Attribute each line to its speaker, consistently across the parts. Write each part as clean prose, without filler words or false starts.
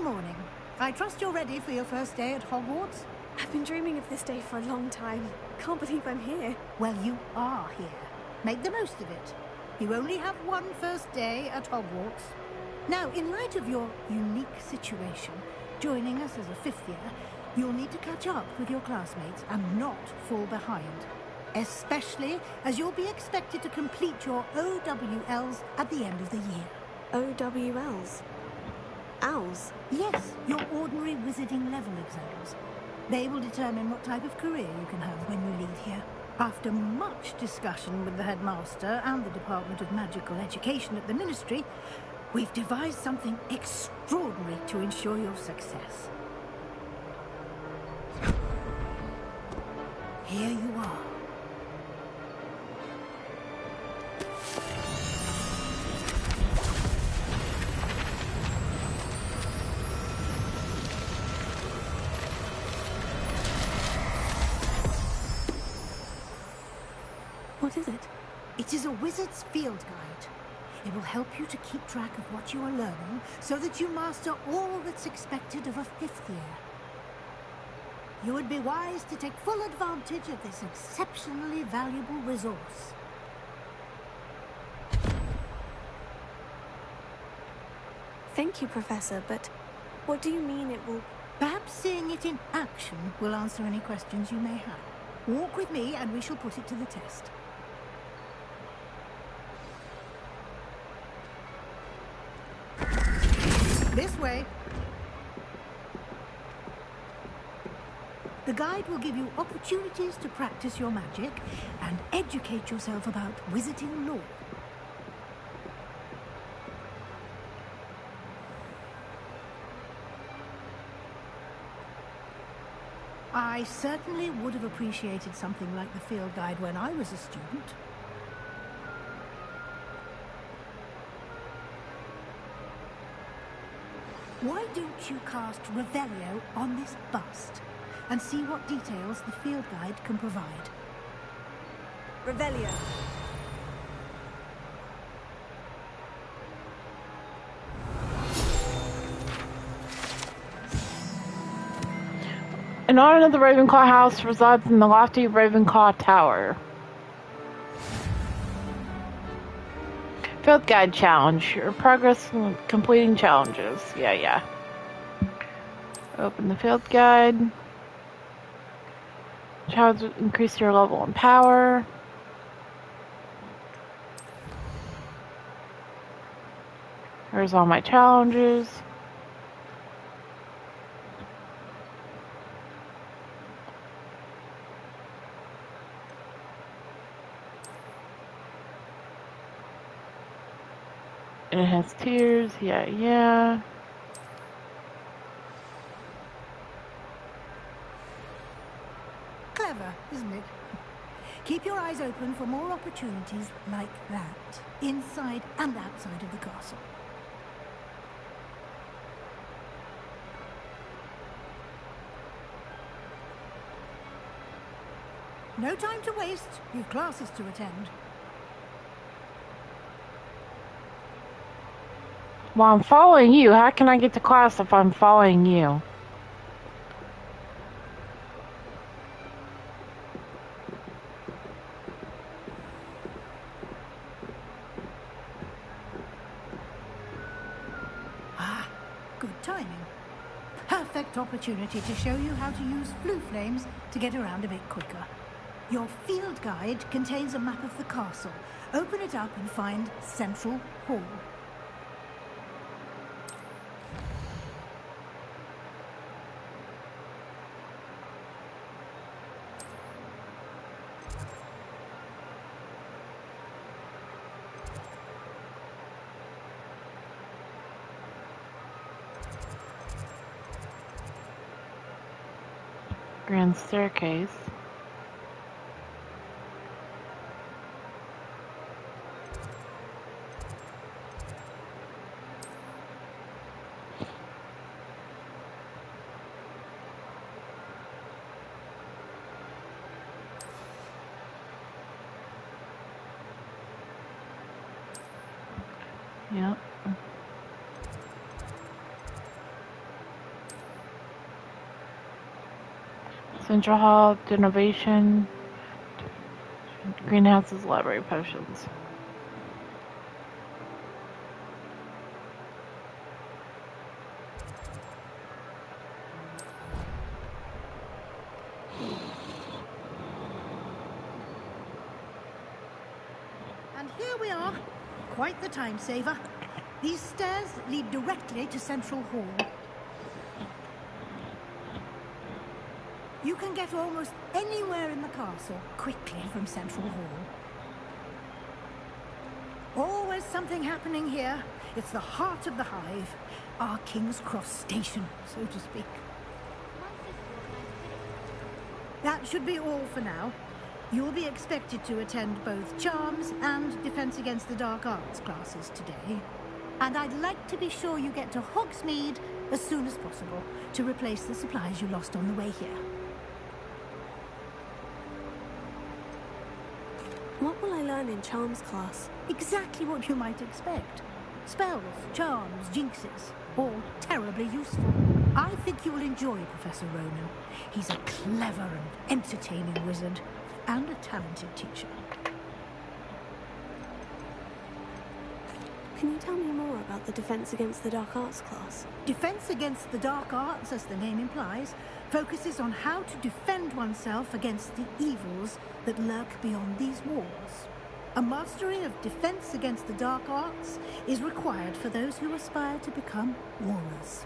Speaker 1: morning. I trust you're ready for your first day at Hogwarts?
Speaker 2: I've been dreaming of this day for a long time. Can't believe I'm here.
Speaker 1: Well, you are here. Make the most of it. You only have one first day at Hogwarts. Now, in light of your unique situation, joining us as a fifth year, you'll need to catch up with your classmates and not fall behind. Especially as you'll be expected to complete your OWLs at the end of the year.
Speaker 2: OWLs? Owls?
Speaker 1: Yes, your ordinary wizarding level exams. They will determine what type of career you can have when you leave here. After much discussion with the headmaster and the Department of Magical Education at the Ministry, we've devised something extraordinary to ensure your success. Here you are.
Speaker 2: What is it?
Speaker 1: It is a wizard's field guide. It will help you to keep track of what you are learning so that you master all that's expected of a fifth year. You would be wise to take full advantage of this exceptionally valuable resource.
Speaker 2: Thank you, Professor, but what do you mean it will...
Speaker 1: Perhaps seeing it in action will answer any questions you may have. Walk with me and we shall put it to the test. This way. The guide will give you opportunities to practice your magic and educate yourself about wizarding lore. I certainly would have appreciated something like the field guide when I was a student. Why don't you cast Revelio on this bust and see what details the field guide can provide?
Speaker 2: Revelio.
Speaker 3: An honor of the Ravenclaw house resides in the lofty Ravenclaw Tower. Field Guide Challenge. Your progress in completing challenges. Yeah. Open the field guide. Challenge will increase your level and power. Here's all my challenges. And it has tiers, yeah.
Speaker 1: Clever, isn't it? Keep your eyes open for more opportunities like that, inside and outside of the castle. No time to waste. You've classes to attend.
Speaker 3: Well, I'm following you. How can I get to class if I'm following you?
Speaker 1: Ah, good timing. Perfect opportunity to show you how to use blue flames to get around a bit quicker. Your field guide contains a map of the castle. Open it up and find Central Hall.
Speaker 3: Grand staircase. Yep. Central Hall, Innovation, Greenhouses, Library, Potions.
Speaker 1: And here we are. Quite the time saver. These stairs lead directly to Central Hall. You can get almost anywhere in the castle quickly from Central Hall. Always something happening here. It's the heart of the hive. Our King's Cross station, so to speak. That should be all for now. You'll be expected to attend both Charms and Defense Against the Dark Arts classes today. And I'd like to be sure you get to Hogsmeade as soon as possible to replace the supplies you lost on the way here.
Speaker 2: What will I learn in Charms class?
Speaker 1: Exactly what you might expect. Spells, charms, jinxes, all terribly useful. I think you'll enjoy Professor Ronan. He's a clever and entertaining wizard, and a talented teacher.
Speaker 2: Can you tell me more about the Defense Against the Dark Arts class?
Speaker 1: Defense Against the Dark Arts, as the name implies, focuses on how to defend oneself against the evils that lurk beyond these walls. A mastery of Defense Against the Dark Arts is required for those who aspire to become warriors.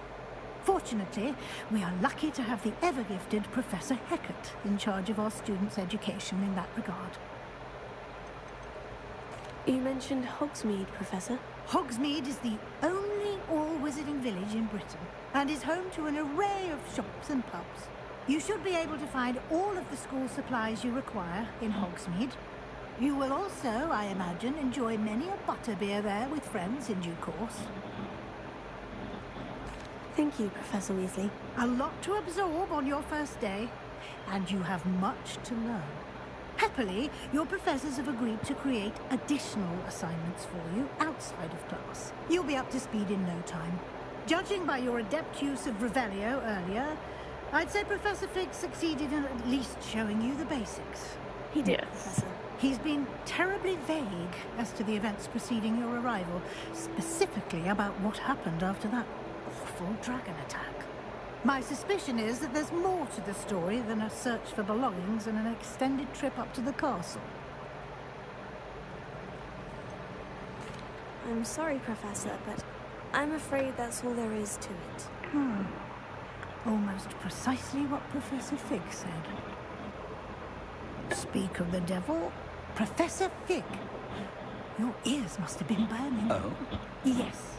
Speaker 1: Fortunately, we are lucky to have the ever-gifted Professor Hecat in charge of our students' education in that regard.
Speaker 2: You mentioned Hogsmeade, Professor.
Speaker 1: Hogsmeade is the only all-wizarding village in Britain, and is home to an array of shops and pubs. You should be able to find all of the school supplies you require in Hogsmeade. You will also, I imagine, enjoy many a butterbeer there with friends in due course.
Speaker 2: Thank you, Professor Weasley.
Speaker 1: A lot to absorb on your first day, and you have much to learn. Happily, your professors have agreed to create additional assignments for you outside of class. You'll be up to speed in no time. Judging by your adept use of Revelio earlier, I'd say Professor Fig succeeded in at least showing you the basics.
Speaker 2: He did,
Speaker 3: Yes.
Speaker 2: Professor.
Speaker 1: He's been terribly vague as to the events preceding your arrival, specifically about what happened after that awful dragon attack. My suspicion is that there's more to the story than a search for belongings and an extended trip up to the castle.
Speaker 2: I'm sorry, Professor, but I'm afraid that's all there is to it.
Speaker 1: Almost precisely what Professor Fig said. Speak of the devil, Professor Fig. Your ears must have been burning.
Speaker 4: Oh?
Speaker 1: Yes.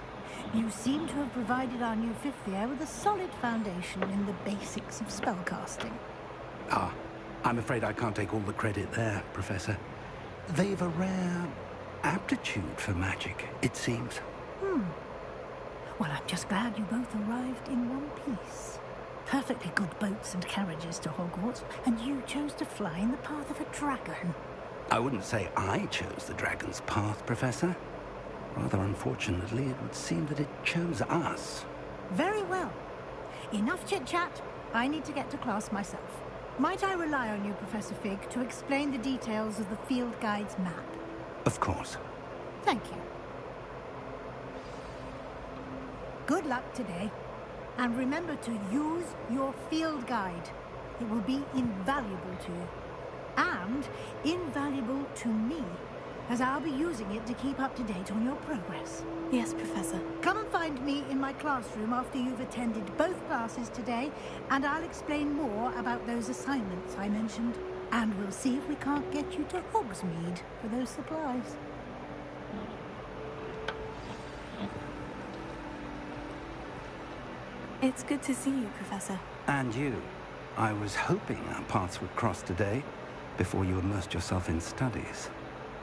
Speaker 1: You seem to have provided our new fifth year with a solid foundation in the basics of spellcasting.
Speaker 4: Ah, I'm afraid I can't take all the credit there, Professor. They've a rare aptitude for magic, it seems.
Speaker 1: Well, I'm just glad you both arrived in one piece. Perfectly good boats and carriages to Hogwarts, and you chose to fly in the path of a dragon.
Speaker 4: I wouldn't say I chose the dragon's path, Professor. Rather unfortunately, it would seem that it chose us.
Speaker 1: Very well. Enough chit-chat. I need to get to class myself. Might I rely on you, Professor Fig, to explain the details of the field guide's map?
Speaker 4: Of course.
Speaker 1: Thank you. Good luck today. And remember to use your field guide. It will be invaluable to you. And invaluable to me, as I'll be using it to keep up to date on your progress.
Speaker 2: Yes, Professor.
Speaker 1: Come and find me in my classroom after you've attended both classes today, and I'll explain more about those assignments I mentioned. And we'll see if we can't get you to Hogsmeade for those supplies.
Speaker 2: It's good to see you, Professor.
Speaker 4: And you. I was hoping our paths would cross today, before you immersed yourself in studies.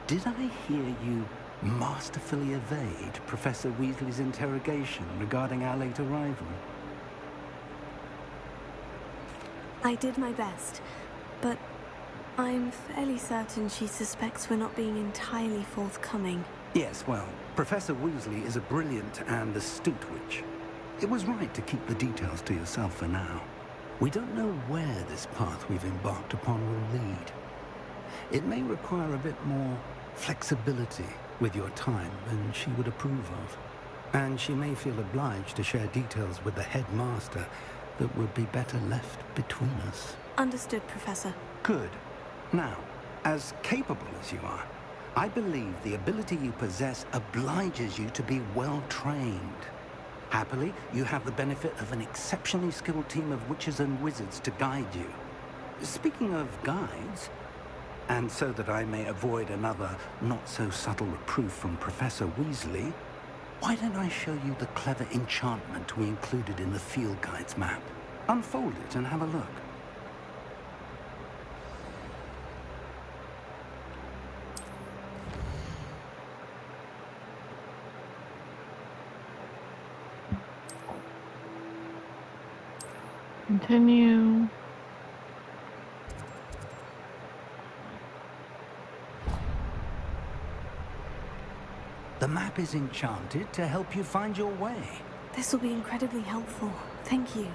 Speaker 4: Did I hear you masterfully evade Professor Weasley's interrogation regarding our late arrival?
Speaker 2: I did my best, but I'm fairly certain she suspects we're not being entirely forthcoming.
Speaker 4: Yes, well, Professor Weasley is a brilliant and astute witch. It was right to keep the details to yourself for now. We don't know where this path we've embarked upon will lead. It may require a bit more flexibility with your time than she would approve of. And she may feel obliged to share details with the headmaster that would be better left between us.
Speaker 2: Understood, Professor.
Speaker 4: Good. Now, as capable as you are, I believe the ability you possess obliges you to be well trained. Happily, you have the benefit of an exceptionally skilled team of witches and wizards to guide you. Speaking of guides, and so that I may avoid another not-so-subtle reproof from Professor Weasley, why don't I show you the clever enchantment we included in the field guide's map? Unfold it and have a look.
Speaker 3: Continue.
Speaker 4: The map is enchanted to help you find your way.
Speaker 2: This will be incredibly helpful. Thank you.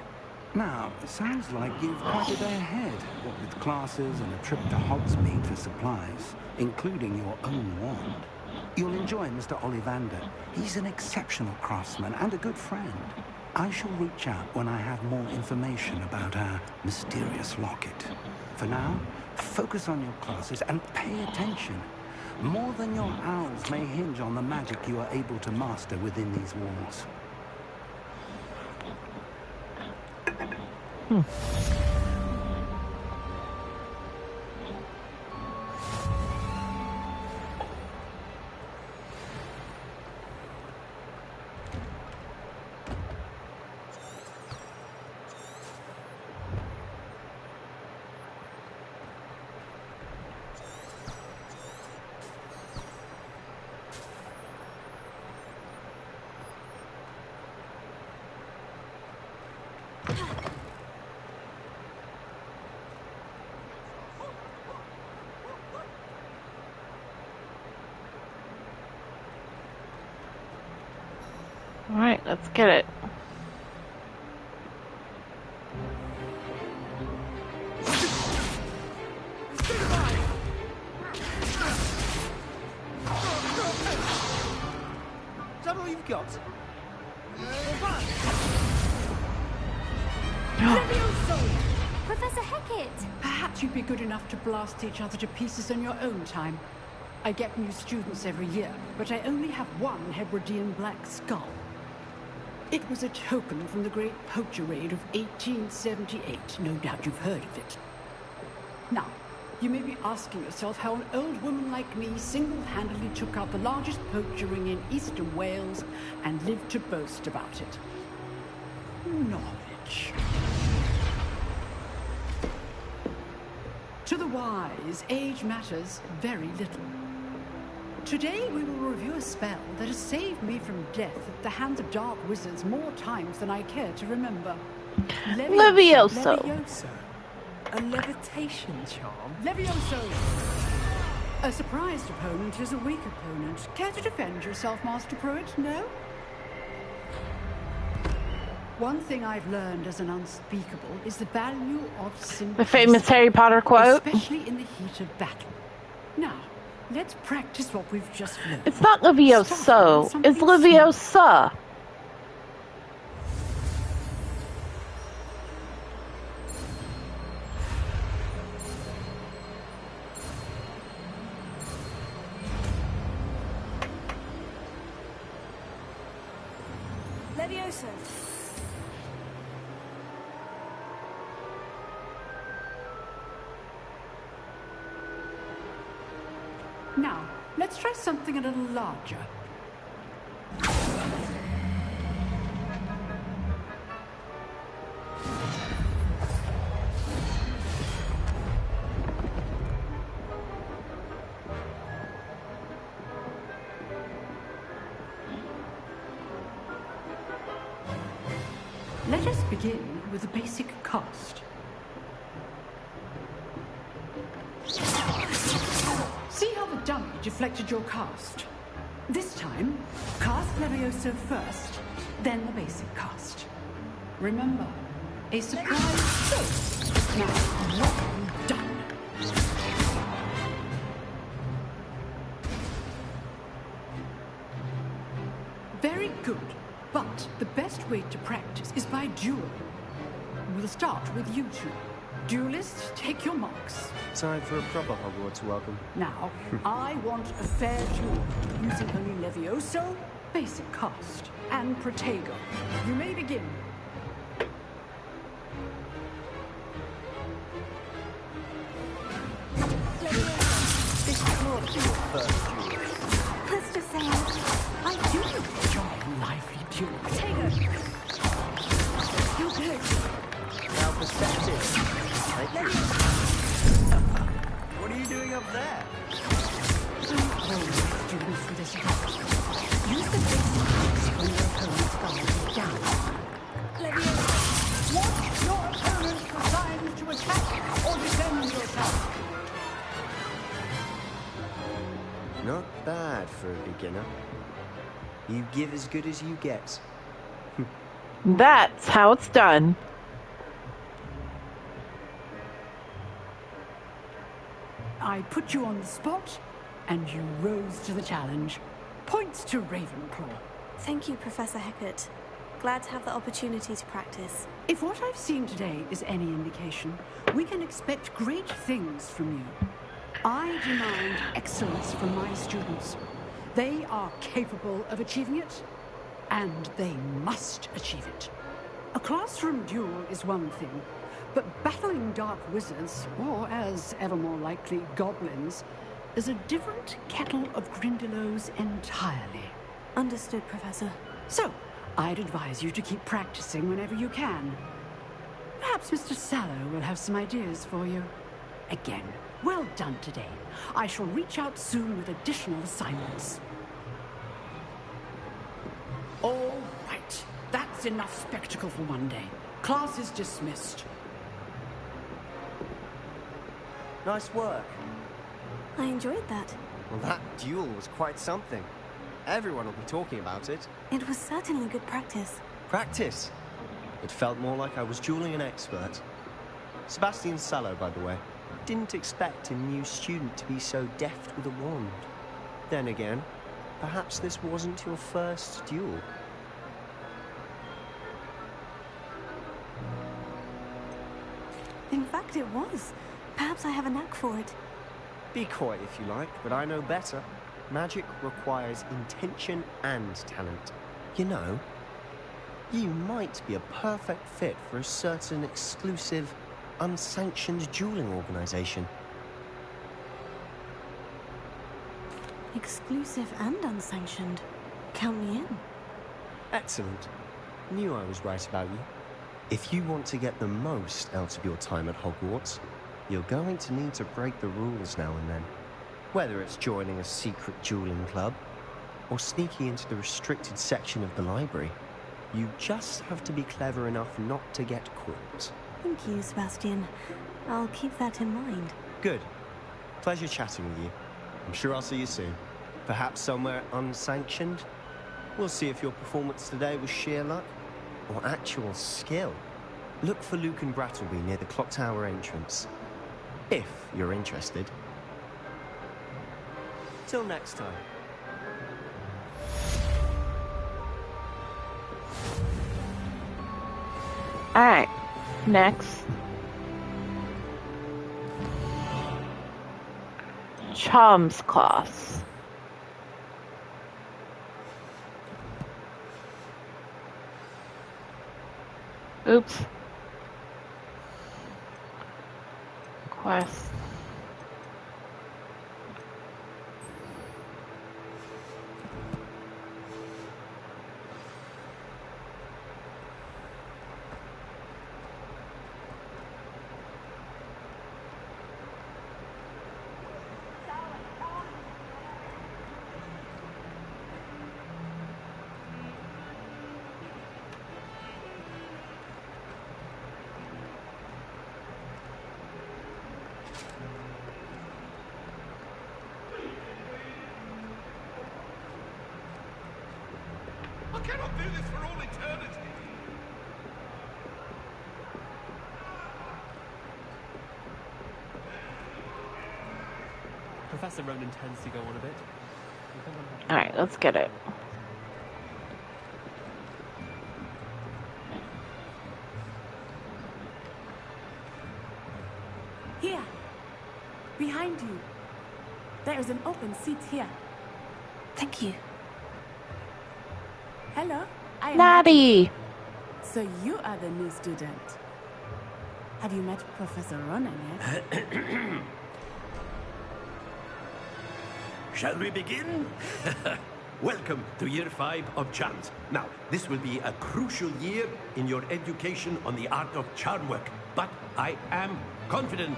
Speaker 4: Now, it sounds like you've quite a day ahead, what with classes and a trip to Hogsmeade for supplies, including your own wand. You'll enjoy Mr. Ollivander. He's an exceptional craftsman and a good friend. I shall reach out when I have more information about our mysterious locket. For now, focus on your classes and pay attention. More than your owls may hinge on the magic you are able to master within these walls.
Speaker 3: All right, let's get it.
Speaker 5: Is that all you've got?
Speaker 6: Professor Hecat!
Speaker 7: Perhaps you'd be good enough to blast each other to pieces on your own time. I get new students every year, but I only have one Hebridean black skull. It was a token from the Great Poacher Raid of 1878. No doubt you've heard of it. Now, you may be asking yourself how an old woman like me single-handedly took out the largest poacher ring in eastern Wales and lived to boast about it. Knowledge. To the wise, age matters very little. Today we will review a spell that has saved me from death at the hands of dark wizards more times than I care to remember.
Speaker 3: Levioso.
Speaker 5: Levioso. A levitation charm?
Speaker 7: Levioso! A surprised opponent is a weak opponent. Care to defend yourself, Master Pruitt? No? One thing I've learned as an unspeakable is the value of simplicity.
Speaker 3: The famous Harry Potter quote.
Speaker 7: Especially in the heat of battle. Now, let's practice what we've just learned.
Speaker 3: It's not Levioso. It's Leviosa.
Speaker 2: Levioso.
Speaker 7: Now, let's try something a little larger. Let us begin with a basic cast. See how the dummy deflected your cast? This time, cast Levioso first, then the basic cast. Remember, A surprise show. Now, well done. Very good. But the best way to practice is by duel. We'll start with you two. Duelists, take your marks.
Speaker 6: Time for a proper Hogwarts welcome.
Speaker 7: Now, I want a fair duel, using only Levioso, basic cast, and Protego. You may begin.
Speaker 6: This can't be your first duel.
Speaker 2: Let's just say I do.
Speaker 7: Your lively duel.
Speaker 2: Protego. You're good.
Speaker 6: Now perspective. Thank you. What are you doing up there?
Speaker 7: Hold students for this round. Use the basic cast when your opponent's guard is down. Watch your opponent for signs to attack or defend yourself.
Speaker 6: Not bad for a beginner. You give as good as you get.
Speaker 3: That's how it's done.
Speaker 7: I put you on the spot, and you rose to the challenge. Points to Ravenclaw.
Speaker 2: Thank you, Professor Hecat. Glad to have the opportunity to practice.
Speaker 7: If what I've seen today is any indication, we can expect great things from you. I demand excellence from my students. They are capable of achieving it, and they must achieve it. A classroom duel is one thing, but battling dark wizards, or as ever more likely, goblins, is a different kettle of Grindylows entirely.
Speaker 2: Understood, Professor.
Speaker 7: So, I'd advise you to keep practicing whenever you can. Perhaps Mr. Sallow will have some ideas for you. Again, well done today. I shall reach out soon with additional assignments. All right. That's enough spectacle for one day. Class is dismissed.
Speaker 6: Nice work.
Speaker 2: I enjoyed that.
Speaker 6: Well, that duel was quite something. Everyone will be talking about it.
Speaker 2: It was certainly good practice.
Speaker 6: Practice. It felt more like I was dueling an expert. Sebastian Sallow, by the way. Didn't expect a new student to be so deft with a wand. Then again, perhaps this wasn't your first duel.
Speaker 2: In fact, it was. Perhaps I have a knack for it.
Speaker 6: Be coy if you like, but I know better. Magic requires intention and talent. You know, you might be a perfect fit for a certain exclusive, unsanctioned dueling organization.
Speaker 2: Exclusive and unsanctioned. Count me in.
Speaker 6: Excellent. Knew I was right about you. If you want to get the most out of your time at Hogwarts, you're going to need to break the rules now and then. Whether it's joining a secret dueling club, or sneaking into the restricted section of the library, you just have to be clever enough not to get caught.
Speaker 2: Thank you, Sebastian. I'll keep that in mind.
Speaker 6: Good. Pleasure chatting with you. I'm sure I'll see you soon. Perhaps somewhere unsanctioned? We'll see if your performance today was sheer luck or actual skill. Look for Luke and Brattleby near the clock tower entrance, if you're interested. Till next time.
Speaker 3: Alright, next. Charms class. Oops. Quest.
Speaker 8: I cannot do this for all eternity.
Speaker 5: Professor Ronan tends to go on a bit.
Speaker 3: Alright, let's get it.
Speaker 8: Here. Behind you. There is an open seat here.
Speaker 2: Thank you.
Speaker 8: Hello. I am
Speaker 3: Natty!
Speaker 8: So you are the new student. Have you met Professor Ronan yet?
Speaker 9: Shall we begin? Welcome to Year 5 of Charms. Now, this will be a crucial year in your education on the art of charm work. But I am confident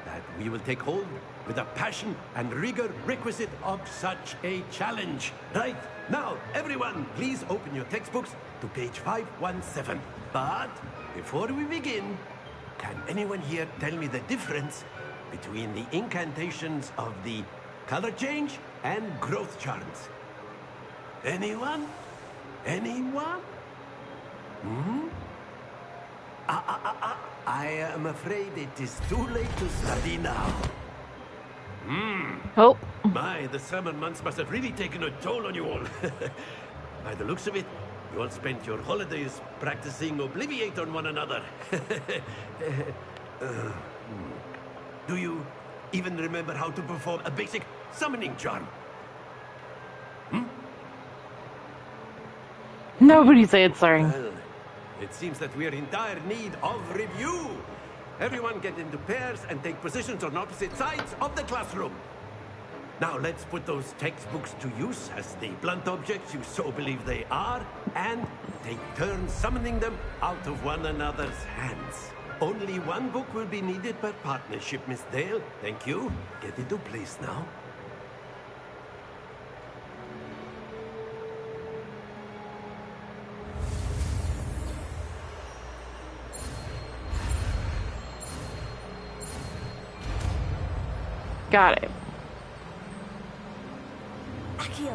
Speaker 9: that we will take hold with the passion and rigor requisite of such a challenge. Right, now, everyone, please open your textbooks to page 517. But before we begin, can anyone here tell me the difference between the incantations of the color change and growth charms? Anyone? Anyone? Hmm? I am afraid it is too late to study now.
Speaker 3: Oh,
Speaker 9: My, the summer months must have really taken a toll on you all. By the looks of it, you all spent your holidays practicing Obliviate on one another. Do you even remember how to perform a basic summoning charm?
Speaker 3: nobody's answering.
Speaker 9: Well, it seems that we are in dire need of review. Everyone get into pairs and take positions on opposite sides of the classroom. Now let's put those textbooks to use as the blunt objects you so believe they are, and take turns summoning them out of one another's hands. Only one book will be needed per partnership, Miss Dale. Thank you. Get into place now.
Speaker 3: Got it.
Speaker 8: Akio.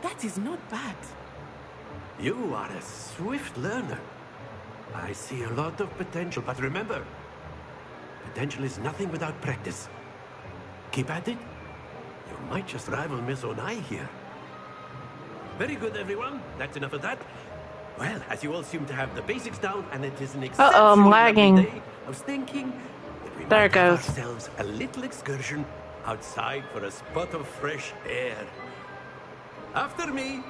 Speaker 8: That is not bad.
Speaker 9: You are a swift learner. I see a lot of potential, but remember, potential is nothing without practice. Keep at it. You might just rival Miss Onai here. Very good, everyone. That's enough of that. Well, as you all seem to have the basics down, and it is an exceptionally
Speaker 3: I'm lagging.
Speaker 9: lovely day, I was thinking that we
Speaker 3: There
Speaker 9: might
Speaker 3: it
Speaker 9: have
Speaker 3: goes.
Speaker 9: ourselves a little excursion outside for a spot of fresh air. After me.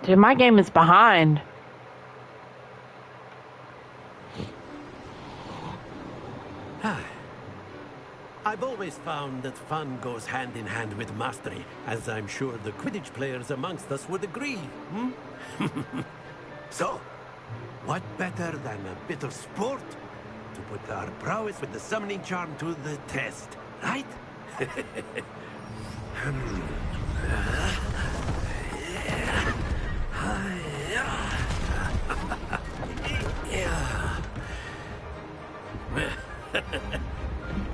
Speaker 3: Dude, my game is behind.
Speaker 9: I've always found that fun goes hand in hand with mastery, as I'm sure the Quidditch players amongst us would agree. So, what better than a bit of sport to put our prowess with the summoning charm to the test, right?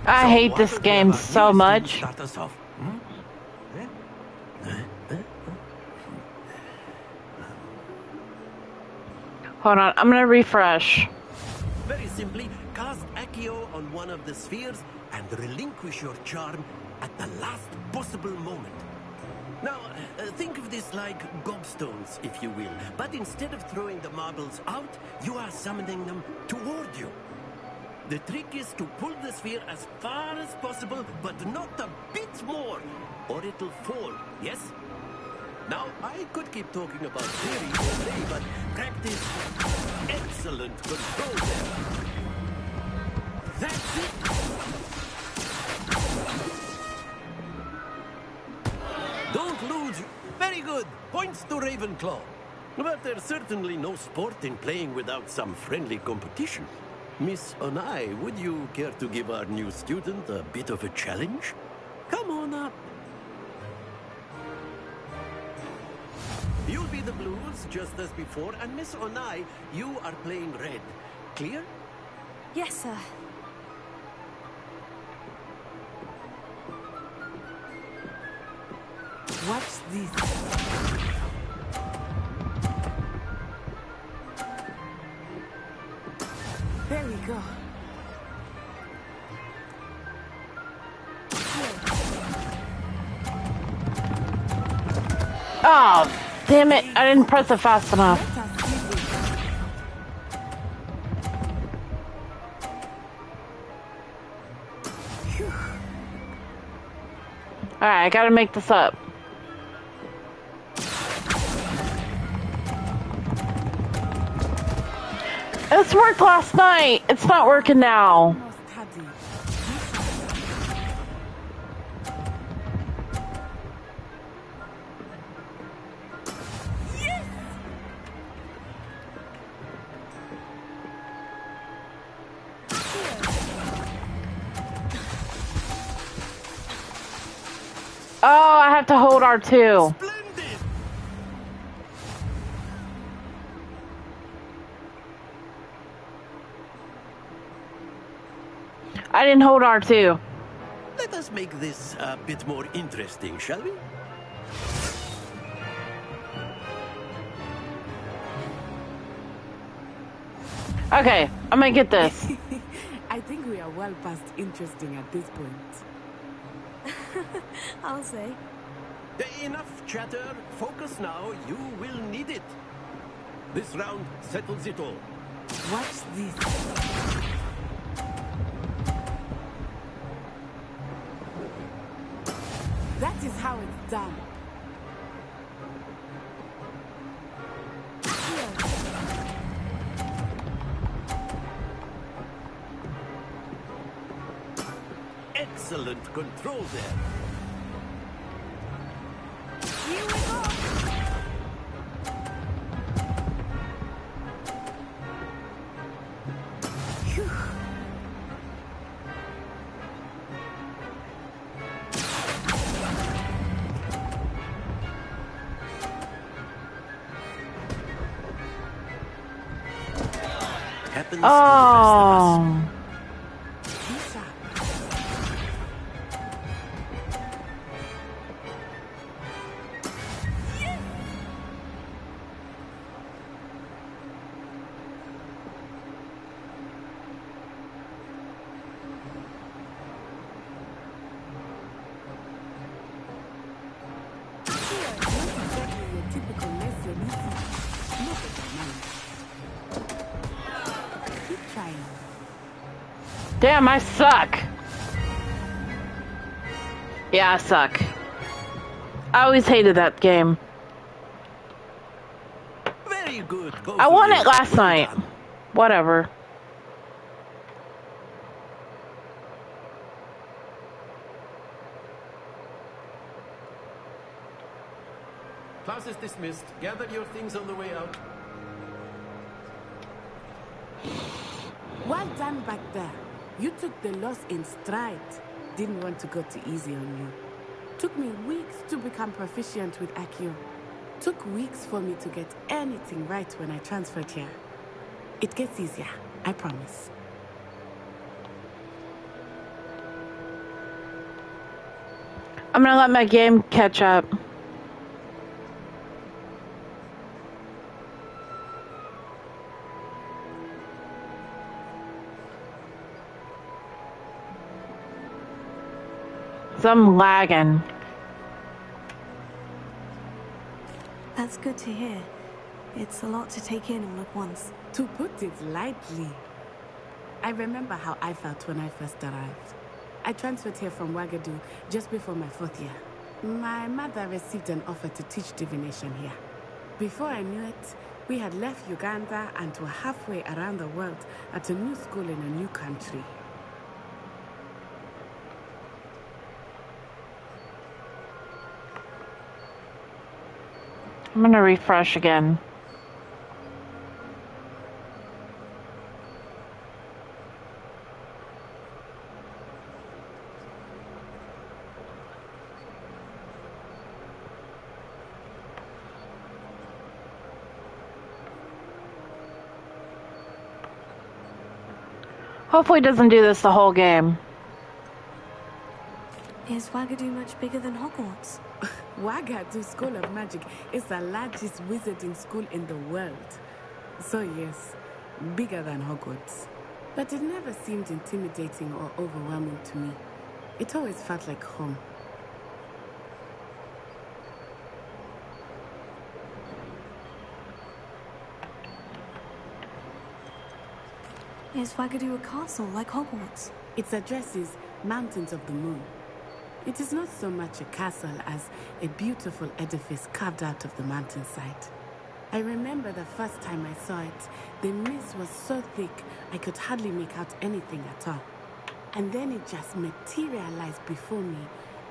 Speaker 3: I hate this
Speaker 9: What
Speaker 3: game
Speaker 9: will our
Speaker 3: so
Speaker 9: newest
Speaker 3: much.
Speaker 9: student Start us off.
Speaker 3: Hold on, I'm gonna refresh.
Speaker 9: Very simply, cast Accio on one of the spheres and relinquish your charm at the last possible moment. Now, think of this like gobstones, if you will. But instead of throwing the marbles out, you are summoning them toward you. The trick is to pull the sphere as far as possible, but not a bit more, or it'll fall, yes? Now, I could keep talking about theory all day, but practice excellent control there. That's it. Don't lose. Very good. Points to Ravenclaw. But there's certainly no sport in playing without some friendly competition. Miss Onai, would you care to give our new student a bit of a challenge? Come on up. You'll be the blues, just as before, and Miss Onai, you are playing red. Clear?
Speaker 2: Yes, sir.
Speaker 8: Watch this. go.
Speaker 3: Oh, damn it. I didn't press it fast enough. Alright, I gotta make this up. This worked last night. It's not working now. Oh, I have to hold R2.
Speaker 9: Splendid!
Speaker 3: I didn't hold R2.
Speaker 9: Let us make this a bit more interesting, shall we?
Speaker 3: Okay, I'm gonna get this.
Speaker 8: I think we are well past interesting at this point.
Speaker 2: I'll say.
Speaker 9: Enough chatter. Focus now. You will need it. This round settles it all.
Speaker 8: Watch this. That is how it's done.
Speaker 9: Excellent control there.
Speaker 2: Here we go.
Speaker 9: Happens to the best of us.
Speaker 3: Damn, I suck. Yeah, I suck. I always hated that game.
Speaker 9: Very good.
Speaker 3: I won it last night. Whatever.
Speaker 9: Class is dismissed. Gather your things on the way out.
Speaker 8: Well done back there. You took the loss in stride. Didn't want to go too easy on you. Took me weeks to become proficient with Accio. Took weeks for me to get anything right when I transferred here. It gets easier, I promise.
Speaker 3: I'm gonna let my game catch up. So I'm lagging.
Speaker 2: That's good to hear. It's a lot to take in all at once.
Speaker 8: To put it lightly, I remember how I felt when I first arrived. I transferred here from Ouagadougou just before my 4th year. My mother received an offer to teach divination here. Before I knew it, we had left Uganda and were halfway around the world at a new school in a new country.
Speaker 3: I'm gonna refresh again. Hopefully it doesn't do this the whole game.
Speaker 2: Is Ouagadougou much bigger than Hogwarts?
Speaker 8: Ouagadougou School of Magic is the largest wizarding school in the world. So yes, bigger than Hogwarts. But it never seemed intimidating or overwhelming to me. It always felt like home.
Speaker 2: Is Wagadu a castle like Hogwarts?
Speaker 8: Its address is Mountains of the Moon. It is not so much a castle as a beautiful edifice carved out of the mountainside. I remember the first time I saw it, the mist was so thick I could hardly make out anything at all. And then it just materialized before me,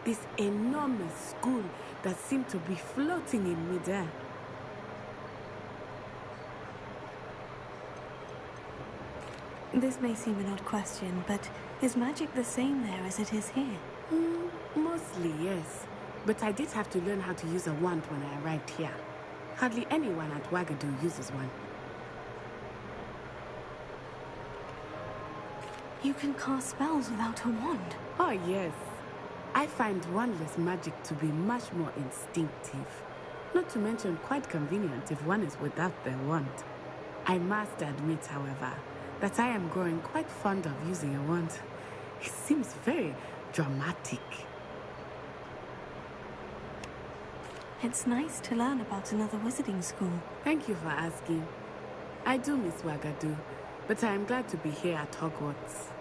Speaker 8: this enormous school that seemed to be floating in midair.
Speaker 2: This may seem an odd question, but is magic the same there as it is here?
Speaker 8: Mostly, yes. But I did have to learn how to use a wand when I arrived here. Hardly anyone at Wagadu uses one.
Speaker 2: You can cast spells without a wand.
Speaker 8: Oh, yes. I find wandless magic to be much more instinctive. Not to mention quite convenient if one is without their wand. I must admit, however, that I am growing quite fond of using a wand. It seems very dramatic.
Speaker 2: It's nice to learn about another wizarding school.
Speaker 8: Thank you for asking. I do miss Wagadu, but I am glad to be here at Hogwarts.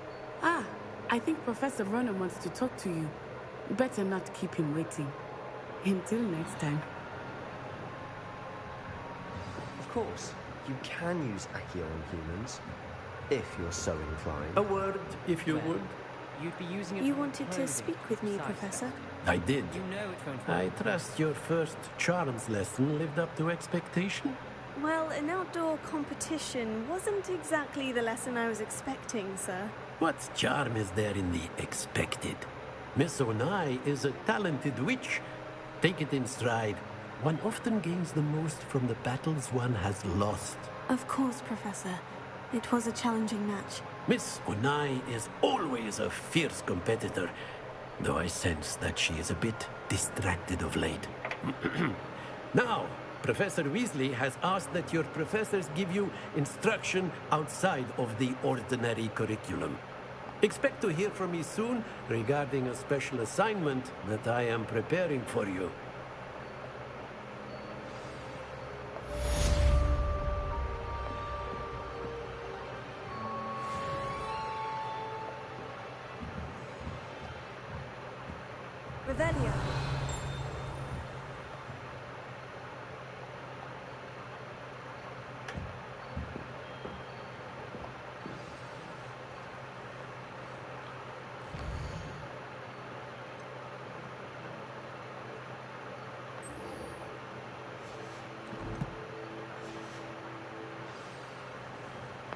Speaker 8: I think Professor Ronan wants to talk to you. Better not keep him waiting. Until next time.
Speaker 6: Of course, you can use Accio on humans, if you're so inclined.
Speaker 9: A word, if you would.
Speaker 5: You'd be using it.
Speaker 2: You wanted to speak with me, Professor?
Speaker 9: I did.
Speaker 5: You know it won't
Speaker 9: I trust your first charms lesson lived up to expectation.
Speaker 2: Well, an outdoor competition wasn't exactly the lesson I was expecting, sir.
Speaker 9: What charm is there in the expected? Miss Onai is a talented witch. Take it in stride. One often gains the most from the battles one has lost.
Speaker 2: Of course, Professor. It was a challenging match.
Speaker 9: Miss Onai is always a fierce competitor, though I sense that she is a bit distracted of late. Now, Professor Weasley has asked that your professors give you instruction outside of the ordinary curriculum. Expect to hear from me soon regarding a special assignment that I am preparing for you.
Speaker 2: Revelio.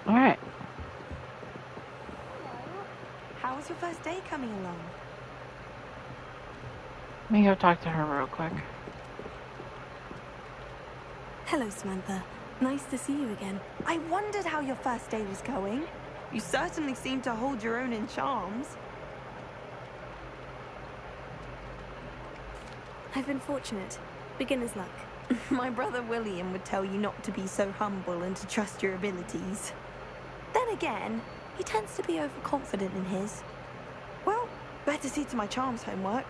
Speaker 3: All right.
Speaker 2: How's your first day coming along?
Speaker 3: Let me go talk to her real quick.
Speaker 2: Hello, Samantha. Nice to see you again.
Speaker 10: I wondered how your first day was going. You certainly seem to hold your own in charms.
Speaker 2: I've been fortunate. Beginner's luck.
Speaker 10: My brother William would tell you not to be so humble and to trust your abilities. Then again, he tends to be overconfident in his. Well, better see to my charms homework.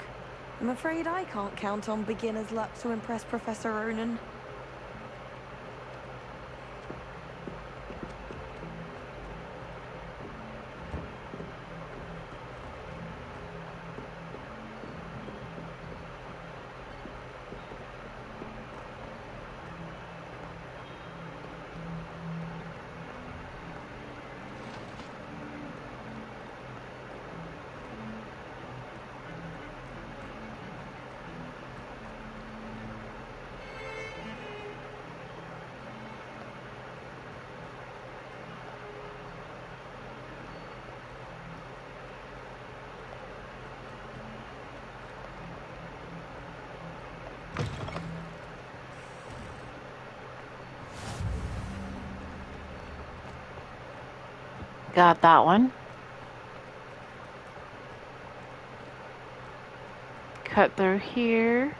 Speaker 10: I'm afraid I can't count on beginner's luck to impress Professor Ronan.
Speaker 3: Got that one. Cut through here.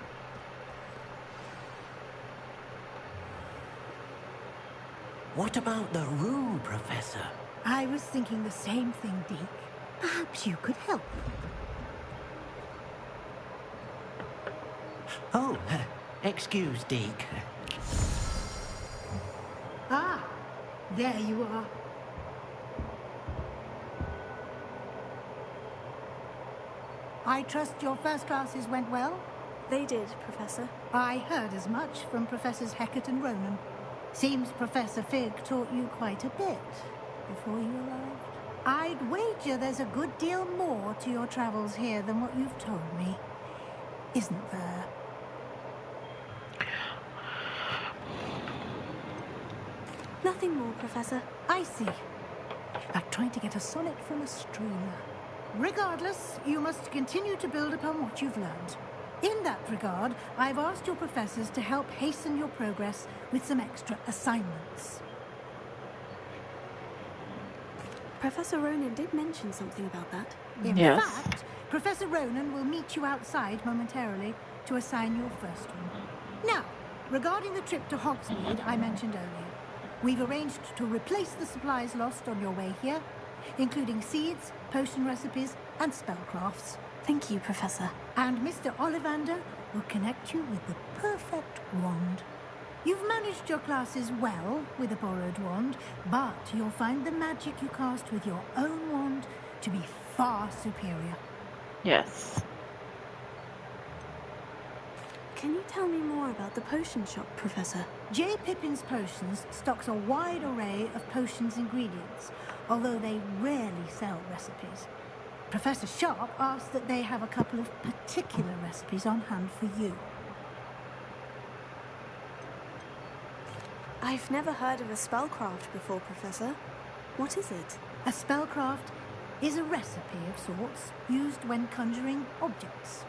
Speaker 9: What about the room, Professor?
Speaker 1: I was thinking the same thing, Deke. Perhaps you could help.
Speaker 9: Oh, excuse, Deke.
Speaker 1: Ah, there you are. I trust your first classes went well?
Speaker 2: They did, Professor.
Speaker 1: I heard as much from Professors Hecat and Ronan. Seems Professor Fig taught you quite a bit before you arrived. I'd wager there's a good deal more to your travels here than what you've told me. Isn't there?
Speaker 2: Nothing more, Professor.
Speaker 1: I see. Like trying to get a sonnet from a streamer. Regardless, you must continue to build upon what you've learned. In that regard, I've asked your professors to help hasten your progress with some extra assignments.
Speaker 2: Professor Ronan did mention something about that.
Speaker 1: In
Speaker 3: Yes.
Speaker 1: fact, Professor Ronan will meet you outside momentarily to assign your first one. Now, regarding the trip to Hogsmeade I mentioned earlier, we've arranged to replace the supplies lost on your way here, including seeds, potion recipes, and spellcrafts.
Speaker 2: Thank you, Professor.
Speaker 1: And Mr. Ollivander will connect you with the perfect wand. You've managed your classes well with a borrowed wand, but you'll find the magic you cast with your own wand to be far superior.
Speaker 3: Yes.
Speaker 2: Can you tell me more about the potion shop, Professor?
Speaker 1: J. Pippin's Potions stocks a wide array of potions ingredients, although they rarely sell recipes. Professor Sharp asked that they have a couple of particular recipes on hand for you.
Speaker 2: I've never heard of a spellcraft before, Professor. What is it?
Speaker 1: A spellcraft is a recipe of sorts used when conjuring objects.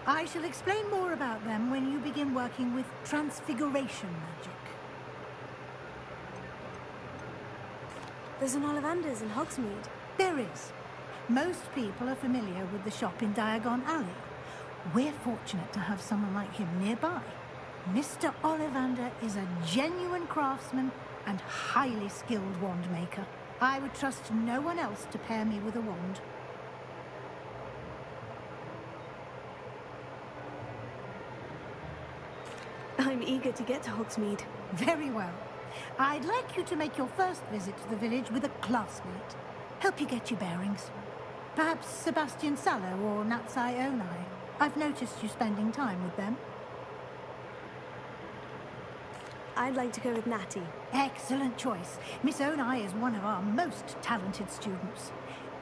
Speaker 1: I shall explain more about them when you begin working with transfiguration magic.
Speaker 2: There's an Ollivander's in Hogsmeade.
Speaker 1: There is. Most people are familiar with the shop in Diagon Alley. We're fortunate to have someone like him nearby. Mr. Ollivander is a genuine craftsman and highly skilled wand maker. I would trust no one else to pair me with a wand.
Speaker 2: I'm eager to get to Hogsmeade.
Speaker 1: Very well. I'd like you to make your first visit to the village with a classmate. Help you get your bearings. Perhaps Sebastian Sallow or Natsai Onai. I've noticed you spending time with them.
Speaker 2: I'd like to go with Natty.
Speaker 1: Excellent choice. Miss Onai is one of our most talented students.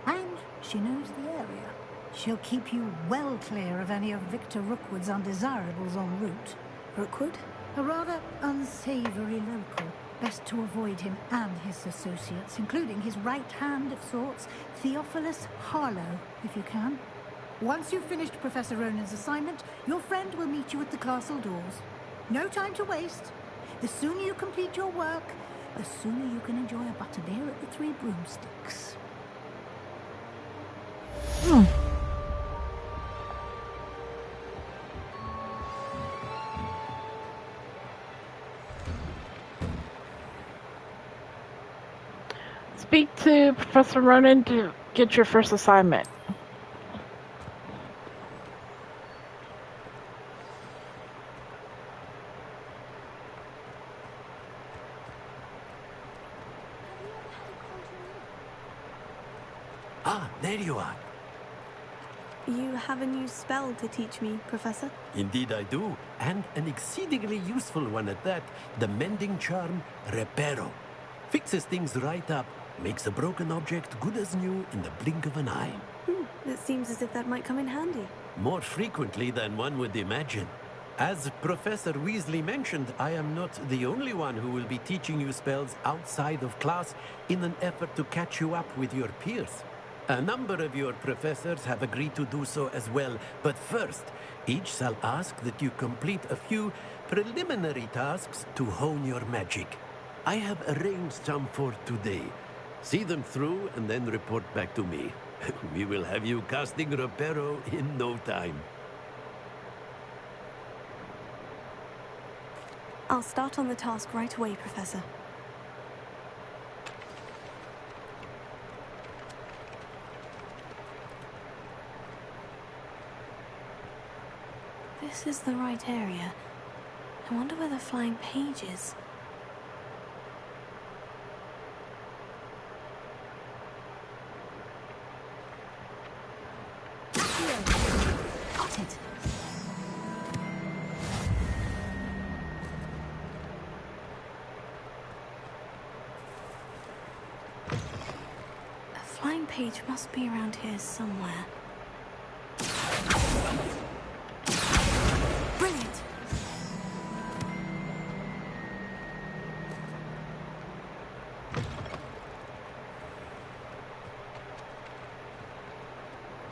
Speaker 1: And she knows the area. She'll keep you well clear of any of Victor Rookwood's undesirables en route.
Speaker 2: Rookwood?
Speaker 1: A rather unsavory local. Best to avoid him and his associates, including his right hand of sorts, Theophilus Harlow, if you can. Once you've finished Professor Ronan's assignment, your friend will meet you at the castle doors. No time to waste. The sooner you complete your work, the sooner you can enjoy a butterbeer at the Three Broomsticks.
Speaker 3: Speak to Professor Ronan to get your first assignment.
Speaker 9: Ah, there you are.
Speaker 2: You have a new spell to teach me, Professor?
Speaker 9: Indeed I do, and an exceedingly useful one at that. The mending charm, Reparo. Fixes things right up, makes a broken object good as new in the blink of an eye.
Speaker 2: It seems as if that might come in handy.
Speaker 9: More frequently than one would imagine. As Professor Weasley mentioned, I am not the only one who will be teaching you spells outside of class in an effort to catch you up with your peers. A number of your professors have agreed to do so as well, but first, each shall ask that you complete a few preliminary tasks to hone your magic. I have arranged some for today. See them through and then report back to me. We will have you casting Reparo in no time.
Speaker 2: I'll start on the task right away, Professor. this is the right area. I wonder where the flying page is.
Speaker 1: Got it.
Speaker 2: A flying page must be around here somewhere. Brilliant!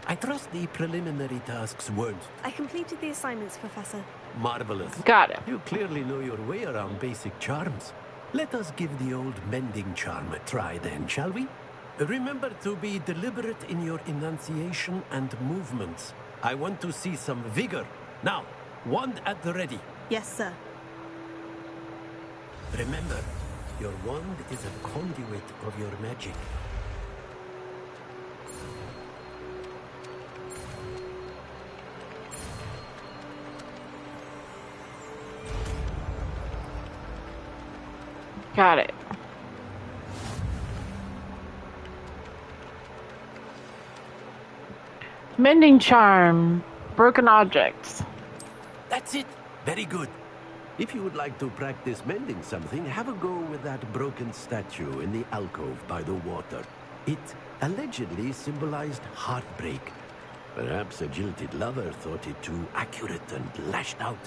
Speaker 9: I trust the preliminary tasks weren't
Speaker 2: I completed the assignments, Professor.
Speaker 9: marvelous.
Speaker 3: Got it.
Speaker 9: You clearly know your way around basic charms. Let us give the old mending charm a try then, shall we? Remember to be deliberate in your enunciation and movements. I want to see some vigor. Now, wand at the ready.
Speaker 2: Yes, sir.
Speaker 9: Remember, your wand is a conduit of your magic.
Speaker 3: Got it. Mending charm. Broken objects.
Speaker 9: That's it. Very good. If you would like to practice mending something, have a go with that broken statue in the alcove by the water. It allegedly symbolized heartbreak. Perhaps a jilted lover thought it too accurate and lashed out.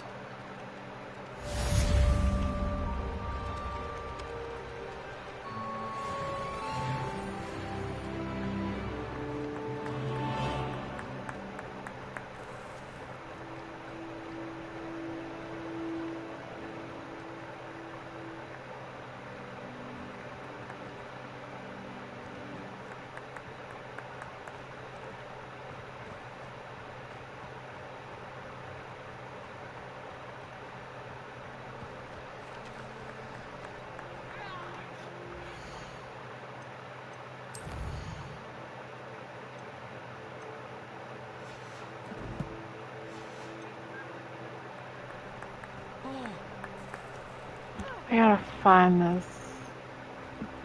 Speaker 3: I gotta find this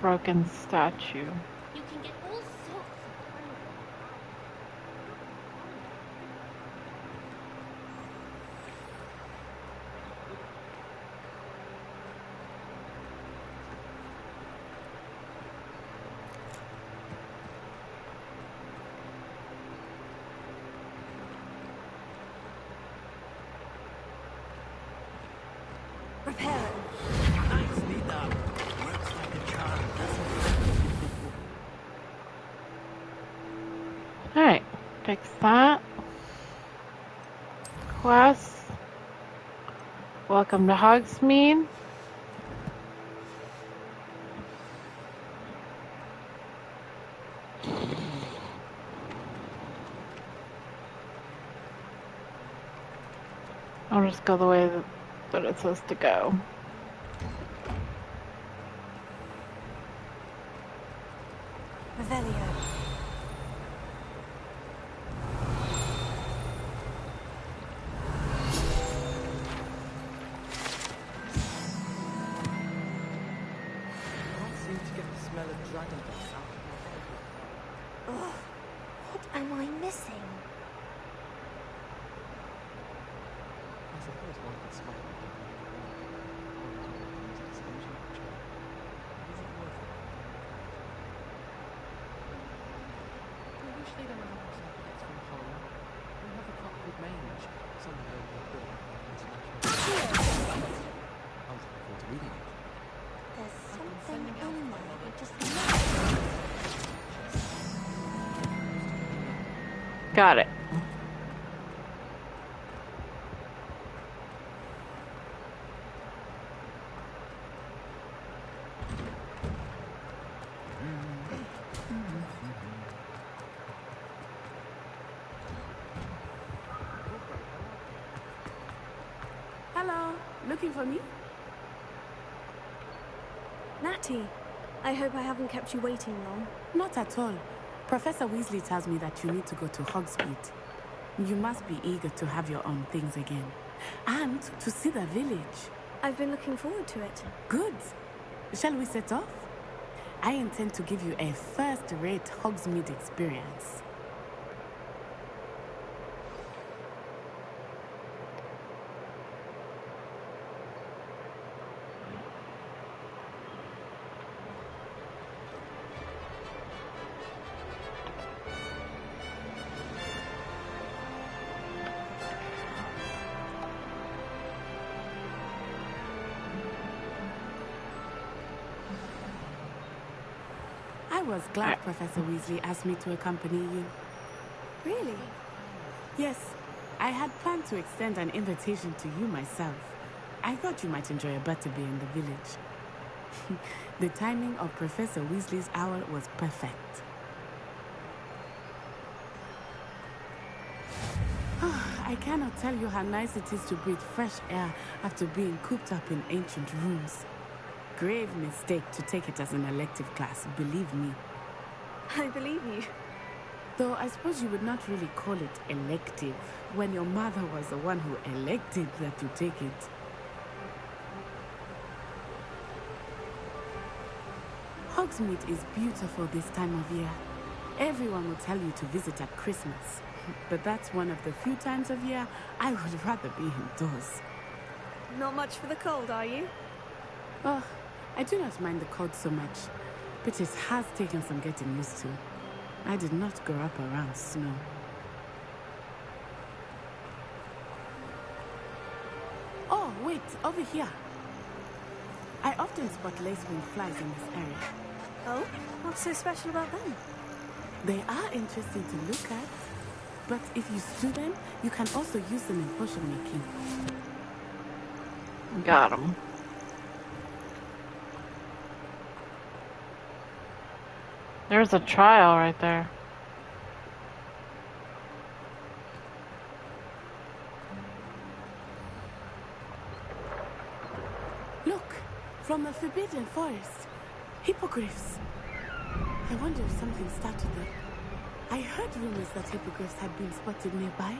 Speaker 3: broken statue.
Speaker 11: You can get all sorts of fun.
Speaker 10: Repair it.
Speaker 9: Nicely done. Works like a charm, doesn't it?
Speaker 3: Alright, fix that. Quest. Welcome to Hogsmeade. I'll just go the way that it's supposed to go.
Speaker 10: Revelio.
Speaker 5: I can't seem to get the smell of dragon dust out.
Speaker 10: Ugh, what am I missing?
Speaker 5: I suppose one could smell it. I wish they'd allow us our pets from home. We have a cockpit mage, somewhere over the book, international. I was looking forward to reading it.
Speaker 10: There's something in there that just...
Speaker 3: Got it.
Speaker 8: Hello, looking for me?
Speaker 2: Natty, I hope I haven't kept you waiting long.
Speaker 8: Not at all. Professor Weasley tells me that you need to go to Hogsmeade. You must be eager to have your own things again. And to see the village.
Speaker 2: I've been looking forward to it.
Speaker 8: Good. Shall we set off? I intend to give you a first-rate Hogsmeade experience. I was glad Professor Weasley asked me to accompany you.
Speaker 2: Really?
Speaker 8: Yes, I had planned to extend an invitation to you myself. I thought you might enjoy a butterbeer in the village. The timing of Professor Weasley's owl was perfect. I cannot tell you how nice it is to breathe fresh air after being cooped up in ancient rooms. Grave mistake to take it as an elective class, believe me.
Speaker 2: I believe you.
Speaker 8: Though I suppose you would not really call it elective when your mother was the one who elected that you take it. Hogsmeade is beautiful this time of year. Everyone will tell you to visit at Christmas, but that's one of the few times of year I would rather be indoors.
Speaker 2: Not much for the cold, are you?
Speaker 8: Oh, I do not mind the cold so much, but it has taken some getting used to. I did not grow up around snow. Oh, wait, over here. I often spot lacewing flies in this area.
Speaker 2: Oh? What's so special about them?
Speaker 8: They are interesting to look at, but if you stew them, you can also use them in potion making.
Speaker 3: Got him. There's a trial right there.
Speaker 8: Look, from the Forbidden Forest. Hippogriffs. I wonder if something started them. I heard rumors that hippogriffs had been spotted nearby.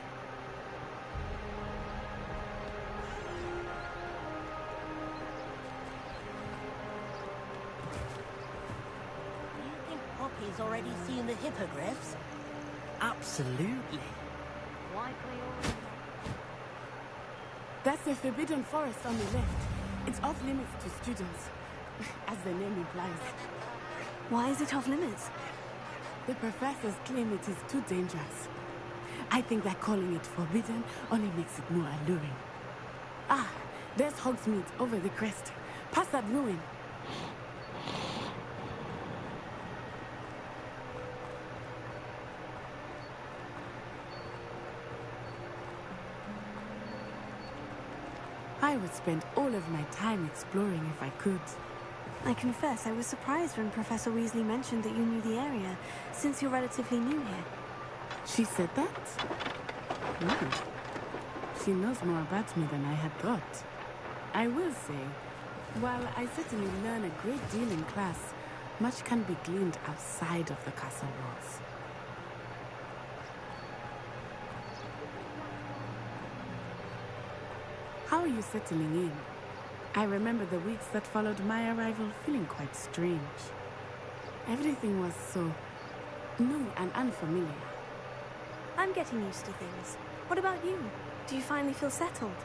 Speaker 12: Poppy's already seen the hippogriffs?
Speaker 13: Absolutely.
Speaker 8: That's the Forbidden Forest on the left. It's off limits to students, as the name implies.
Speaker 2: Why is it off limits?
Speaker 8: The professors claim it is too dangerous. I think that calling it forbidden only makes it more alluring. Ah, there's Hogsmeade over the crest. Past that ruin. I would spend all of my time exploring if I could.
Speaker 2: I confess I was surprised when Professor Weasley mentioned that you knew the area, since you're relatively new here.
Speaker 8: She said that? Ooh. She knows more about me than I had thought. I will say, while I certainly learn a great deal in class, much can be gleaned outside of the castle walls. How are you settling in? I remember the weeks that followed my arrival feeling quite strange. Everything was so new and unfamiliar.
Speaker 2: I'm getting used to things. What about you? Do you finally feel settled?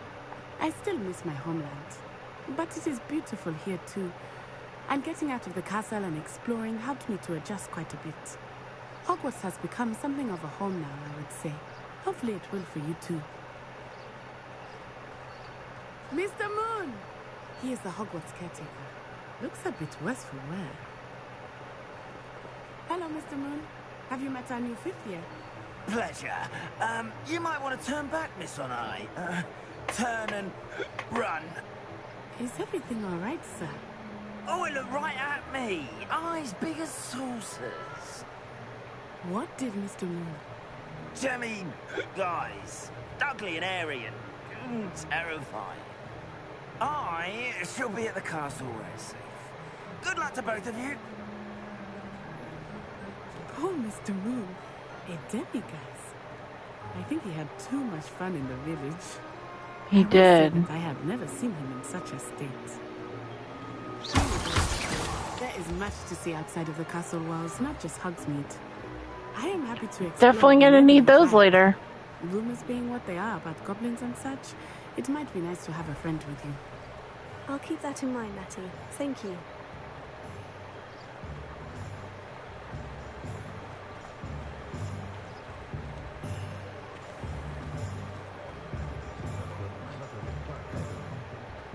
Speaker 8: I still miss my homeland, but it is beautiful here too. And getting out of the castle and exploring helped me to adjust quite a bit. Hogwarts has become something of a home now, I would say. Hopefully it will for you too. Mr. Moon! He is the Hogwarts caretaker. Looks a bit worse for wear. Hello, Mr. Moon. Have you met our new fifth year?
Speaker 13: Pleasure. You might want to turn back, Miss Onai. Turn and run.
Speaker 8: Is everything all right, sir?
Speaker 13: Oh, it looked right at me. Eyes big as saucers.
Speaker 8: What did Mr. Moon?
Speaker 13: Jemmy, guys. Ugly and airy and terrifying. I shall be at the castle where it's safe. Good luck to both of you.
Speaker 8: Oh, Mr. Moon, a demiguise. I think he had too much fun in the village.
Speaker 3: He
Speaker 8: I must say
Speaker 3: did.
Speaker 8: that I have never seen him in such a state. There is much to see outside of the castle walls, not just Hogsmeade. I am happy to explore.
Speaker 3: Definitely gonna
Speaker 8: whenever
Speaker 3: need
Speaker 8: you'd
Speaker 3: those
Speaker 8: like.
Speaker 3: later.
Speaker 8: Rumors being what they are about goblins and such, it might be nice to have a friend with you.
Speaker 2: I'll keep that in mind, Natty. Thank you.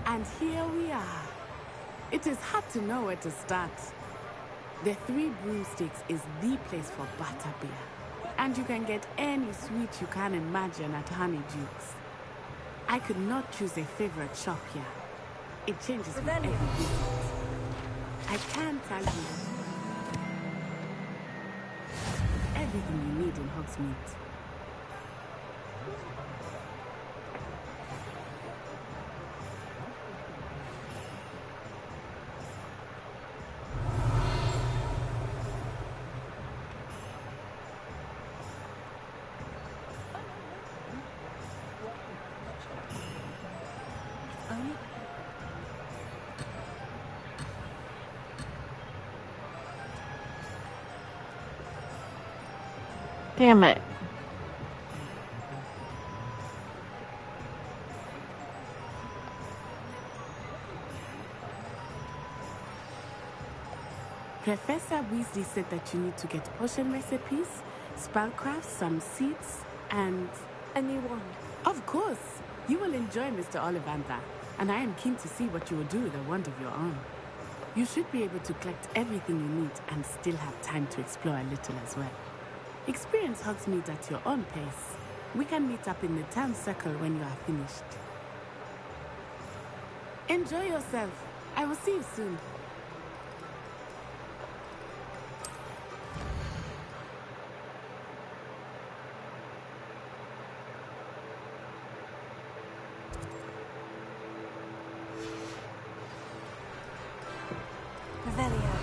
Speaker 8: And here we are. It is hard to know where to start. The Three Broomsticks is the place for butterbeer. And you can get any sweet you can imagine at Honeydukes. I could not choose a favorite shop here. It changes with every visit. I can tell you everything you need in Hogsmeade.
Speaker 3: Damn it.
Speaker 8: Professor Weasley said that you need to get potion recipes, spellcrafts, some seeds, and
Speaker 2: a new wand.
Speaker 8: Of course. You will enjoy Mr. Ollivander, and I am keen to see what you will do with a wand of your own. You should be able to collect everything you need and still have time to explore a little as well. Experience Hogsmeade at your own pace. We can meet up in the town circle when you are finished. Enjoy yourself. I will see you soon.
Speaker 2: Revelio.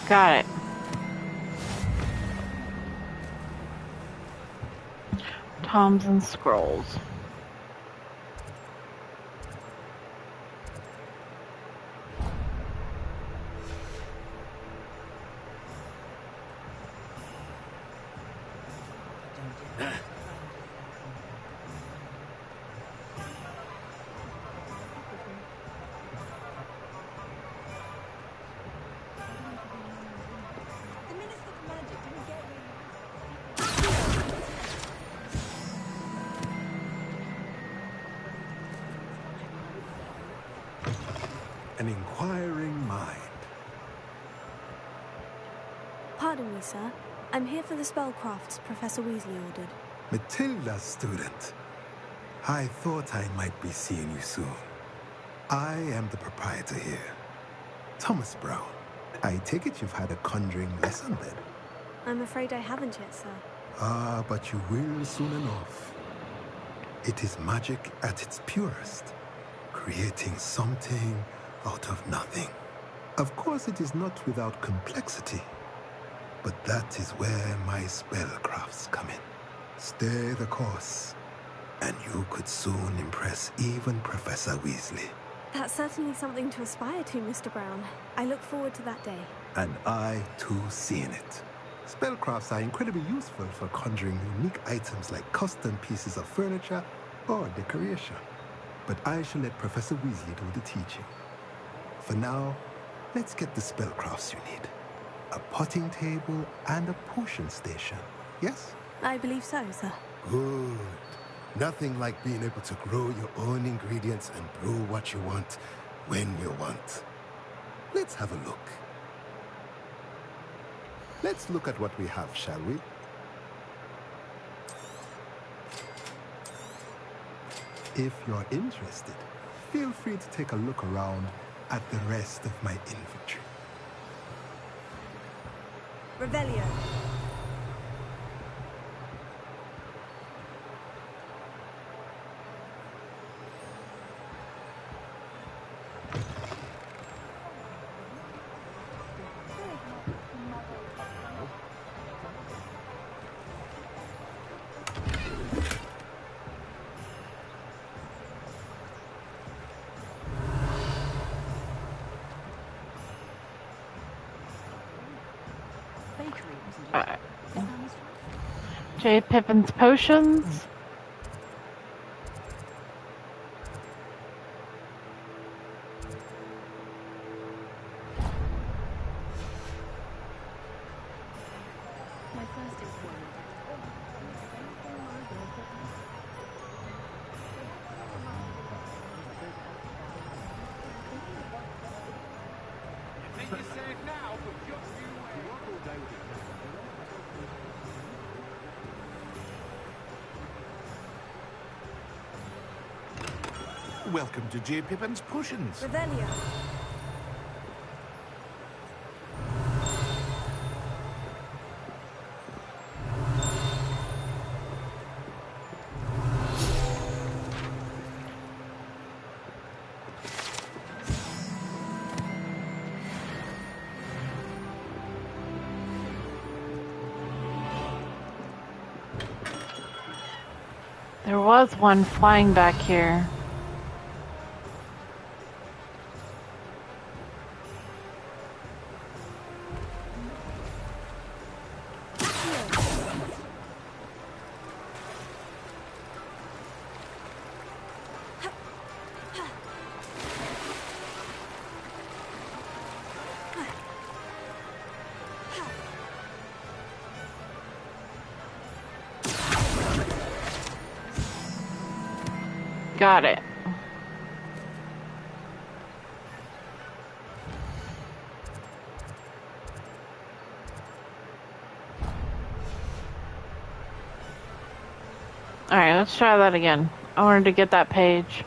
Speaker 3: Got it. Tomes and scrolls.
Speaker 14: An inquiring mind.
Speaker 2: Pardon me, sir. I'm here for the spellcrafts Professor Weasley ordered.
Speaker 14: Matilda's student. I thought I might be seeing you soon. I am the proprietor here, Thomas Brown. I take it you've had a conjuring lesson then?
Speaker 2: I'm afraid I haven't yet, sir.
Speaker 14: Ah, but you will soon enough. It is magic at its purest, creating something out of nothing. Of course, it is not without complexity, but that is where my spellcrafts come in. Stay the course, and you could soon impress even Professor Weasley.
Speaker 2: That's certainly something to aspire to, Mr. Brown. I look forward to that day.
Speaker 14: And I, too, seeing it. Spellcrafts are incredibly useful for conjuring unique items like custom pieces of furniture or decoration. But I shall let Professor Weasley do the teaching. For now, let's get the spellcrafts you need. A potting table and a potion station, yes?
Speaker 2: I believe so, sir.
Speaker 14: Good. Nothing like being able to grow your own ingredients and brew what you want when you want. Let's have a look. Let's look at what we have, shall we? If you're interested, feel free to take a look around at the rest of my inventory.
Speaker 2: Revelio.
Speaker 3: J. Pippin's potions.
Speaker 15: Welcome to J. Pippin's Potions.
Speaker 2: Revelio.
Speaker 3: There was one flying back here. Got it. Alright, let's try that again. I wanted to get that page.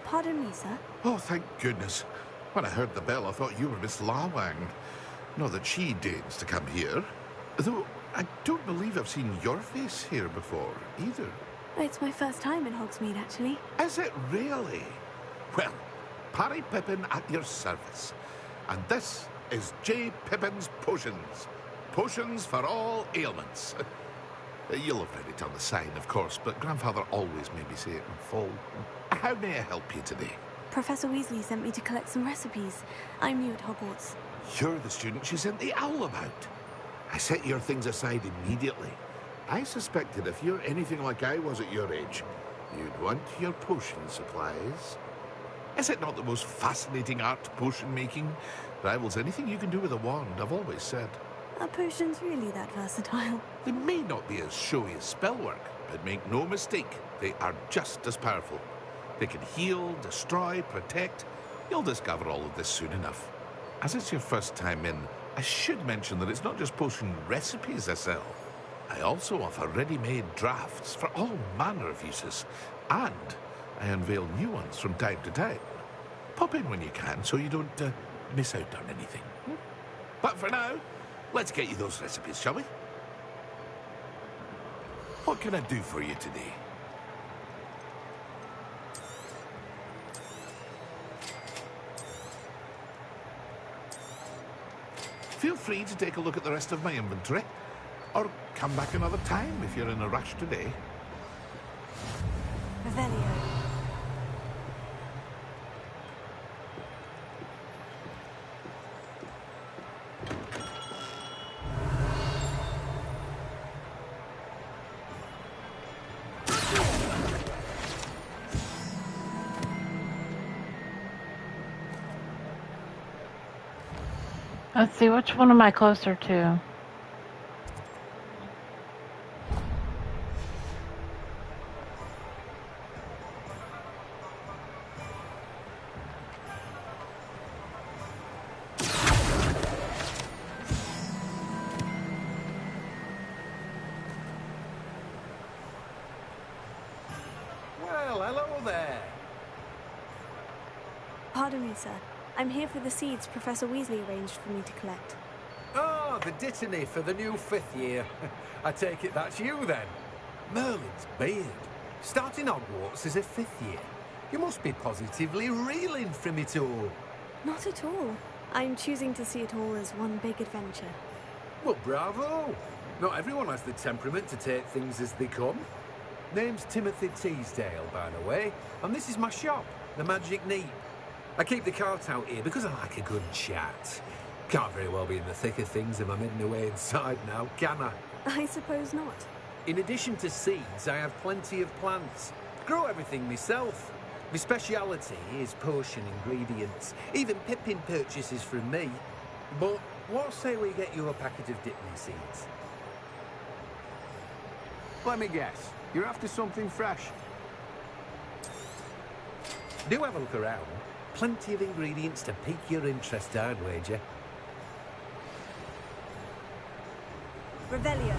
Speaker 2: Pardon me, sir.
Speaker 15: Oh, thank goodness. When I heard the bell, I thought you were Miss Lawang. Not that she deigns to come here. Though, I don't believe I've seen your face here before, either.
Speaker 2: It's my first time in Hogsmeade, actually.
Speaker 15: Is it really? Well, Parry Pippin at your service. And this is J. Pippin's Potions. Potions for all ailments. You'll have read it on the sign, of course, but Grandfather always made me say it in full. How may I help you today?
Speaker 2: Professor Weasley sent me to collect some recipes. I'm new at Hogwarts.
Speaker 15: You're the student she sent the owl about. I set your things aside immediately. I suspected if you're anything like I was at your age, you'd want your potion supplies. Is it not the most fascinating art, potion making? Rivals anything you can do with a wand, I've always said.
Speaker 2: Are potions really that versatile?
Speaker 15: They may not be as showy as spellwork, but make no mistake, they are just as powerful. They can heal, destroy, protect. You'll discover all of this soon enough. As it's your first time in, I should mention that it's not just potion recipes I sell. I also offer ready-made drafts for all manner of uses. And I unveil new ones from time to time. Pop in when you can so you don't miss out on anything. But for now, let's get you those recipes, shall we? What can I do for you today? Feel free to take a look at the rest of my inventory, or come back another time if you're in a rush today.
Speaker 2: Revelio.
Speaker 3: Let's see, which one am I closer to?
Speaker 2: Hi, sir. I'm here for the seeds Professor Weasley arranged for me to collect.
Speaker 16: Oh, the dittany for the new 5th year. I take it that's you, then. Merlin's beard. Starting Hogwarts as a 5th year. You must be positively reeling from it all.
Speaker 2: Not at all. I'm choosing to see it all as one big adventure.
Speaker 16: Well, bravo. Not everyone has the temperament to take things as they come. Name's Timothy Teasdale, by the way, and this is my shop, the Magic Neep. I keep the cart out here because I like a good chat. Can't very well be in the thick of things if I'm hidden away inside now, can I?
Speaker 2: I suppose not.
Speaker 16: In addition to seeds, I have plenty of plants. Grow everything myself. My speciality is potion ingredients. Even Pippin purchases from me. But what say we get you a packet of Dittany seeds? Let me guess. You're after something fresh. Do have a look around. Plenty of ingredients to pique your interest, I'd wager.
Speaker 2: Revelio.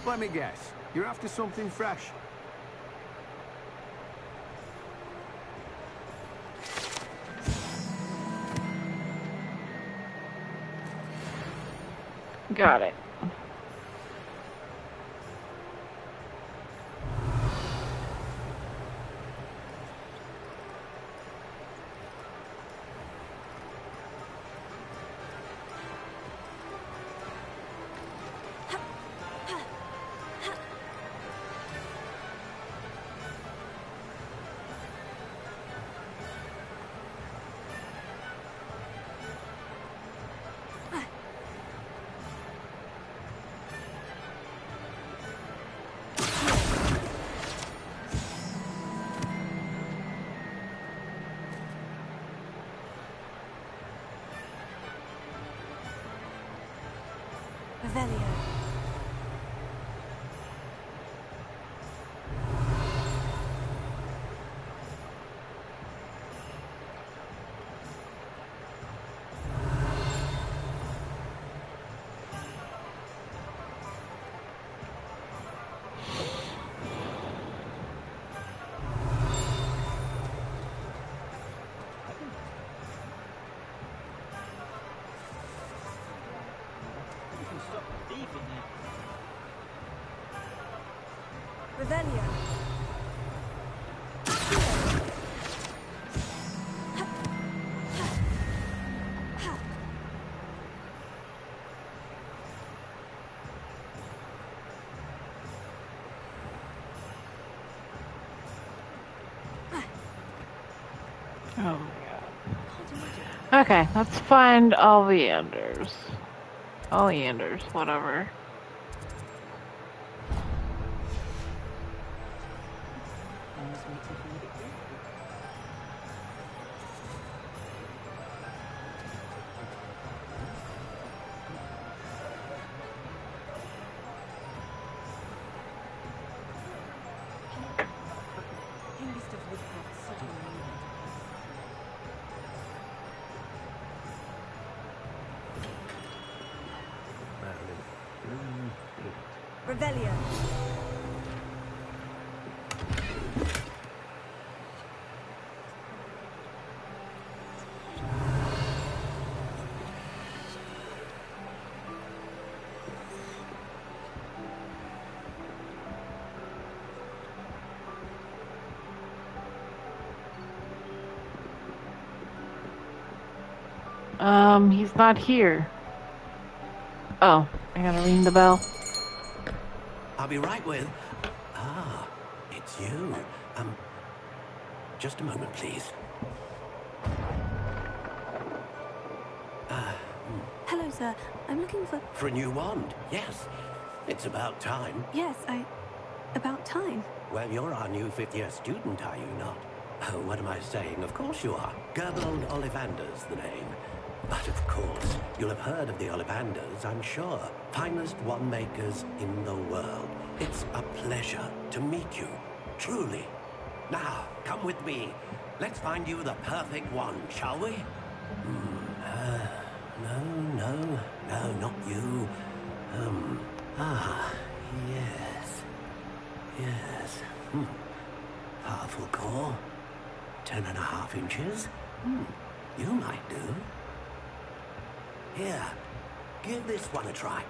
Speaker 16: Let me guess. You're after something fresh.
Speaker 3: Got it.
Speaker 2: Revelio. Revelio.
Speaker 3: Oh my god. Okay, let's find Ollianders. Ollianders, whatever.
Speaker 2: Revelio.
Speaker 3: He's not here. Oh, I gotta ring the bell.
Speaker 9: I'll be right with... Ah, it's you. Just a moment, please.
Speaker 2: Hello, sir. I'm looking for...
Speaker 9: For a new wand, yes. It's about time.
Speaker 2: Yes, about time.
Speaker 9: Well, you're our new 5th year student, are you not? Oh, what am I saying? Of course you are. Gerbold Ollivander's the name. But of course, you'll have heard of the Ollivanders, I'm sure. Finest wand makers in the world. It's a pleasure to meet you, truly. Now, come with me. Let's find you the perfect wand, shall we? No, not you. Yes. Powerful core. 10.5 inches. You might do. Here, give this one a try.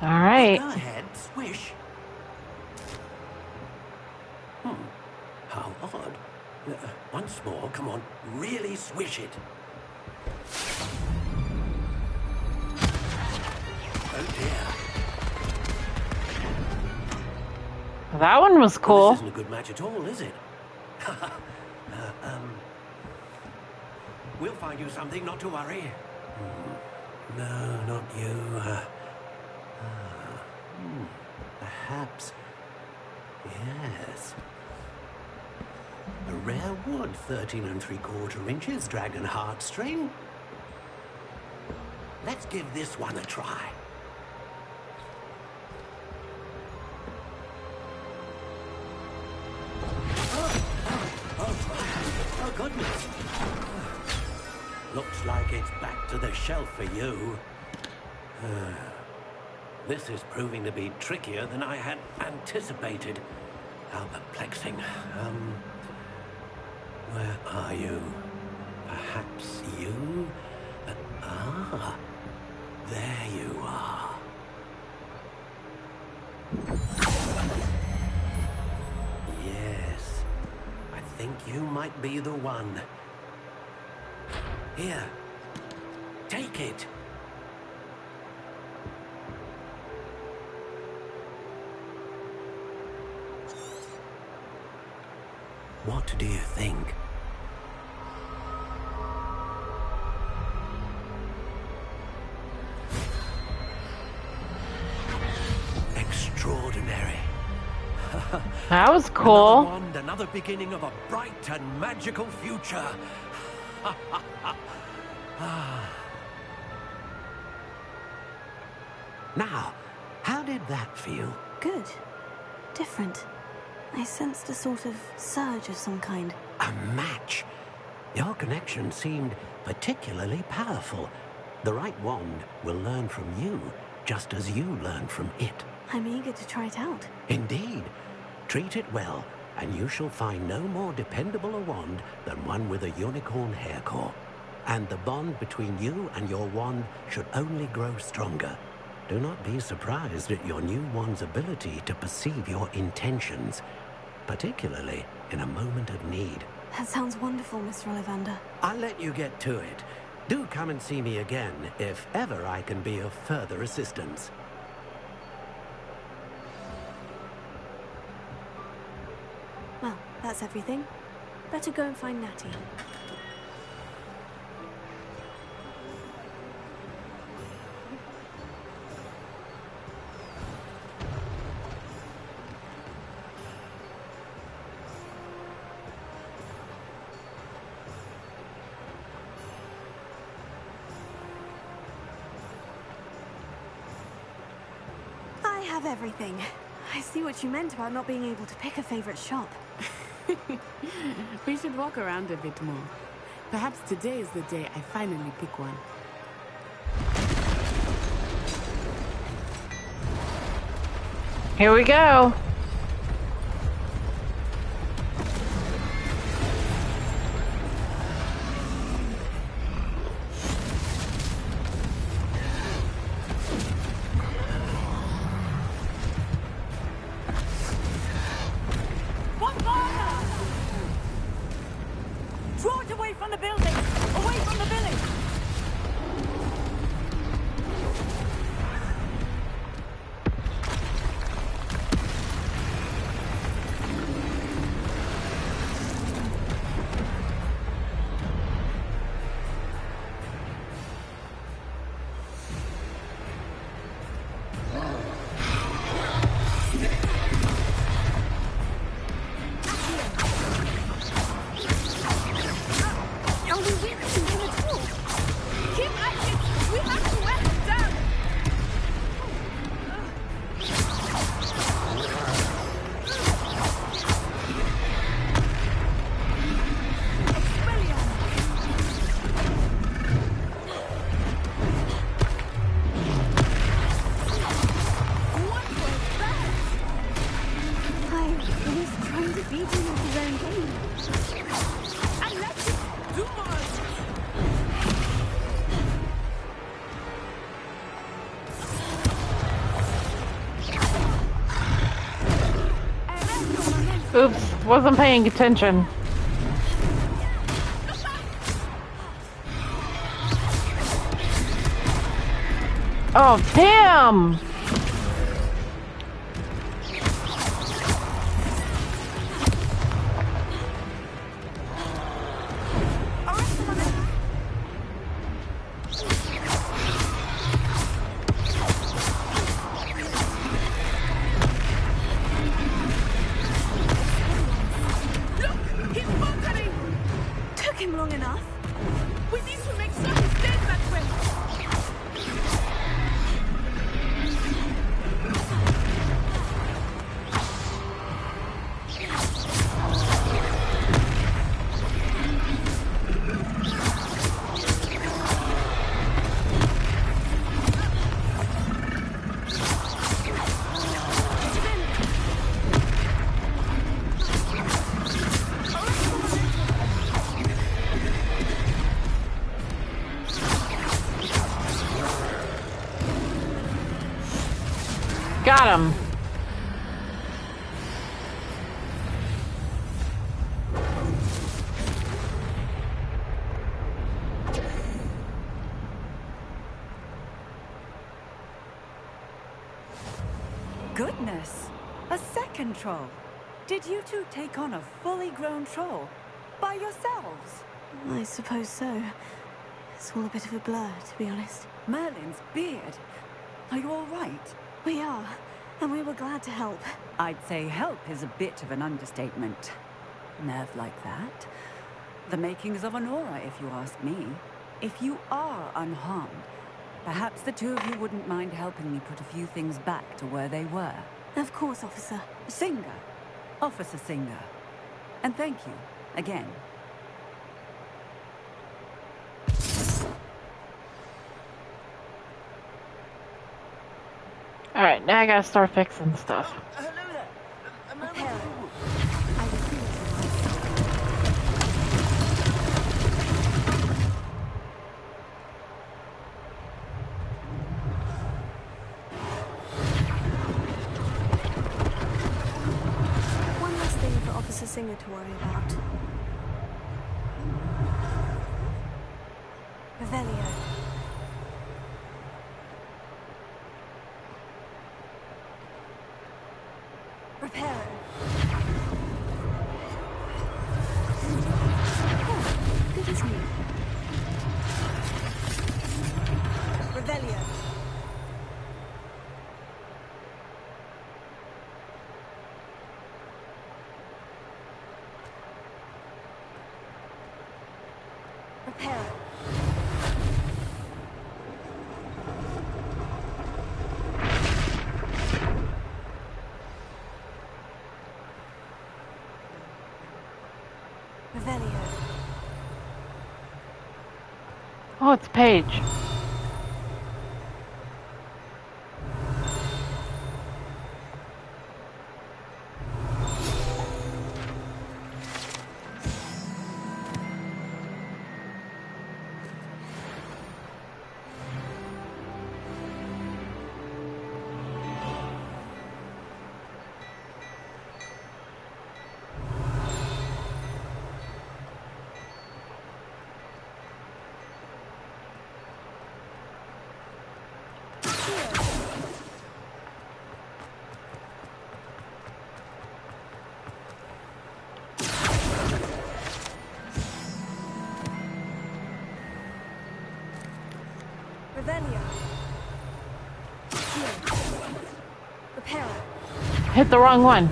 Speaker 3: All right.
Speaker 9: Go ahead, swish. How odd. Once more, come on, really swish it. Oh dear.
Speaker 3: That one was cool.
Speaker 9: Well, this isn't a good match at all, is it? We'll find you something, not to worry. No, not you. Perhaps. Yes. A rare wood, 13 3/4 inches, dragon heartstring. Let's give this one a try. Oh, goodness. Looks like it's back to the shelf for you. This is proving to be trickier than I had anticipated. How perplexing. Where are you? Perhaps you? There you are. Yes, I think you might be the one. Here, take it. What do you think? Extraordinary.
Speaker 3: That was cool.
Speaker 9: Another wand, another beginning of a bright and magical future. Now, how did that feel?
Speaker 2: Good. Different. I sensed a sort of surge of some kind.
Speaker 9: A match. Your connection seemed particularly powerful. The right wand will learn from you, just as you learn from it.
Speaker 2: I'm eager to try it out.
Speaker 9: Indeed. Treat it well, and you shall find no more dependable a wand than one with a unicorn hair core. And the bond between you and your wand should only grow stronger. Do not be surprised at your new wand's ability to perceive your intentions, particularly in a moment of need.
Speaker 2: That sounds wonderful, Mr. Ollivander.
Speaker 9: I'll let you get to it. Do come and see me again if ever I can be of further assistance.
Speaker 2: Well, that's everything. Better go and find Natty. I have everything. I see what you meant about not being able to pick a favorite shop.
Speaker 8: We should walk around a bit more. Perhaps today is the day I finally pick one.
Speaker 3: Here we go.
Speaker 12: Draw it away from the building! Away from the village!
Speaker 2: I'll
Speaker 3: Wasn't paying attention. Oh, damn! Got him.
Speaker 12: Goodness, a second troll. Did you two take on a fully grown troll by yourselves?
Speaker 2: I suppose so. It's all a bit of a blur, to be honest.
Speaker 12: Merlin's beard. Are you all right?
Speaker 2: We are, and we were glad to help.
Speaker 12: I'd say help is a bit of an understatement. Nerve like that. The makings of an aura, if you ask me. If you are unharmed, perhaps the two of you wouldn't mind helping me put a few things back to where they were.
Speaker 2: Of course, officer.
Speaker 12: Singer. Officer Singer. And thank you, again.
Speaker 3: Alright, now I gotta start fixing stuff.
Speaker 13: Hello there.
Speaker 2: One last thing for Officer Singer to worry about. Revelio. Reparo. Oh, good as new. Revelio. Reparo. Revelio.
Speaker 3: Oh, it's Paige.
Speaker 2: Revelio. Reparo.
Speaker 3: Hit the wrong one.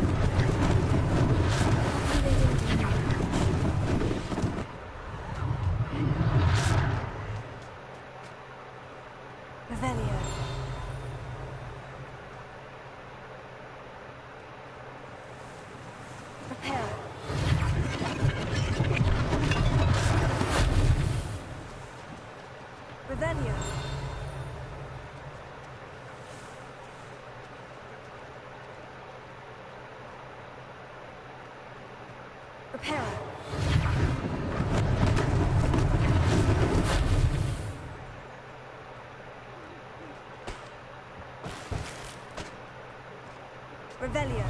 Speaker 2: Revelio. Reparo. Revelio. Reparo. Revelio.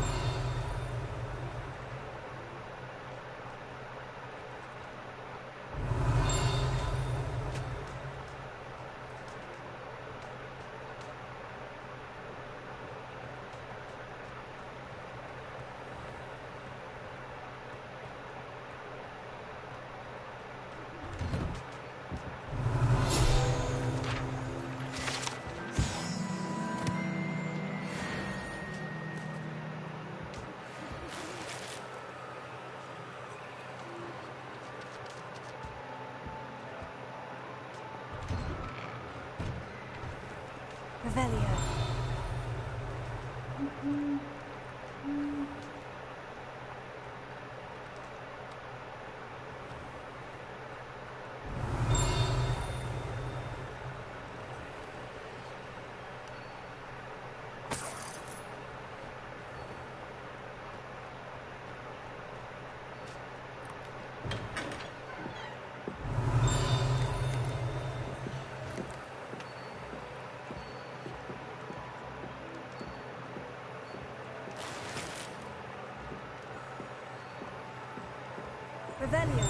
Speaker 2: Revelio. Revelio.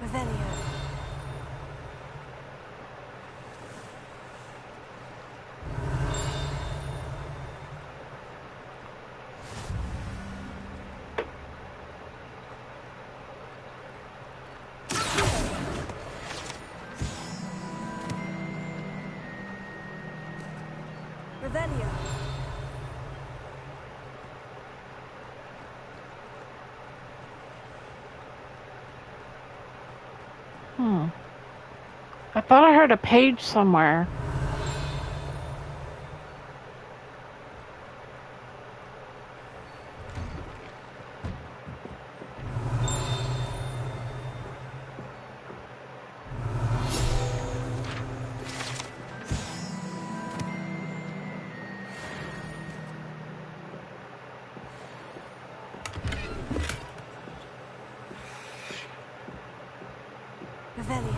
Speaker 2: Revelio. Revelio.
Speaker 3: I thought I heard a page somewhere.
Speaker 2: Revelio.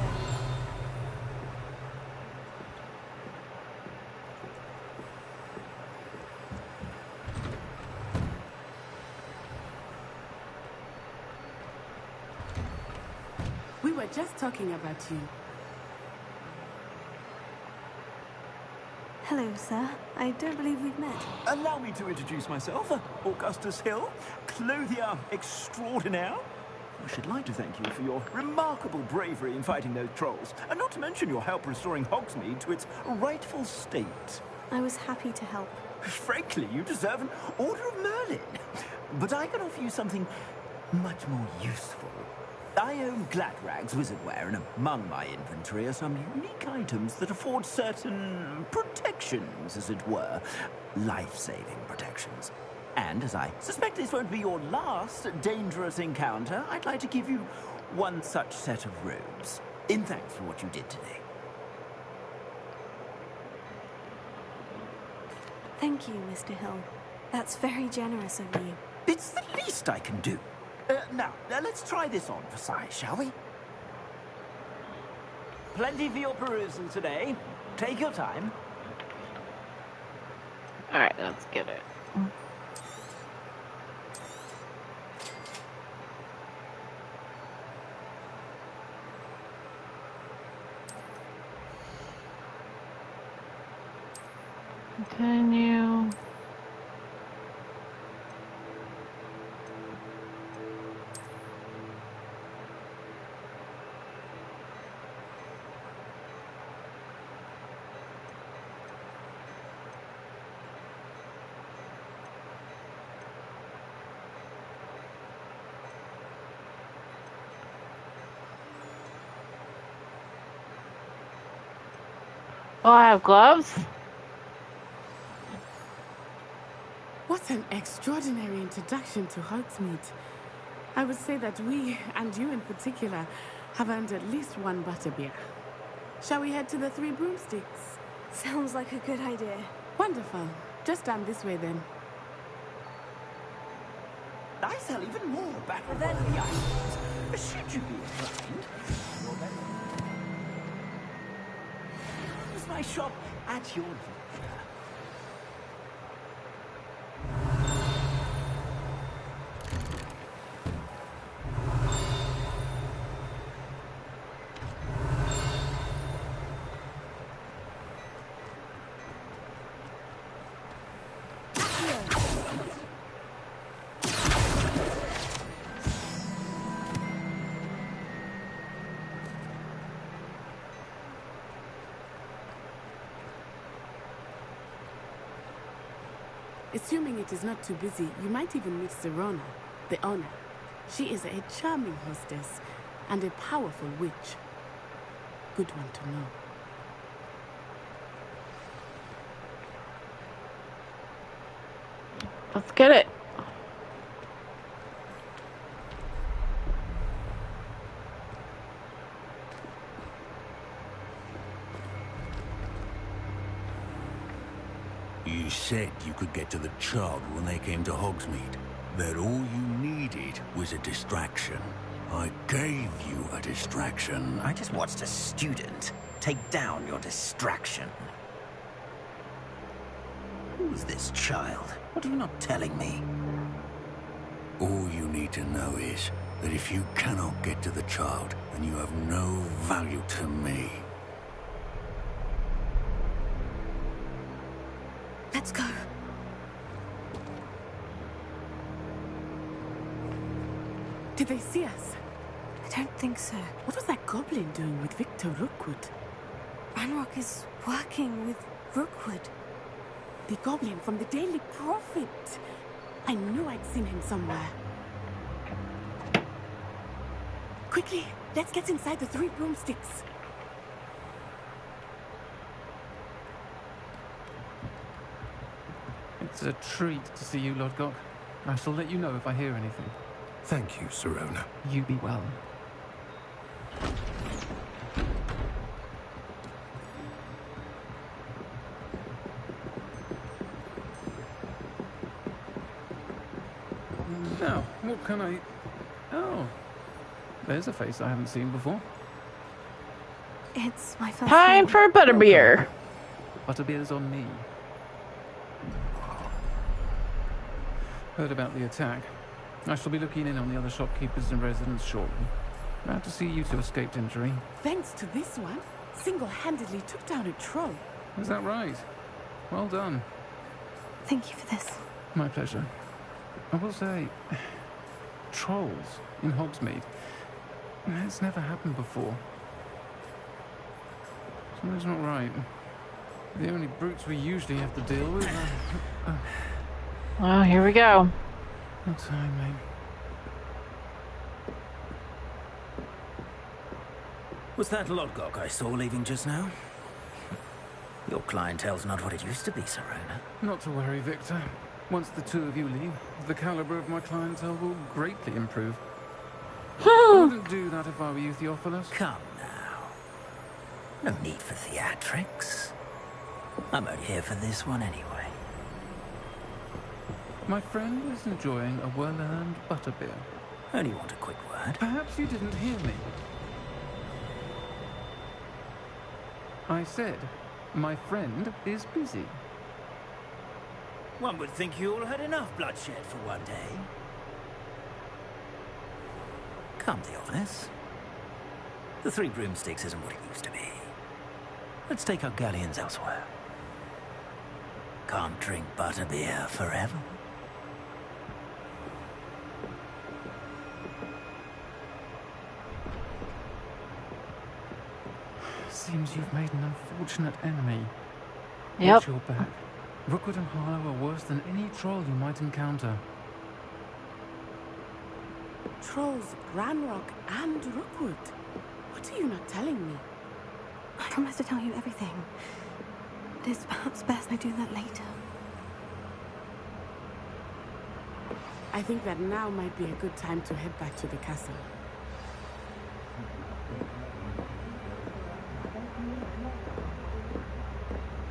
Speaker 8: We were just talking about you.
Speaker 2: Hello, sir. I don't believe we've met.
Speaker 13: Allow me to introduce myself, Augustus Hill, clothier extraordinaire. I should like to thank you for your remarkable bravery in fighting those trolls, and not to mention your help restoring Hogsmeade to its rightful state.
Speaker 2: I was happy to help.
Speaker 13: Frankly, you deserve an Order of Merlin. But I can offer you something much more useful. I own Gladrag's wizardware, and among my inventory are some unique items that afford certain protections, as it were. Life-saving protections. And as I suspect this won't be your last dangerous encounter, I'd like to give you one such set of robes, in thanks for what you did today.
Speaker 2: Thank you, Mr. Hill. That's very generous of you.
Speaker 13: It's the least I can do. Now, let's try this on for size, shall we? Plenty for your perusal today. Take your time.
Speaker 3: Alright, let's get it. Continue. Oh, I have gloves?
Speaker 8: What an extraordinary introduction to Hogsmeade. I would say that we, and you in particular, have earned at least one butterbeer. Shall we head to the Three Broomsticks?
Speaker 2: Sounds like a good idea.
Speaker 8: Wonderful. Just down this way then.
Speaker 13: I sell even more battle-worthy items. Should you be inclined, use my shop at your leisure.
Speaker 8: Assuming it is not too busy, you might even meet Sirona, the owner. She is a charming hostess and a powerful witch. Good one to know.
Speaker 3: Let's get it.
Speaker 17: You said you could get to the child when they came to Hogsmeade. That all you needed was a distraction. I gave you a distraction.
Speaker 13: I just watched a student take down your distraction. Who's this child? What are you not telling me?
Speaker 17: All you need to know is that if you cannot get to the child, then you have no value to me.
Speaker 2: Let's go.
Speaker 8: Did they see us?
Speaker 2: I don't think so.
Speaker 8: What was that goblin doing with Victor Rookwood?
Speaker 2: Ranrock is working with Rookwood.
Speaker 8: The goblin from the Daily Prophet. I knew I'd seen him somewhere. Quickly, let's get inside the 3 broomsticks.
Speaker 5: It's a treat to see you, Lodgok. I shall let you know if I hear anything.
Speaker 14: Thank you, Sirona.
Speaker 5: You be well. Now, what can I... Oh, there's a face I haven't seen before.
Speaker 2: It's my first
Speaker 3: Time for butterbeer.
Speaker 5: Butterbeer's on me. Heard about the attack. I shall be looking in on the other shopkeepers and residents shortly. Glad to see you two escaped injury.
Speaker 8: Thanks to this one, single-handedly took down a troll.
Speaker 5: Is that right? Well done.
Speaker 2: Thank you for this.
Speaker 5: My pleasure. I will say, trolls in Hogsmeade. It's never happened before. Something's not right. The only brutes we usually have to deal with are...
Speaker 3: Well, here we go.
Speaker 5: No time, mate.
Speaker 13: Was that Lodgok I saw leaving just now? Your clientele's not what it used to be, Sirona.
Speaker 5: Not to worry, Victor. Once the two of you leave, the caliber of my clientele will greatly improve. I wouldn't do that if I were you, Theophilus.
Speaker 13: Come now. No need for theatrics. I'm only here for this one anyway.
Speaker 5: My friend is enjoying a well-earned butterbeer.
Speaker 13: Only want a quick word.
Speaker 5: Perhaps you didn't hear me. I said, my friend is busy.
Speaker 13: One would think you all had enough bloodshed for one day. Come, Theophilus. The 3 broomsticks isn't what it used to be. Let's take our galleons elsewhere. Can't drink butterbeer forever.
Speaker 5: Seems you've made an unfortunate enemy.
Speaker 3: Yep.
Speaker 5: Watch your back. Rookwood and Harlow are worse than any troll you might encounter.
Speaker 8: Trolls, Ranrock, and Rookwood. What are you not telling me?
Speaker 2: I promised to tell you everything. It is perhaps best I do that later.
Speaker 8: I think that now might be a good time to head back to the castle.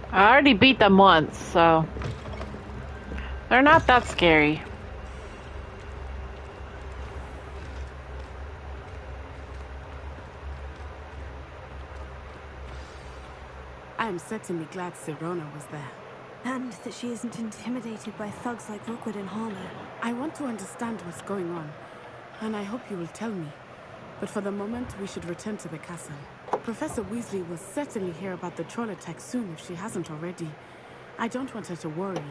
Speaker 3: I already beat them once, so they're not that scary.
Speaker 8: I am certainly glad Sirona was there.
Speaker 2: And that she isn't intimidated by thugs like Rookwood and Harlow.
Speaker 8: I want to understand what's going on, and I hope you will tell me. But for the moment, we should return to the castle. Professor Weasley will certainly hear about the troll attack soon if she hasn't already. I don't want her to worry.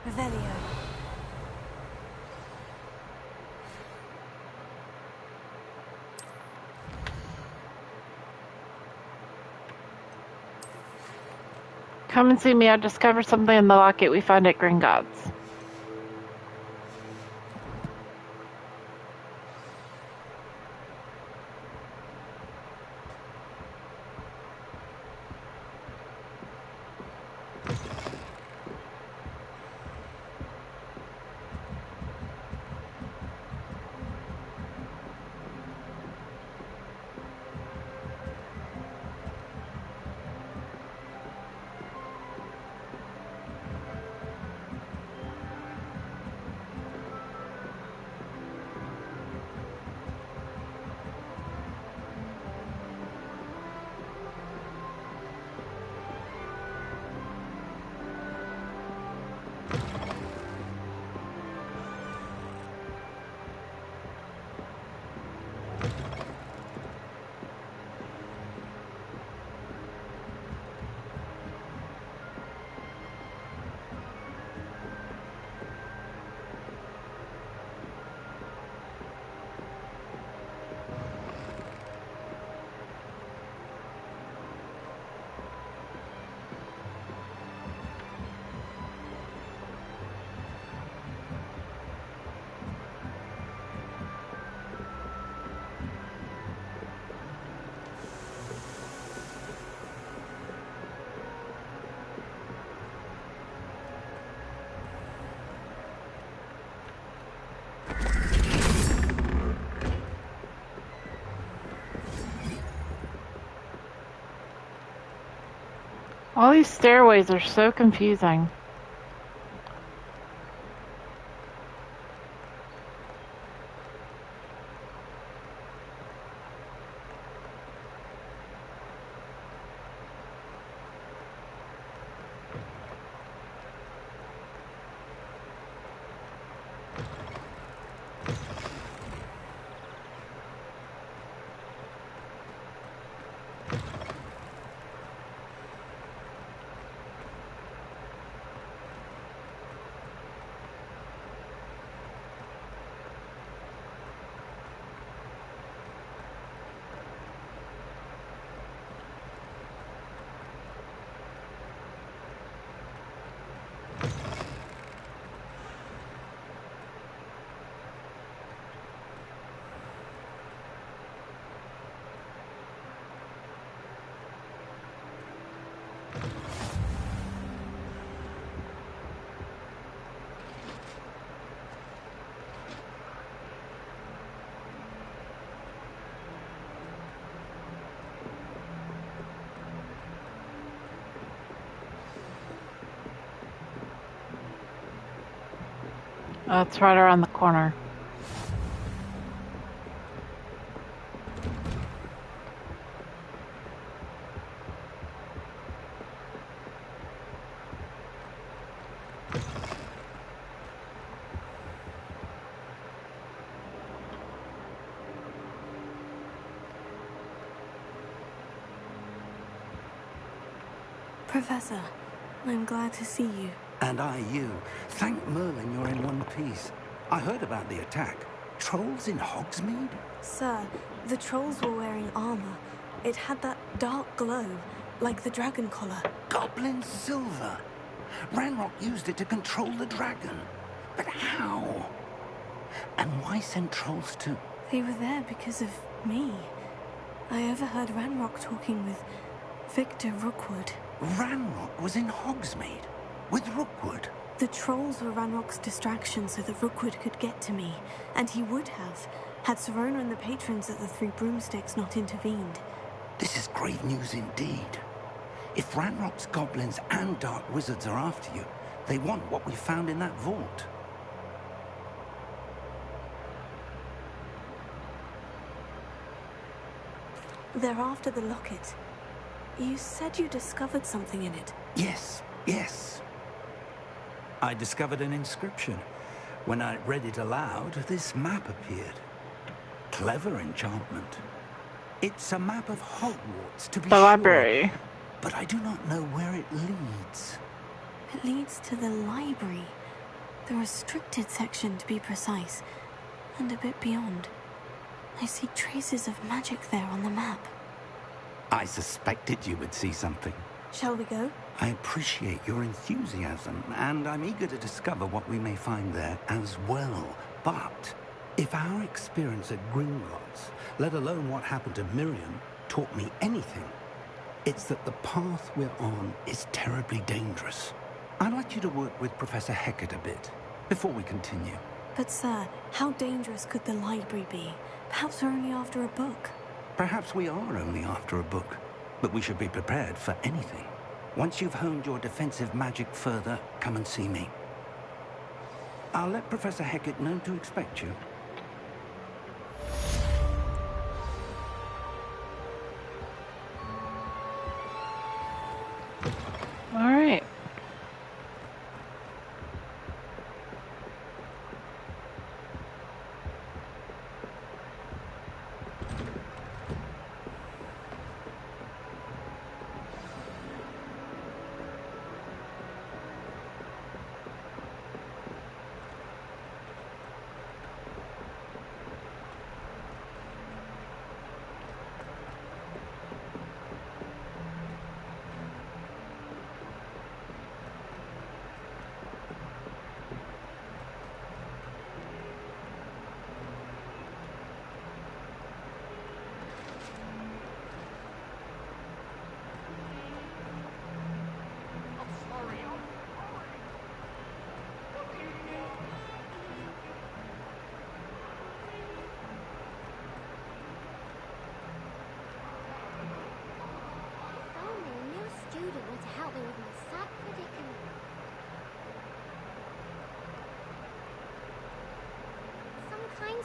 Speaker 2: Revelio.
Speaker 3: Come and see me. I discovered something in the locket we found at Gringotts. All these stairways are so confusing. Oh, it's right around the corner.
Speaker 2: Professor, I'm glad to see you.
Speaker 4: And I you. Thank Merlin you're in one piece. I heard about the attack. Trolls in Hogsmeade?
Speaker 2: Sir, the trolls were wearing armor. It had that dark glow, like the dragon collar.
Speaker 4: Goblin silver. Ranrock used it to control the dragon. But how? And why send trolls too?
Speaker 2: They were there because of me. I overheard Ranrock talking with Victor Rookwood.
Speaker 4: Ranrock was in Hogsmeade with Rookwood.
Speaker 2: The trolls were Ranrock's distraction so that Rookwood could get to me, and he would have, had Serona and the patrons at the Three Broomsticks not intervened.
Speaker 4: This is great news indeed. If Ranrock's goblins and dark wizards are after you, they want what we found in that vault.
Speaker 2: They're after the locket. You said you discovered something in it.
Speaker 4: Yes, yes. I discovered an inscription. When I read it aloud, this map appeared. Clever enchantment. It's a map of Hogwarts, to be
Speaker 3: The
Speaker 4: sure,
Speaker 3: library.
Speaker 4: but I do not know where it leads.
Speaker 2: It leads to the library. The restricted section, to be precise, and a bit beyond. I see traces of magic there on the map.
Speaker 4: I suspected you would see something.
Speaker 2: Shall we go?
Speaker 4: I appreciate your enthusiasm, and I'm eager to discover what we may find there as well. But if our experience at Gringotts, let alone what happened to Miriam, taught me anything, it's that the path we're on is terribly dangerous. I'd like you to work with Professor Hecat a bit before we continue.
Speaker 2: But sir, how dangerous could the library be? Perhaps we're only after a book.
Speaker 4: Perhaps we are only after a book, but we should be prepared for anything. Once you've honed your defensive magic further, come and see me. I'll let Professor Hecat know to expect you.
Speaker 3: All right.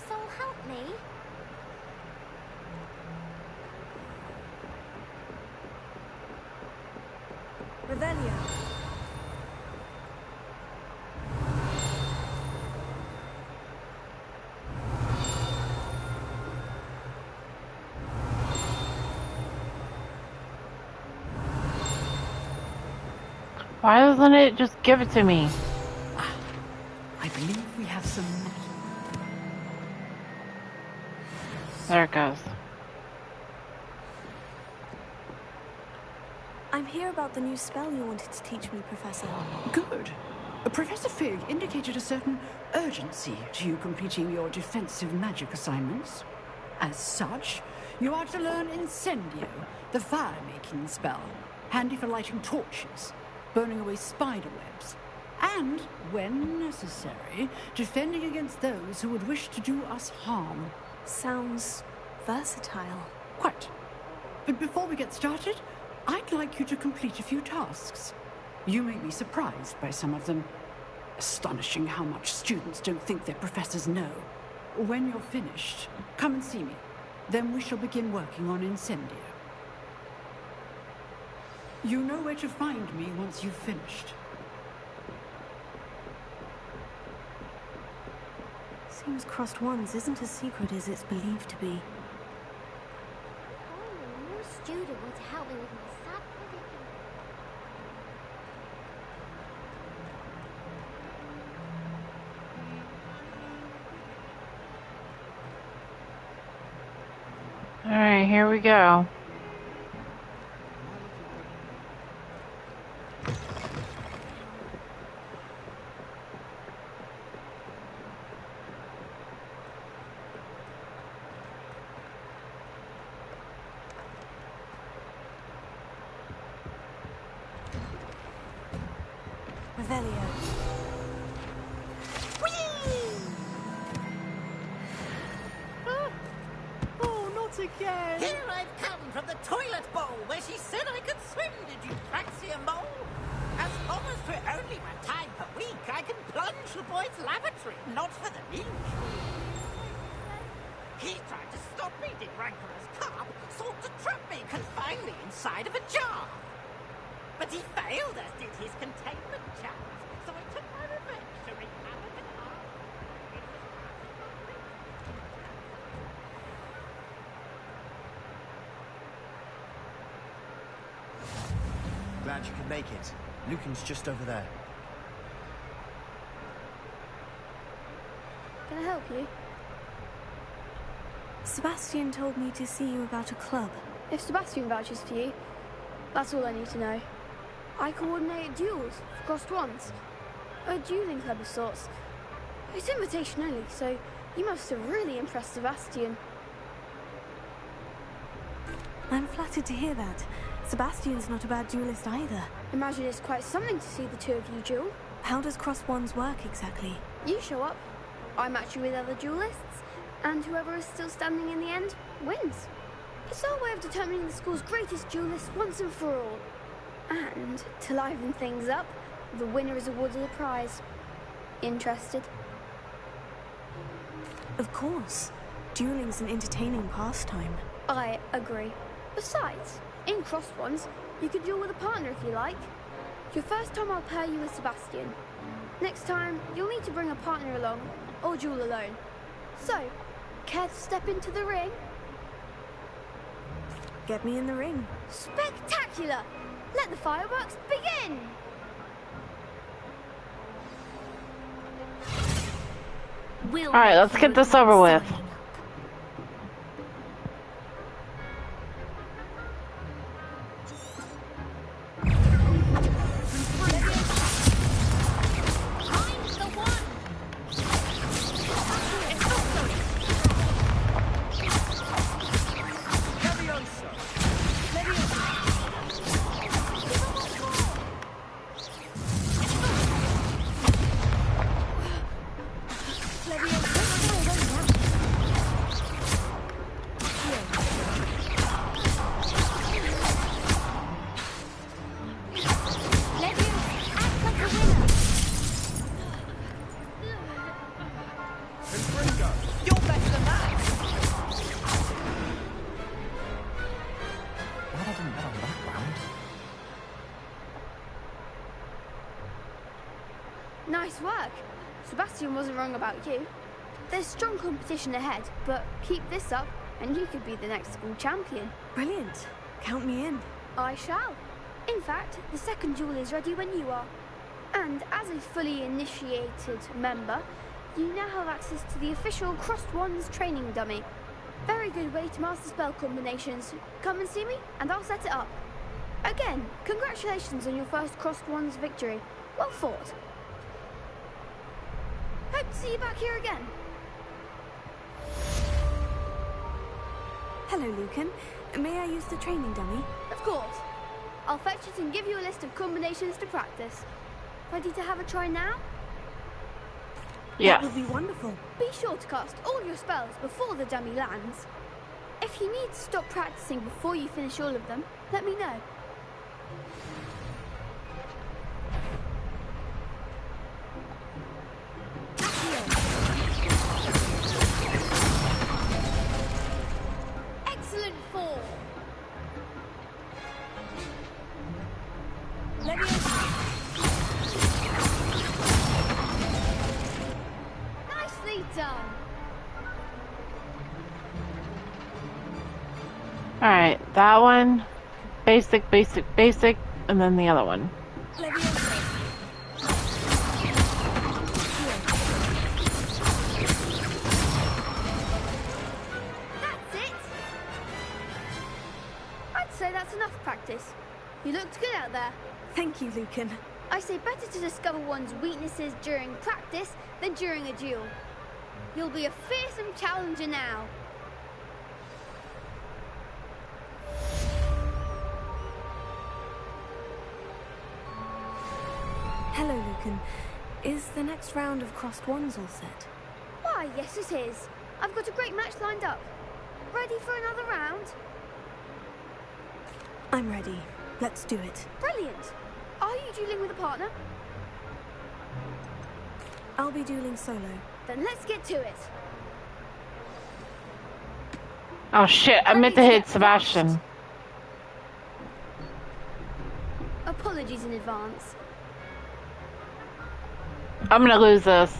Speaker 11: So help me.
Speaker 2: Revelio.
Speaker 3: Why doesn't it just give it to me?
Speaker 7: I believe we have some...
Speaker 3: There it goes.
Speaker 2: I'm here about the new spell you wanted to teach me, Professor.
Speaker 7: Good. Professor Fig indicated a certain urgency to you completing your defensive magic assignments. As such, you are to learn Incendio, the fire-making spell, handy for lighting torches, burning away spider webs, and, when necessary, defending against those who would wish to do us harm.
Speaker 2: Sounds versatile.
Speaker 7: Quite. But before we get started, I'd like you to complete a few tasks. You may be surprised by some of them. Astonishing how much students don't think their professors know. When you're finished, come and see me. Then we shall begin working on Incendio. You know where to find me once you've finished.
Speaker 2: Seems crossed ones isn't as secret as it's believed to be.
Speaker 11: Oh, no student wants to help me with my sad predicament.
Speaker 3: All right, here we go.
Speaker 2: Revelio.
Speaker 7: Oh, not again!
Speaker 18: Here I've come from the toilet bowl where she said I could swim, did you praxia mole? As almost for only one time per week, I can plunge the boy's lavatory, not for the ninja. He tried to stop me, did rancorous carp, sought to trap me, confine me inside of a jar. But he failed, as did his containment charms, so I took my revenge to recover the carp.
Speaker 6: Glad you could make it. Lucan's just over there.
Speaker 19: Can I help you?
Speaker 2: Sebastian told me to see you about a club.
Speaker 19: If Sebastian vouches for you, that's all I need to know. I coordinate duels for crossed wands. A dueling club of sorts. It's invitation only, so you must have really impressed Sebastian.
Speaker 2: I'm flattered to hear that. Sebastian's not a bad duelist either.
Speaker 19: Imagine it's quite something to see the two of you duel.
Speaker 2: How does crossed wands work exactly?
Speaker 19: You show up, I match you with other duelists, and whoever is still standing in the end wins. It's our way of determining the school's greatest duelist once and for all. And to liven things up, the winner is awarded a prize. Interested?
Speaker 2: Of course. Dueling's an entertaining pastime.
Speaker 19: I agree. Besides, in crossed wands, you can duel with a partner if you like. Your first time I'll pair you with Sebastian. Next time, you'll need to bring a partner along, or duel alone. So, care to step into the ring?
Speaker 2: Get me in the ring.
Speaker 19: Spectacular! Let the fireworks begin!
Speaker 3: Alright, let's get this over with.
Speaker 19: Nice work. Sebastian wasn't wrong about you. There's strong competition ahead, but keep this up and you could be the next school champion.
Speaker 2: Brilliant. Count me in.
Speaker 19: I shall. In fact, the second duel is ready when you are. And as a fully initiated member, you now have access to the official Crossed Wands training dummy. Very good way to master spell combinations. Come and see me and I'll set it up. Again, congratulations on your first Crossed Wands victory. Well fought. Hope to see you back here again.
Speaker 2: Hello, Lucan. May I use the training dummy?
Speaker 19: Of course. I'll fetch it and give you a list of combinations to practice. Ready to have a try now?
Speaker 3: Yeah.
Speaker 2: That would be wonderful.
Speaker 19: Be sure to cast all your spells before the dummy lands. If you need to stop practicing before you finish all of them, let me know. Excellent fall. Nicely done.
Speaker 3: Alright, that one. Basic, basic, basic, and then the other one.
Speaker 19: That's it. I'd say that's enough practice. You looked good out there.
Speaker 2: Thank you, Lucan.
Speaker 19: I say better to discover one's weaknesses during practice than during a duel. You'll be a fearsome challenger now.
Speaker 2: Hello, Lucan. Is the next round of Crossed Wands all set?
Speaker 19: Why, yes it is. I've got a great match lined up. Ready for another round?
Speaker 2: I'm ready. Let's do it.
Speaker 19: Brilliant. Are you dueling with a partner?
Speaker 2: I'll be dueling solo.
Speaker 19: Then let's get to it.
Speaker 3: Oh shit, I meant to hit Sebastian.
Speaker 19: Apologies in advance.
Speaker 3: I'm gonna lose this.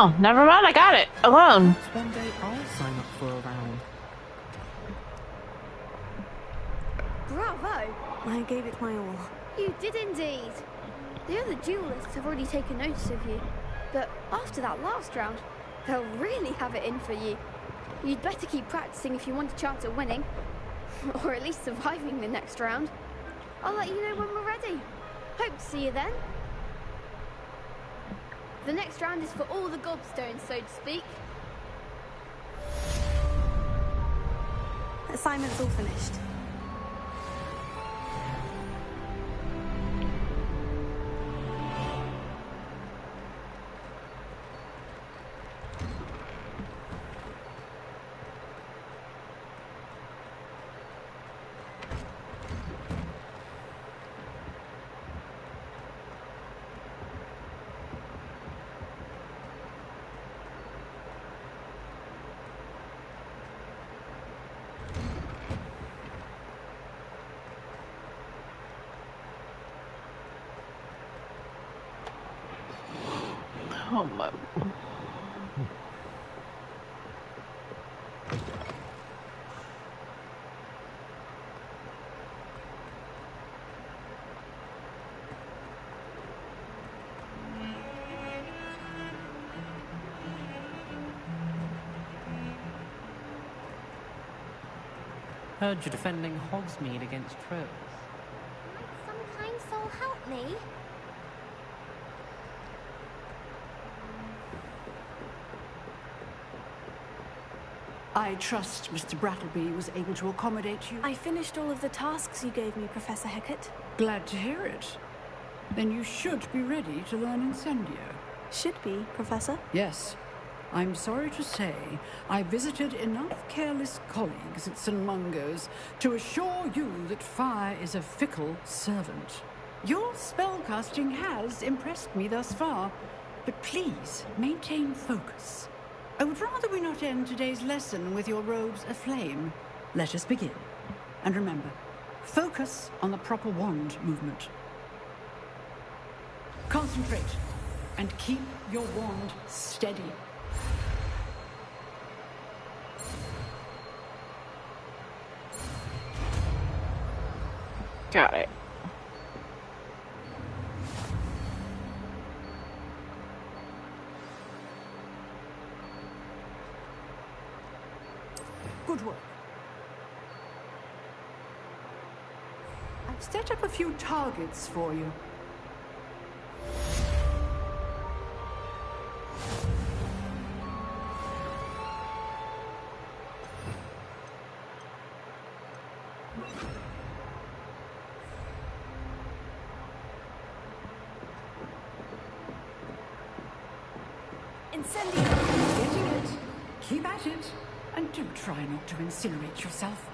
Speaker 3: Oh, never mind. I got it alone.
Speaker 5: One day I'll sign up for a round.
Speaker 2: Bravo! I gave it my all.
Speaker 19: You did indeed. The other duelists have already taken notice of you, but after that last round, they'll really have it in for you. You'd better keep practicing if you want a chance at winning, or at least surviving the next round. I'll let you know when we're ready. Hope to see you then. The next round is for all the gobstones, so to speak.
Speaker 2: Assignment's all finished.
Speaker 3: Oh my.
Speaker 5: Heard you're defending Hogsmeade against trolls.
Speaker 11: Might some kind soul help me?
Speaker 7: I trust Mr. Brattleby was able to accommodate you.
Speaker 2: I finished all of the tasks you gave me, Professor Hecat.
Speaker 7: Glad to hear it. Then you should be ready to learn Incendio.
Speaker 2: Should be, Professor?
Speaker 7: Yes. I'm sorry to say, I visited enough careless colleagues at St. Mungo's to assure you that fire is a fickle servant. Your spellcasting has impressed me thus far, but please maintain focus. I would rather we not end today's lesson with your robes aflame. Let us begin. And remember, focus on the proper wand movement. Concentrate, and keep your wand steady.
Speaker 3: Got it.
Speaker 7: Good work. I've set up a few targets for you.
Speaker 2: Incendio!
Speaker 7: Getting it. Keep at it. And do try not to incinerate yourself.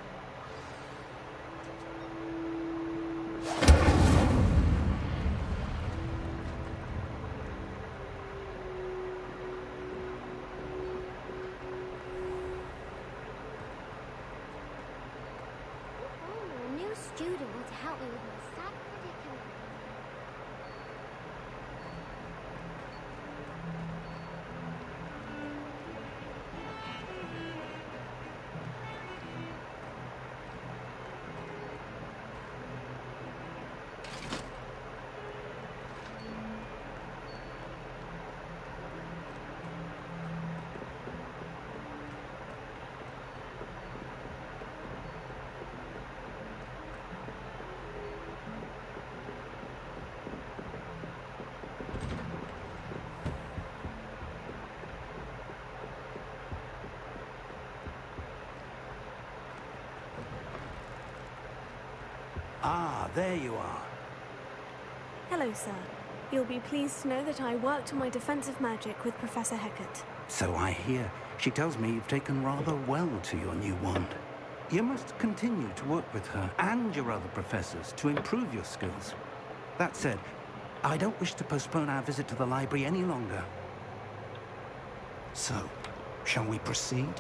Speaker 11: Oh, a new student will help me with my sad predicament.
Speaker 4: Ah, there you are.
Speaker 2: Hello, sir. You'll be pleased to know that I worked on my defensive magic with Professor Hecat.
Speaker 4: So I hear. She tells me you've taken rather well to your new wand. You must continue to work with her and your other professors to improve your skills. That said, I don't wish to postpone our visit to the library any longer. So, shall we proceed?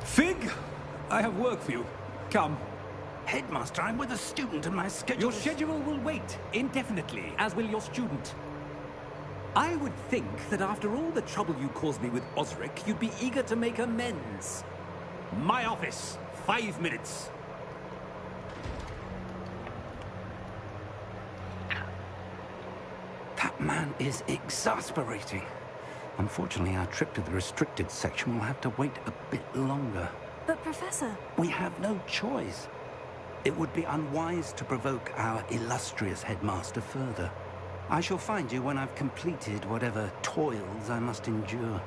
Speaker 20: Fig, I have work for you. Come.
Speaker 4: Headmaster, I'm with a student and my schedule
Speaker 20: Your schedule will wait indefinitely, as will your student. I would think that after all the trouble you caused me with Osric, you'd be eager to make amends. My office. 5 minutes.
Speaker 4: That man is exasperating. Unfortunately, our trip to the restricted section will have to wait a bit longer.
Speaker 2: But, Professor...
Speaker 4: We have no choice. It would be unwise to provoke our illustrious headmaster further. I shall find you when I've completed whatever toils I must endure.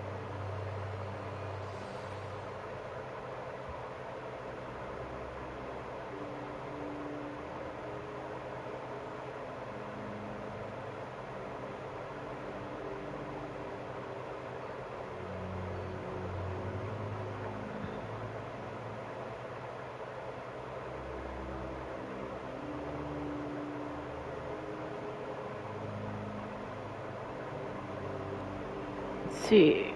Speaker 3: See.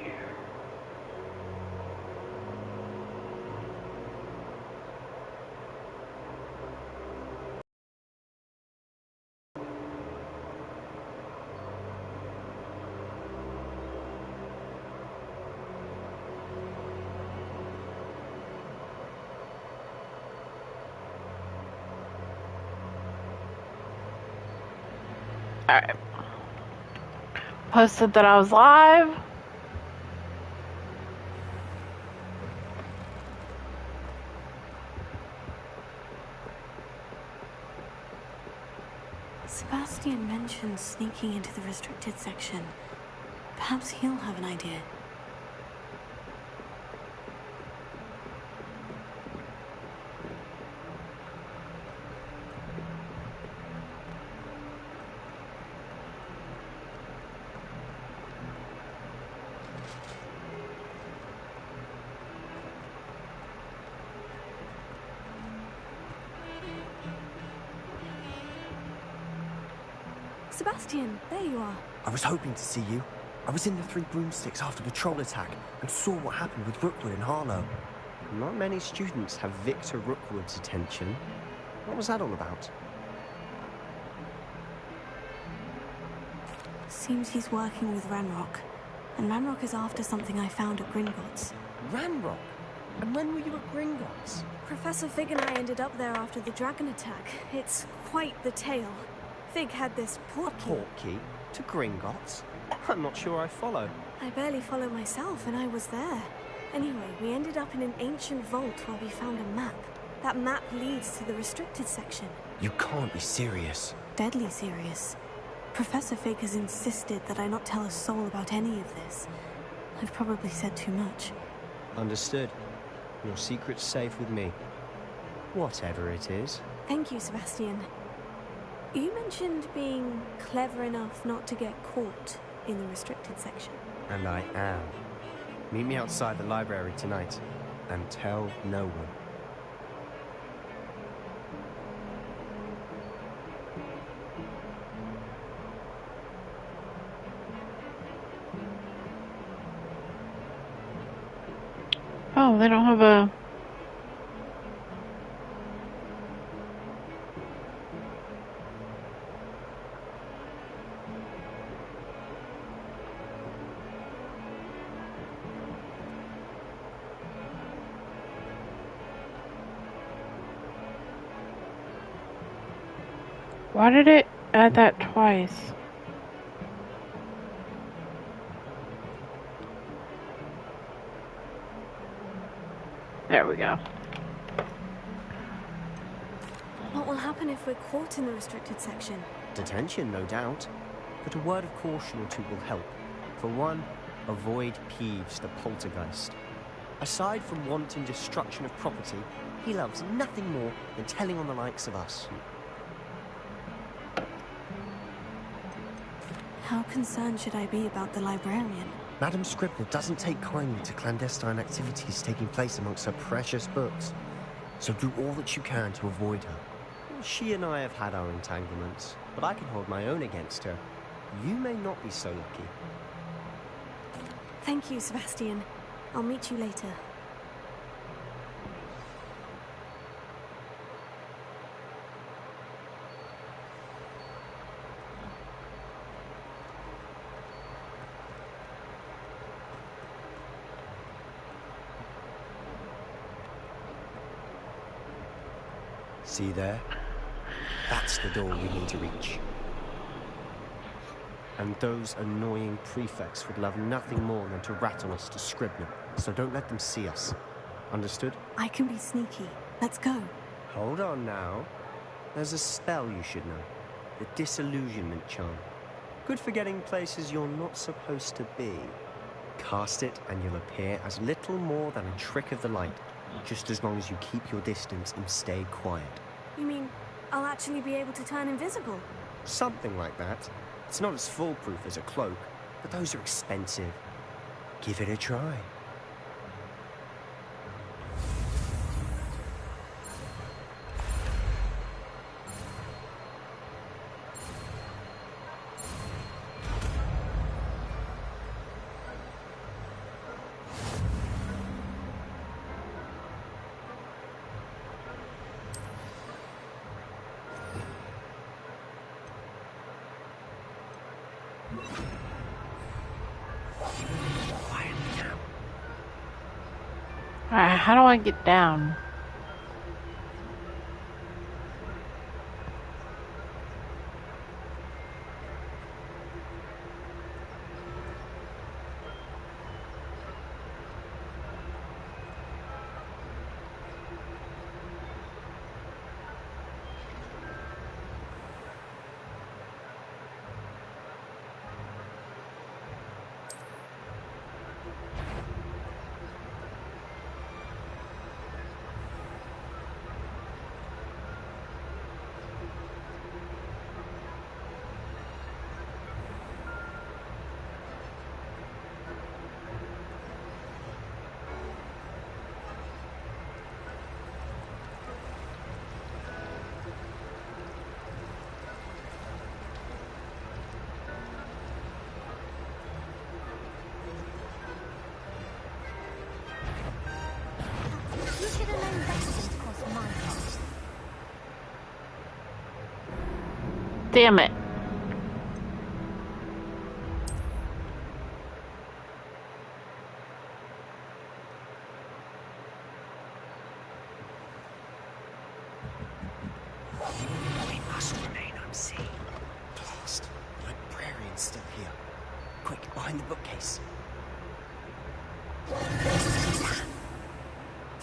Speaker 3: Alright. Posted that I was live.
Speaker 2: Sebastian mentioned sneaking into the restricted section. Perhaps he'll have an idea. Sebastian, there you are.
Speaker 6: I was hoping to see you. I was in the Three Broomsticks after the troll attack and saw what happened with Rookwood and Harlow. Not many students have Victor Rookwood's attention. What was that all about?
Speaker 2: Seems he's working with Ranrock. And Ranrock is after something I found at Gringotts.
Speaker 6: Ranrock? And when were you at Gringotts?
Speaker 2: Professor Fig and I ended up there after the dragon attack. It's quite the tale. Fig had this portkey.
Speaker 6: Portkey? To Gringotts? I'm not sure I follow.
Speaker 2: I barely follow myself, and I was there. Anyway, we ended up in an ancient vault where we found a map. That map leads to the restricted section.
Speaker 6: You can't be serious.
Speaker 2: Deadly serious. Professor Fig has insisted that I not tell a soul about any of this. I've probably said too much.
Speaker 6: Understood. Your secret's safe with me. Whatever it is.
Speaker 2: Thank you, Sebastian. You mentioned being clever enough not to get caught in the restricted section.
Speaker 6: And I am. Meet me outside the library tonight, and tell no one.
Speaker 3: Oh, they don't have a... Why did it add that twice? There we go.
Speaker 2: What will happen if we're caught in the restricted section?
Speaker 6: Detention, no doubt. But a word of caution or two will help. For one, avoid Peeves the poltergeist. Aside from wanting destruction of property, he loves nothing more than telling on the likes of us.
Speaker 2: How concerned should I be about the librarian?
Speaker 6: Madame Scribner doesn't take kindly to clandestine activities taking place amongst her precious books. So do all that you can to avoid her. She and I have had our entanglements, but I can hold my own against her. You may not be so lucky.
Speaker 2: Thank you, Sebastian. I'll meet you later.
Speaker 6: See there? That's the door we need to reach. And those annoying prefects would love nothing more than to rat on us to Scribner, so don't let them see us. Understood?
Speaker 2: I can be sneaky. Let's go.
Speaker 6: Hold on now. There's a spell you should know. The Disillusionment Charm. Good for getting places you're not supposed to be. Cast it and you'll appear as little more than a trick of the light, just as long as you keep your distance and stay quiet.
Speaker 2: You mean I'll actually be able to turn invisible?
Speaker 6: Something like that. It's not as foolproof as a cloak, but those are expensive. Give it a try.
Speaker 3: Alright, how do I get down?
Speaker 11: You should have known better than to cross my path.
Speaker 3: Damn it.
Speaker 6: We must remain unseen. Blast. The librarian's still here. Quick, behind the bookcase.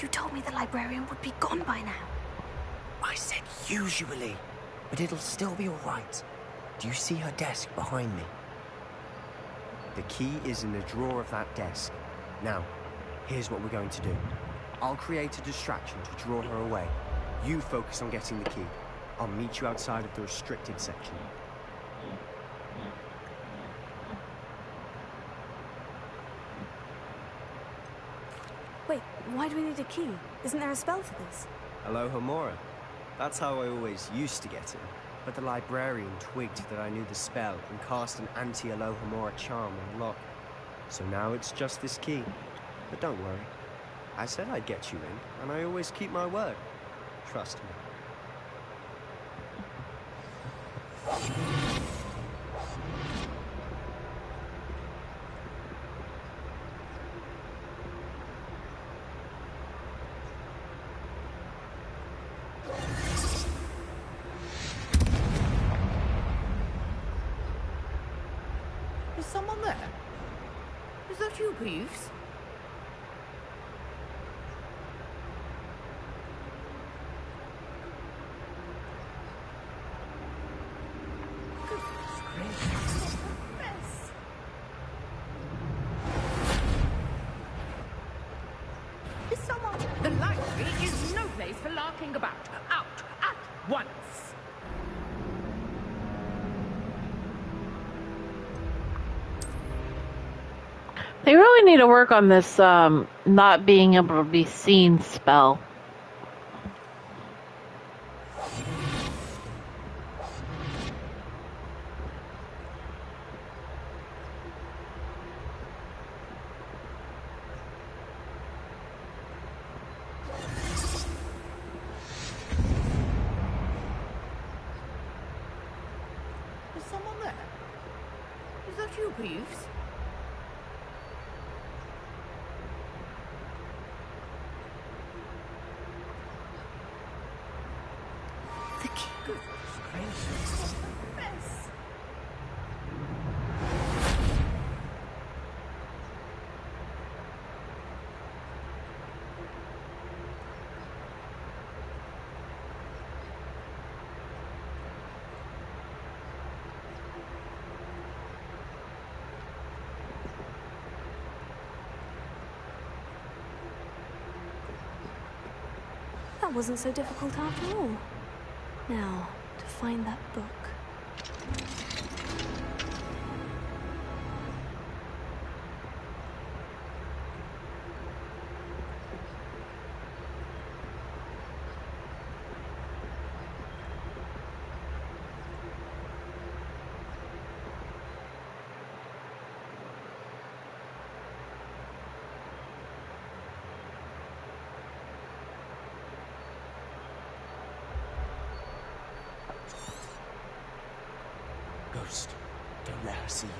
Speaker 2: You told me the librarian would be gone by now.
Speaker 6: I said usually, but it'll still be all right. Do you see her desk behind me? The key is in the drawer of that desk. Now, here's what we're going to do. I'll create a distraction to draw her away. You focus on getting the key. I'll meet you outside of the restricted section.
Speaker 2: Wait, why do we need a key? Isn't there a spell for this?
Speaker 6: Alohomora. That's how I always used to get it. But the librarian twigged that I knew the spell and cast an anti-Alohomora charm on the lock. So now it's just this key. But don't worry. I said I'd get you in, and I always keep my word. Trust me.
Speaker 18: Is someone there? Is that you, Peeves? Is someone... The library is no place for larking about. Out at once.
Speaker 3: They really need to work on this not being able to be seen spell.
Speaker 18: Is someone there? Is that you, Peeves?
Speaker 2: That wasn't so difficult after all. Now, to find that book.
Speaker 6: Ghost, don't let her see you.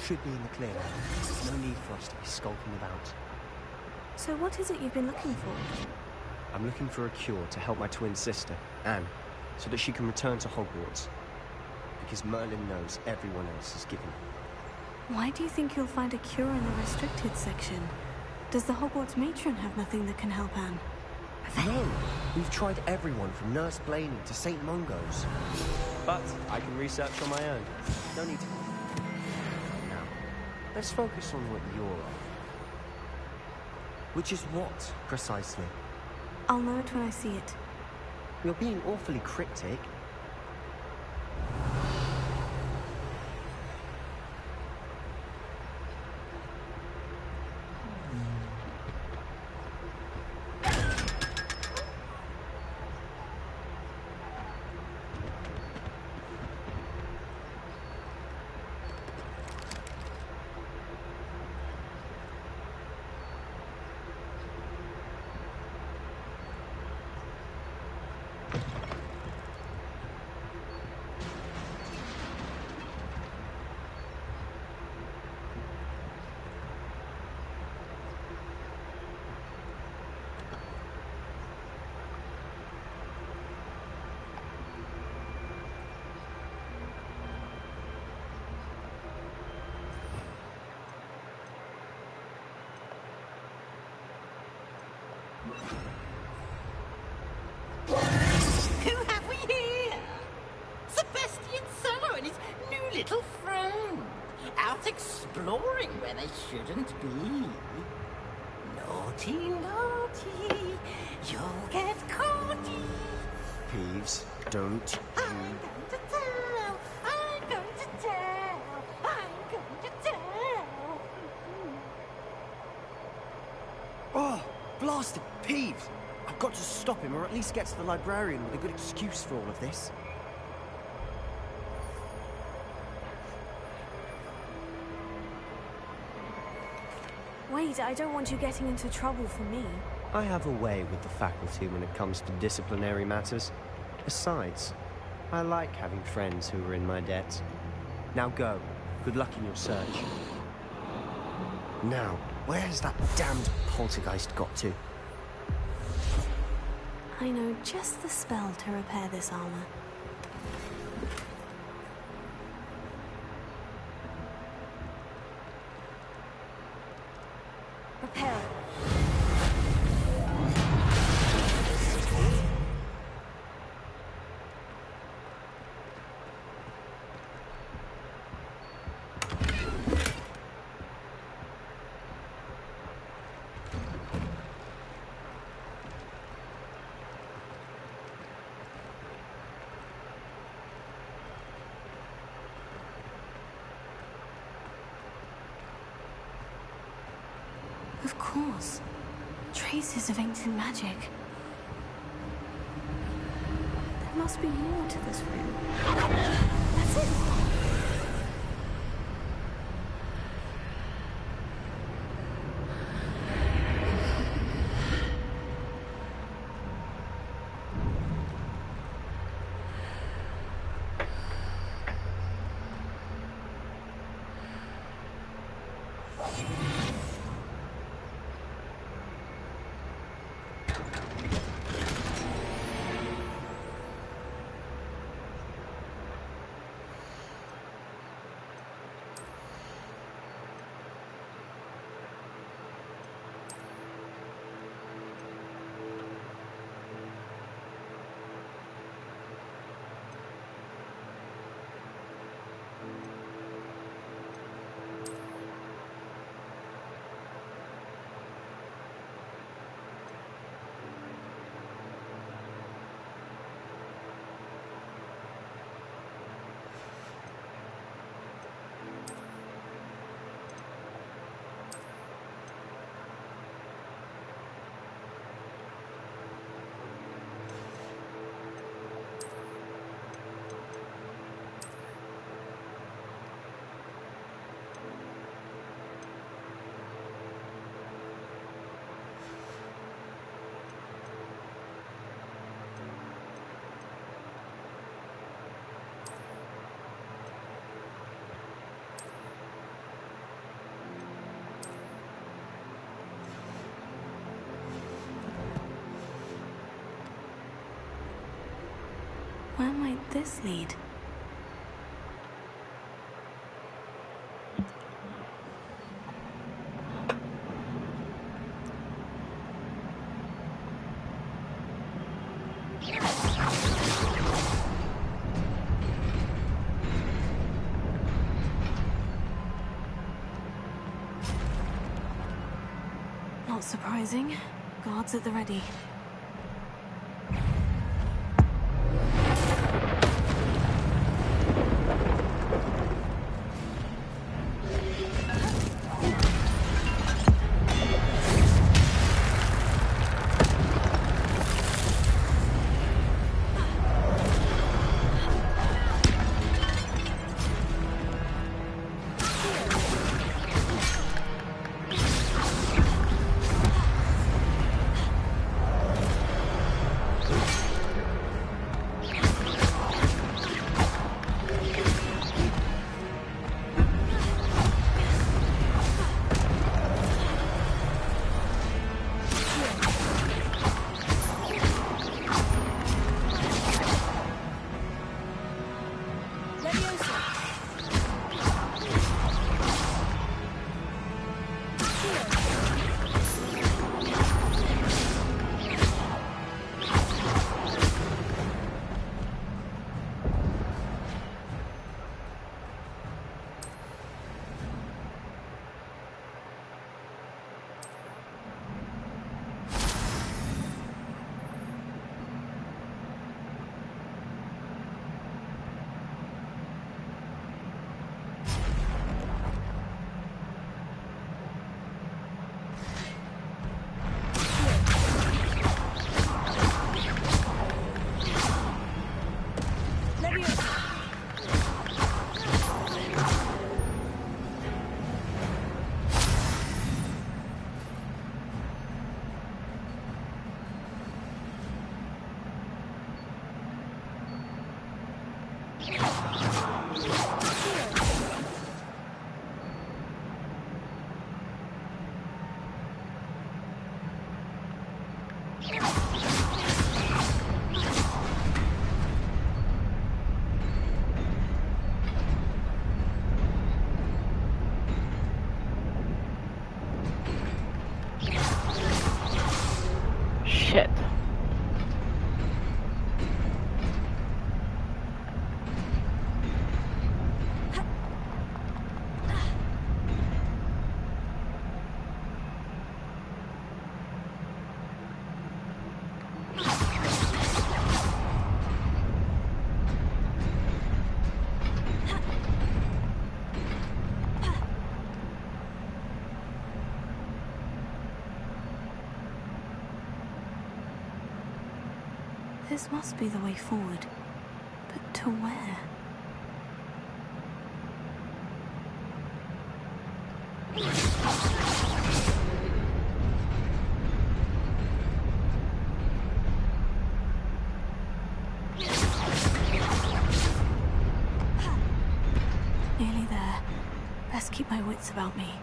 Speaker 6: Should be in the clear. No need for us to be skulking about.
Speaker 2: So what is it you've been looking for?
Speaker 6: I'm looking for a cure to help my twin sister, Anne, so that she can return to Hogwarts. Because Merlin knows everyone else is given.
Speaker 2: Why do you think you'll find a cure in the restricted section? Does the Hogwarts matron have nothing that can help Anne?
Speaker 6: No! We've tried everyone from Nurse Blaney to St. Mungo's. But I can research on my own. No need to... Now, let's focus on what you're after. Which is what, precisely?
Speaker 2: I'll know it when I see it.
Speaker 6: You're being awfully cryptic.
Speaker 18: Who have we here? Sebastian Sallow and his new little friend. Out exploring where they shouldn't be. Naughty, naughty, you'll get caughty.
Speaker 6: Peeves, don't
Speaker 18: I'm going to tell, I'm going to tell, I'm going to tell.
Speaker 6: Oh, blasted Peeves! I've got to stop him, or at least get to the librarian with a good excuse for all of this.
Speaker 2: Wait, I don't want you getting into trouble for me.
Speaker 6: I have a way with the faculty when it comes to disciplinary matters. Besides, I like having friends who are in my debt. Now go. Good luck in your search. Now, where has that damned poltergeist got to?
Speaker 2: I know just the spell to repair this armor. Repair. Of course. Traces of ancient magic. There must be more to this room. That's it. Where might this lead? Not surprising. Guards at the ready.
Speaker 3: Shit.
Speaker 2: This must be the way forward. But to where? Nearly there. Best keep my wits about me.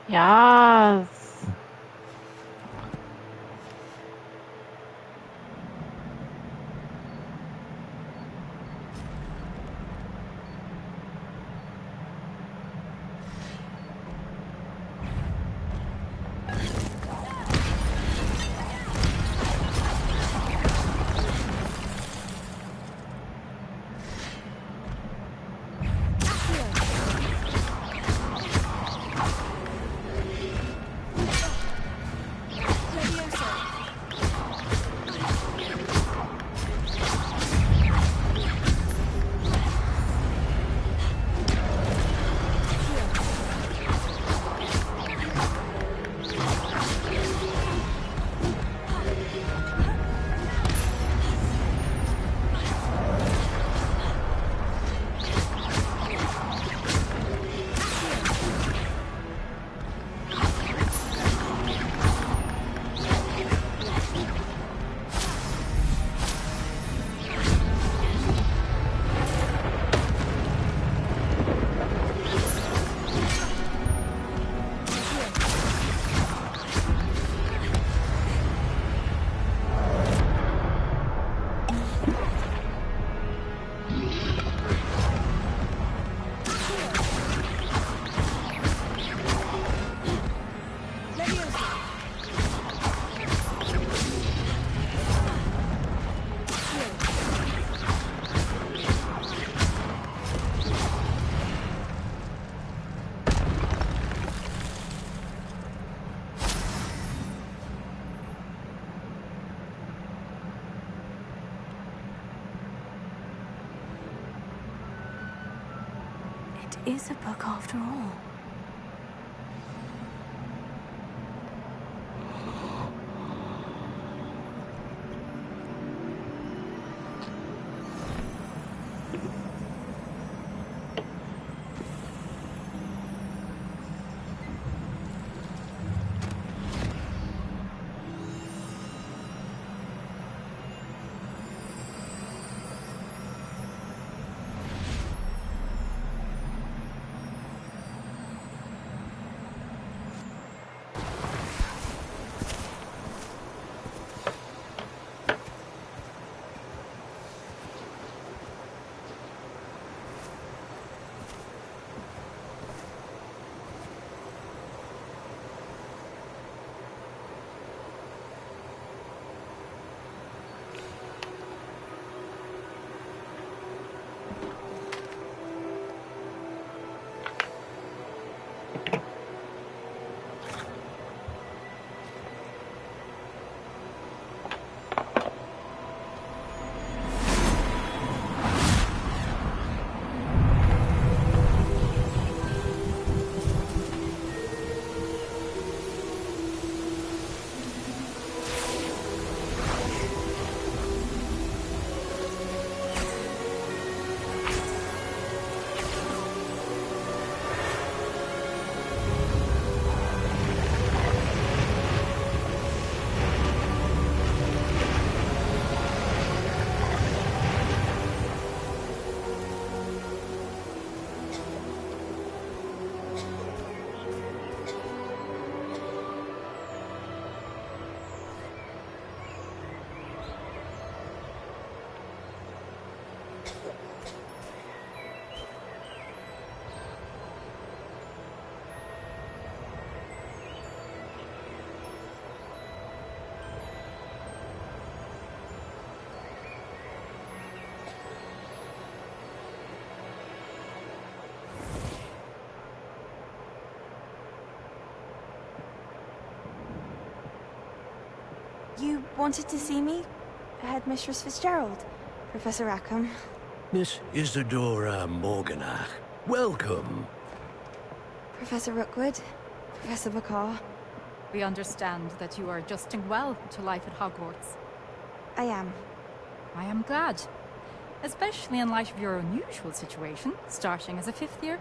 Speaker 3: Yes. It is a book after all.
Speaker 2: You wanted to see me? Headmistress Fitzgerald? Professor Rackham?
Speaker 9: Miss Isadora Morganach, welcome.
Speaker 2: Professor Rookwood? Professor Bakar?
Speaker 21: We understand that you are adjusting well to life at Hogwarts.
Speaker 2: I am.
Speaker 21: I am glad. Especially in light of your unusual situation, starting as a 5th year.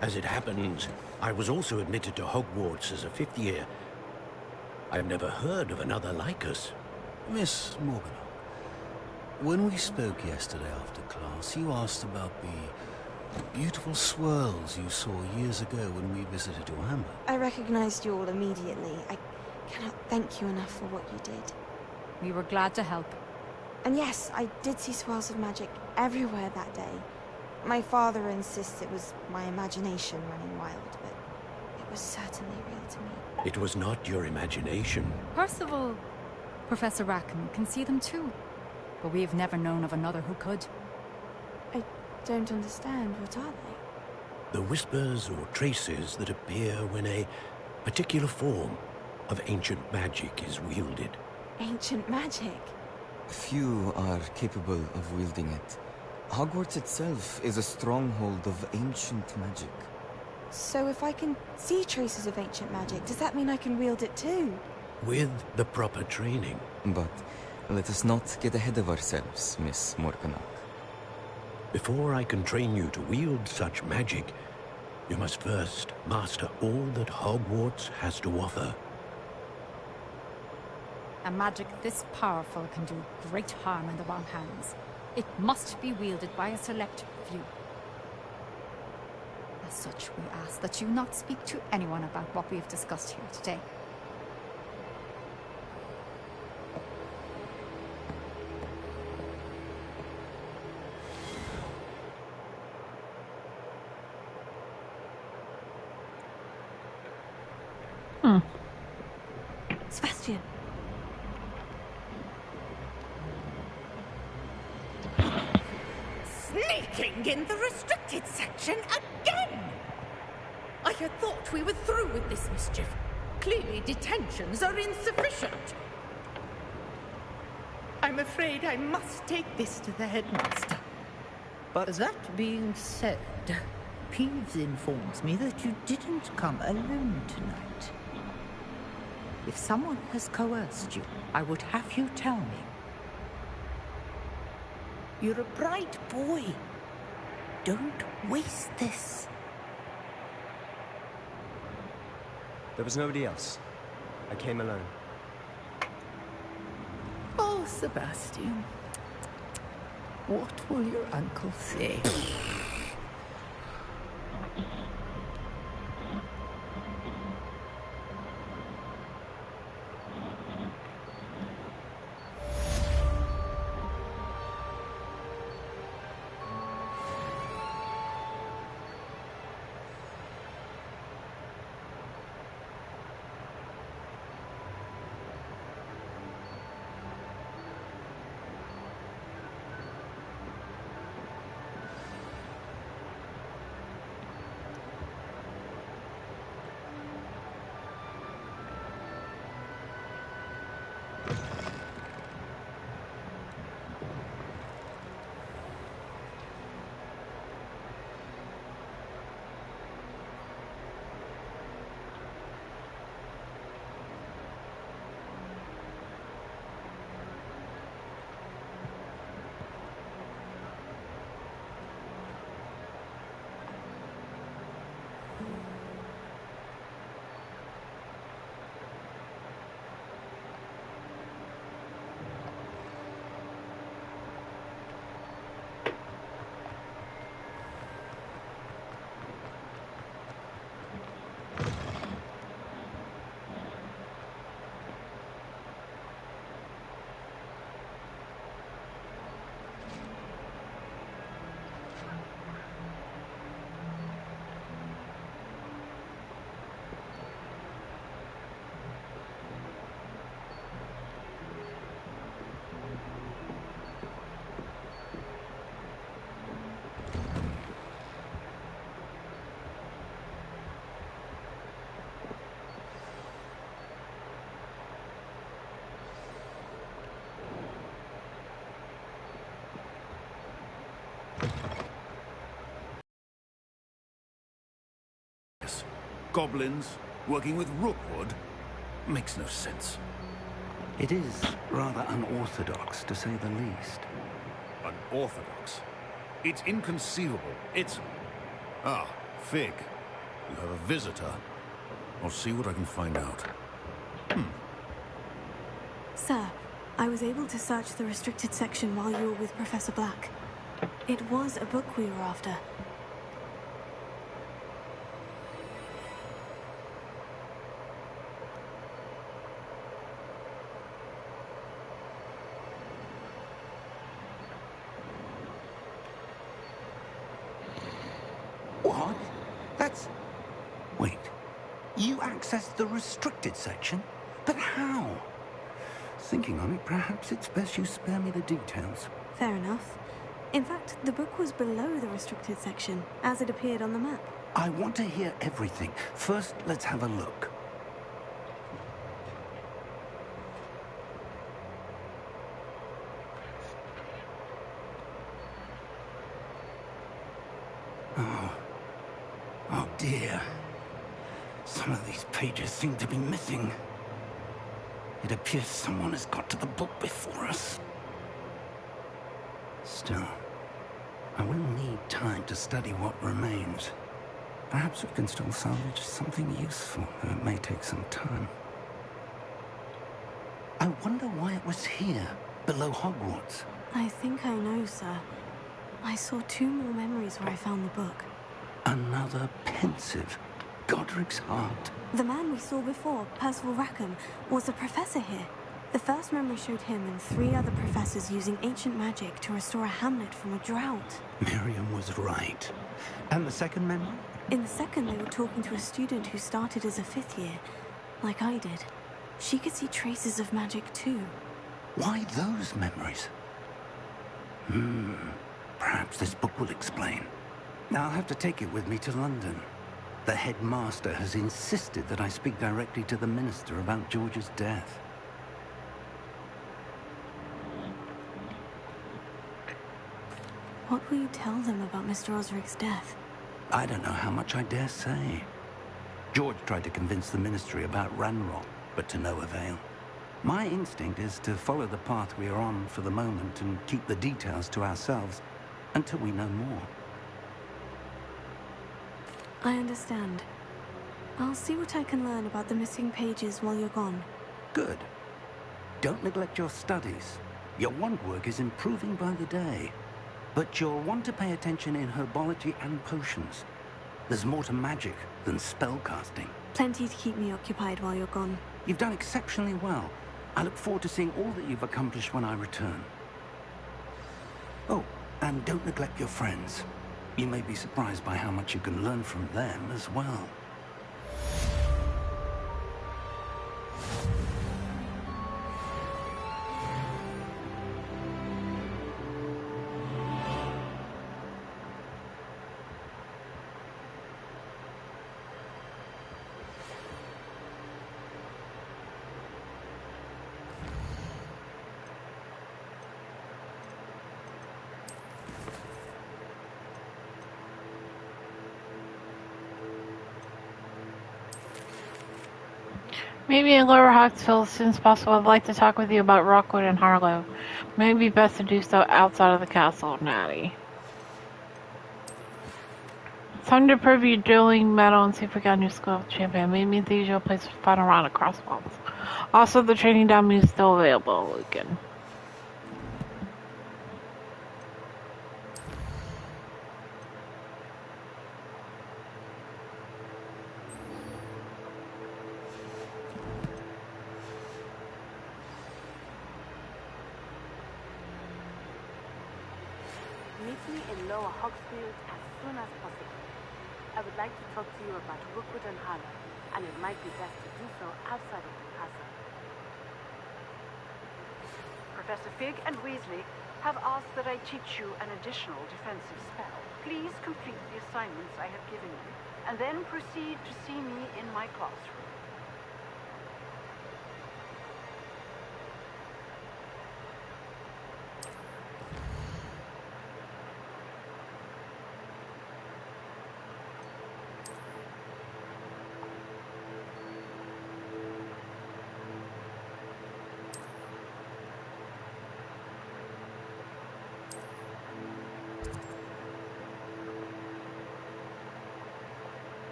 Speaker 9: As it happens, I was also admitted to Hogwarts as a 5th year. I've never heard of another like us.
Speaker 17: Miss Morgan, when we spoke yesterday after class, you asked about the beautiful swirls you saw years ago when we visited your hamlet.
Speaker 2: I recognized you all immediately. I cannot thank you enough for what you did.
Speaker 21: We were glad to help.
Speaker 2: And yes, I did see swirls of magic everywhere that day. My father insists it was my imagination running wild, but it was certainly real to me.
Speaker 9: It was not your imagination.
Speaker 21: Percival, Professor Rackham can see them too. But we have never known of another who could.
Speaker 2: I don't understand. What are they?
Speaker 9: The whispers or traces that appear when a particular form of ancient magic is wielded.
Speaker 2: Ancient magic?
Speaker 22: Few are capable of wielding it. Hogwarts itself is a stronghold of ancient magic.
Speaker 2: So if I can see traces of ancient magic, does that mean I can wield it too?
Speaker 9: With the proper training.
Speaker 22: But let us not get ahead of ourselves, Miss Morganach.
Speaker 9: Before I can train you to wield such magic, you must first master all that Hogwarts has to offer.
Speaker 21: A magic this powerful can do great harm in the wrong hands. It must be wielded by a select few. As such, we ask that you not speak to anyone about what we have discussed here today.
Speaker 2: Sebastian.
Speaker 18: Sneaking in the restricted section again! I had thought we were through with this mischief. Clearly detentions are insufficient. I'm afraid I must take this to the headmaster.
Speaker 23: But that being said, Peeves informs me that you didn't come alone tonight. If someone has coerced you, I would have you tell me. You're a bright boy. Don't waste this.
Speaker 6: There was nobody else. I came alone.
Speaker 23: Oh, Sebastian. What will your uncle say?
Speaker 17: Goblins? Working with Rookwood? Makes no sense.
Speaker 4: It is rather unorthodox, to say the least.
Speaker 17: Unorthodox? It's inconceivable. It's... Ah, Fig. You have a visitor. I'll see what I can find out.
Speaker 1: Sir, I was able to search the restricted section while you were with Professor Black. It was a book we were after.
Speaker 4: What? That's... Wait. You accessed the restricted section? But how? Thinking on it, perhaps it's best you spare me the details.
Speaker 1: Fair enough. In fact, the book was below the restricted section, as it appeared on the map.
Speaker 4: I want to hear everything. First, let's have a look. Oh dear. Some of these pages seem to be missing. It appears someone has got to the book before us. Still, I will need time to study what remains. Perhaps we can still salvage something useful, though it may take some time. I wonder why it was here, below Hogwarts.
Speaker 1: I think I know, sir. I saw 2 more memories where I found the book.
Speaker 4: Another pensive. Godric's heart.
Speaker 1: The man we saw before, Percival Rackham, was a professor here. The first memory showed him and 3 other professors using ancient magic to restore a hamlet from a drought.
Speaker 4: Miriam was right. And the second memory?
Speaker 1: In the second, they were talking to a student who started as a 5th year, like I did. She could see traces of magic too.
Speaker 4: Why those memories? Perhaps this book will explain. Now I'll have to take it with me to London. The headmaster has insisted that I speak directly to the minister about George's death.
Speaker 1: What will you tell them about Mr. Osric's death?
Speaker 4: I don't know how much I dare say. George tried to convince the ministry about Ranrock, but to no avail. My instinct is to follow the path we are on for the moment and keep the details to ourselves until we know more.
Speaker 1: I understand. I'll see what I can learn about the missing pages while you're gone.
Speaker 4: Good. Don't neglect your studies. Your wand work is improving by the day. But you'll want to pay attention in herbology and potions. There's more to magic than spellcasting.
Speaker 1: Plenty to keep me occupied while you're gone.
Speaker 4: You've done exceptionally well. I look forward to seeing all that you've accomplished when I return. Oh, and don't neglect your friends. You may be surprised by how much you can learn from them as well.
Speaker 3: Maybe in Lower Hawksville as soon as possible. I'd like to talk with you about Rockwood and Harlow. Maybe best to do so outside of the castle, Natty. Time to prove your dueling medal and see if we got a new skill champion. Meet me at the usual place for final round of crossbows. Also, the training dummy is still available again.
Speaker 8: Meet me in Lower Hawksfield as soon as possible. I would like to talk to you about Rookwood and Harlow, and it might be best to do so outside of the castle.
Speaker 7: Professor Fig and Weasley have asked that I teach you an additional defensive spell. Please complete the assignments I have given you, and then proceed to see me in my classroom.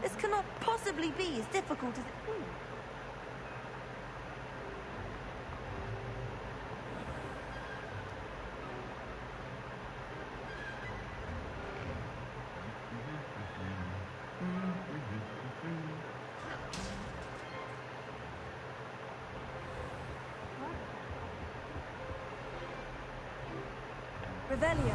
Speaker 2: This cannot possibly be as difficult as it seems. Revelio.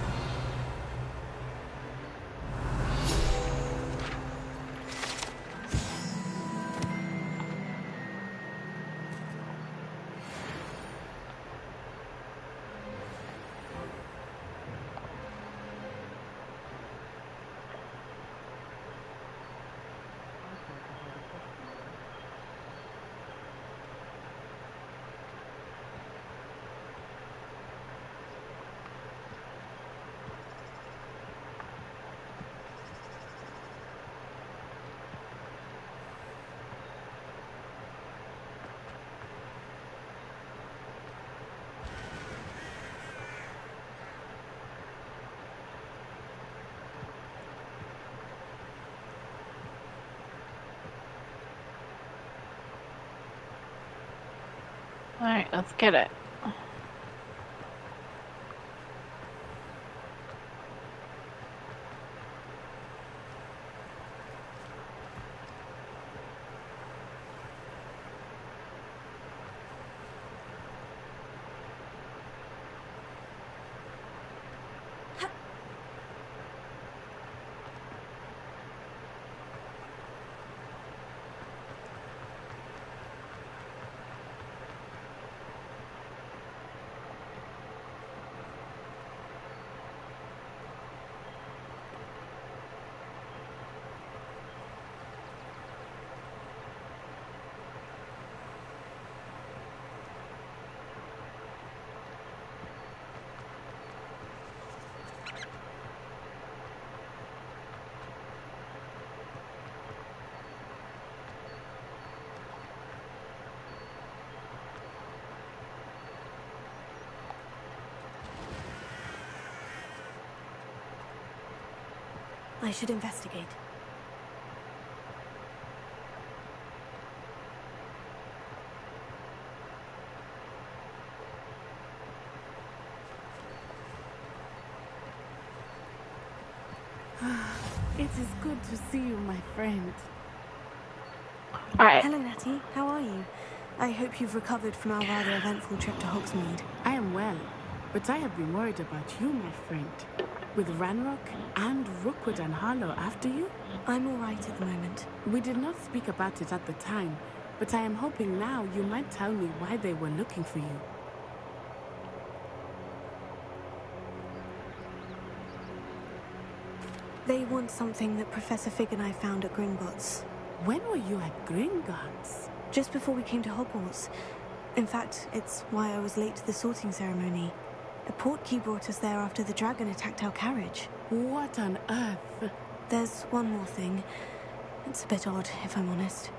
Speaker 3: Alright, let's get it.
Speaker 1: I should investigate.
Speaker 8: It is good to see you, my friend.
Speaker 1: Hello, Natty. How are you? I hope you've recovered from our rather eventful trip to Hogsmeade.
Speaker 8: I am well, but I have been worried about you, my friend. With Ranrock and Rookwood and Harlow after you?
Speaker 1: I'm all right at the moment.
Speaker 8: We did not speak about it at the time, but I am hoping now you might tell me why they were looking for you.
Speaker 1: They want something that Professor Fig and I found at Gringotts.
Speaker 8: When were you at Gringotts?
Speaker 1: Just before we came to Hogwarts. In fact, it's why I was late to the sorting ceremony. The portkey brought us there after the dragon attacked our carriage.
Speaker 8: What on earth?
Speaker 1: There's one more thing. It's a bit odd, if I'm honest.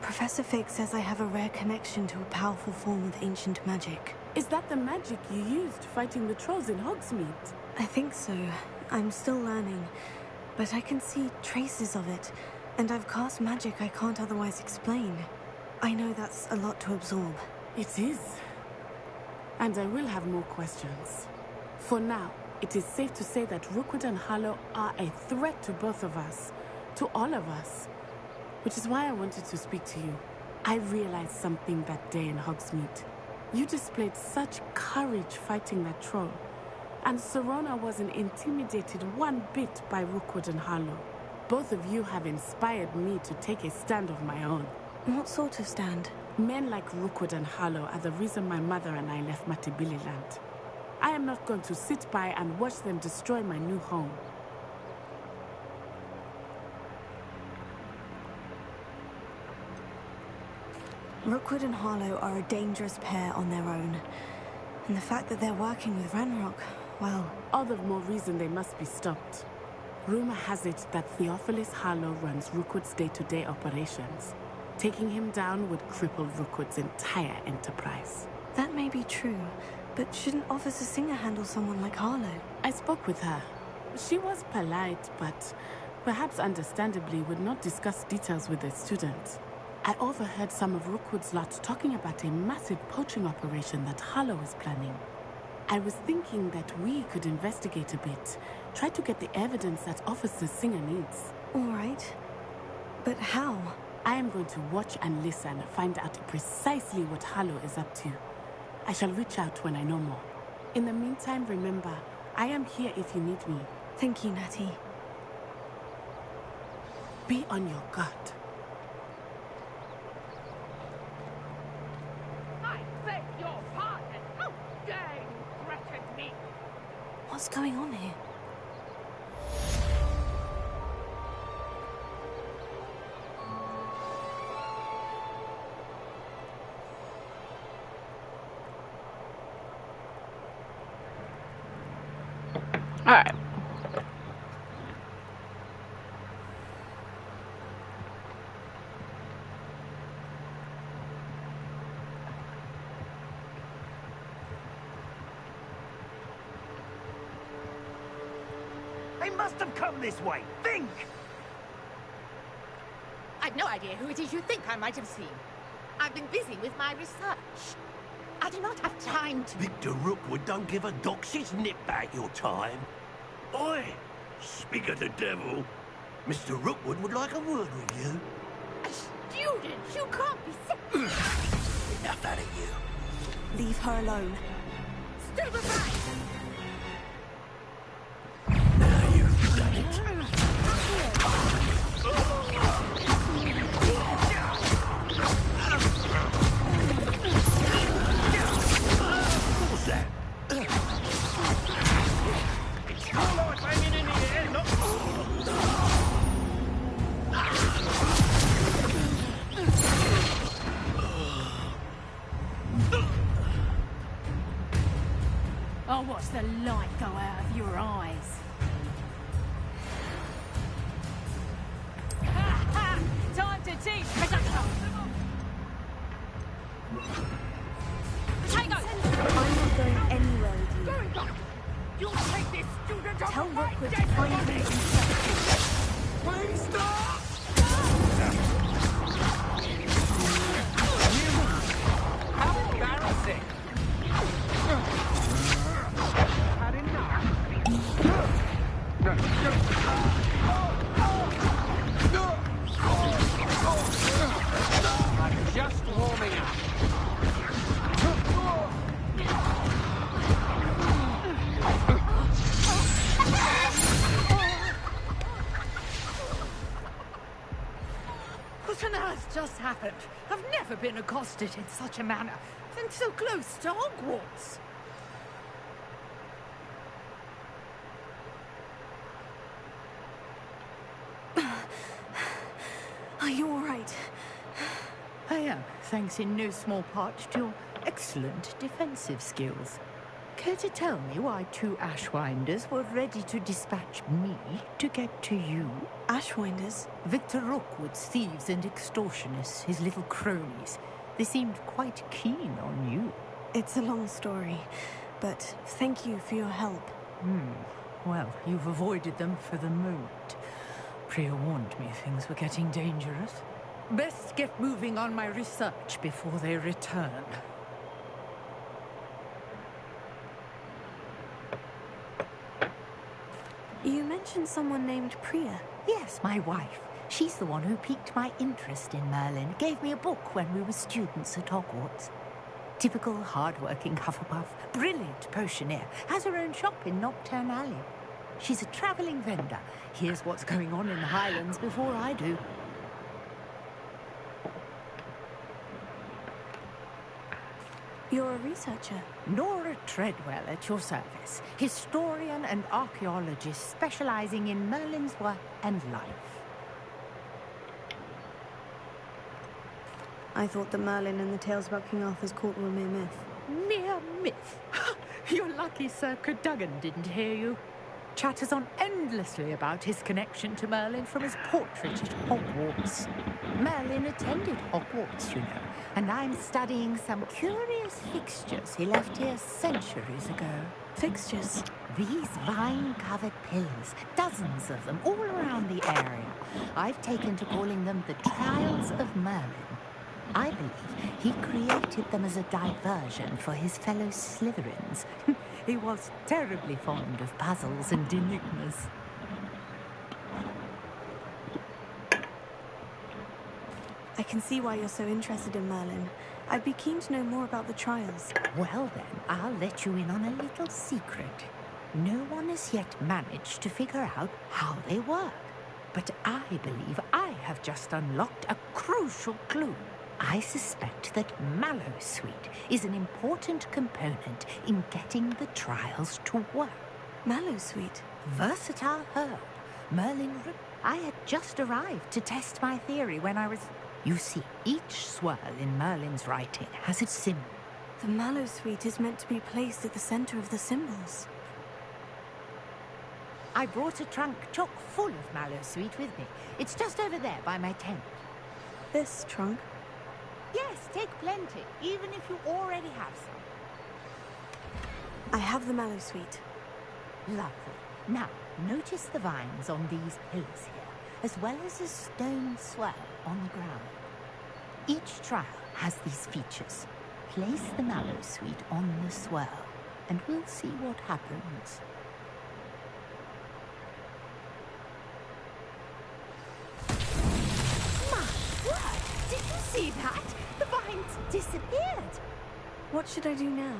Speaker 1: Professor Fig says I have a rare connection to a powerful form of ancient magic.
Speaker 8: Is that the magic you used fighting the trolls in Hogsmeade?
Speaker 1: I think so. I'm still learning. But I can see traces of it. And I've cast magic I can't otherwise explain. I know that's a lot to absorb.
Speaker 8: It is. And I will have more questions. For now, it is safe to say that Rookwood and Harlow are a threat to both of us. To all of us. which is why I wanted to speak to you. I realized something that day in Hogsmeade. You displayed such courage fighting that troll, and Serona wasn't intimidated one bit by Rookwood and Harlow. Both of you have inspired me to take a stand of my own.
Speaker 1: What sort of stand?
Speaker 8: Men like Rookwood and Harlow are the reason my mother and I left Matabili land. I am not going to sit by and watch them destroy my new home.
Speaker 1: Rookwood and Harlow are a dangerous pair on their own. And the fact that they're working with Ranrock, well...
Speaker 8: All the more reason they must be stopped. Rumor has it that Theophilus Harlow runs Rookwood's day-to-day operations. Taking him down would cripple Rookwood's entire enterprise.
Speaker 1: That may be true, but shouldn't Officer Singer handle someone like Harlow?
Speaker 8: I spoke with her. She was polite, but perhaps understandably would not discuss details with the student. I overheard some of Rookwood's lot talking about a massive poaching operation that Harlow is planning. I was thinking that we could investigate a bit, try to get the evidence that Officer Singer needs.
Speaker 1: All right. But how?
Speaker 8: I am going to watch and listen, find out precisely what Harlow is up to. I shall reach out when I know more. In the meantime, remember, I am here if you need me.
Speaker 1: Thank you, Natty.
Speaker 8: Be on your guard.
Speaker 18: I beg your pardon. How dare you threaten me?
Speaker 1: What's going on here?
Speaker 3: All right.
Speaker 18: They must have come this way. Think!
Speaker 10: I've no idea who it is you think I might have seen. I've been busy with my research. I do not have time to...
Speaker 9: Victor Rookwood don't give a doxy's nip back your time. Oi! Speak of the devil. Mr. Rookwood would like a word with you.
Speaker 10: A student! You can't be sick!
Speaker 9: Enough out of you.
Speaker 1: Leave her alone.
Speaker 10: Stupefy!
Speaker 9: Now you've done it. What's that?
Speaker 18: It's your life hanging in the air, not...
Speaker 21: I'll watch the light go out of your eyes. Time to teach production. Take
Speaker 1: I'm not going anywhere with you.
Speaker 18: Very good. You'll take this student off
Speaker 1: Tell
Speaker 18: of my
Speaker 1: Rookwood to
Speaker 18: dead
Speaker 1: find
Speaker 18: body.
Speaker 1: me himself.
Speaker 18: Please stop! How embarrassing! Had enough. I'm just warming up.
Speaker 23: What on earth just happened? I've never been accosted in such a manner, and so close to Hogwarts.
Speaker 1: Are you all right?
Speaker 23: I am, thanks in no small part to your excellent defensive skills. Care to tell me why two Ashwinders were ready to dispatch me to get to you?
Speaker 1: Ashwinders?
Speaker 23: Victor Rookwood's thieves and extortionists, his little cronies. They seemed quite keen on you.
Speaker 1: It's a long story, but thank you for your help.
Speaker 23: Well, you've avoided them for the moment. Priya warned me things were getting dangerous. Best get moving on my research before they return.
Speaker 1: You mentioned someone named Priya.
Speaker 23: Yes, my wife. She's the one who piqued my interest in Merlin, gave me a book when we were students at Hogwarts. Typical hard-working Hufflepuff, brilliant potioneer, has her own shop in Nocturne Alley. She's a travelling vendor. Here's what's going on in the Highlands before I do.
Speaker 1: You're a researcher?
Speaker 23: Nora Treadwell at your service. Historian and archaeologist specialising in Merlin's work and life.
Speaker 1: I thought that Merlin and the tales about King Arthur's court were a mere myth.
Speaker 23: Mere myth? You're lucky Sir Cadogan didn't hear you. Chatters on endlessly about his connection to Merlin from his portrait at Hogwarts. Merlin attended Hogwarts, you know, and I'm studying some curious fixtures he left here centuries ago.
Speaker 1: Fixtures?
Speaker 23: These vine-covered pillars, dozens of them, all around the area. I've taken to calling them the Trials of Merlin. I believe he created them as a diversion for his fellow Slytherins. He was terribly fond of puzzles and enigmas.
Speaker 1: I can see why you're so interested in Merlin. I'd be keen to know more about the trials.
Speaker 23: Well then, I'll let you in on a little secret. No one has yet managed to figure out how they work. But I believe I have just unlocked a crucial clue. I suspect that Mallowsweet is an important component in getting the trials to work.
Speaker 1: Mallowsweet?
Speaker 23: Versatile herb. Merlin... I had just arrived to test my theory when I was... You see, each swirl in Merlin's writing has its symbol.
Speaker 1: The Mallowsweet is meant to be placed at the center of the symbols.
Speaker 23: I brought a trunk chock full of Mallowsweet with me. It's just over there by my tent.
Speaker 1: This trunk?
Speaker 23: Yes, take plenty, even if you already have some.
Speaker 1: I have the Mallowsweet.
Speaker 23: Lovely. Now, notice the vines on these pillars here, as well as a stone swirl on the ground. Each trial has these features. Place the Mallowsweet on the swirl, and we'll see what happens. My word! Did you see that? The vines disappeared.
Speaker 1: What should I do now?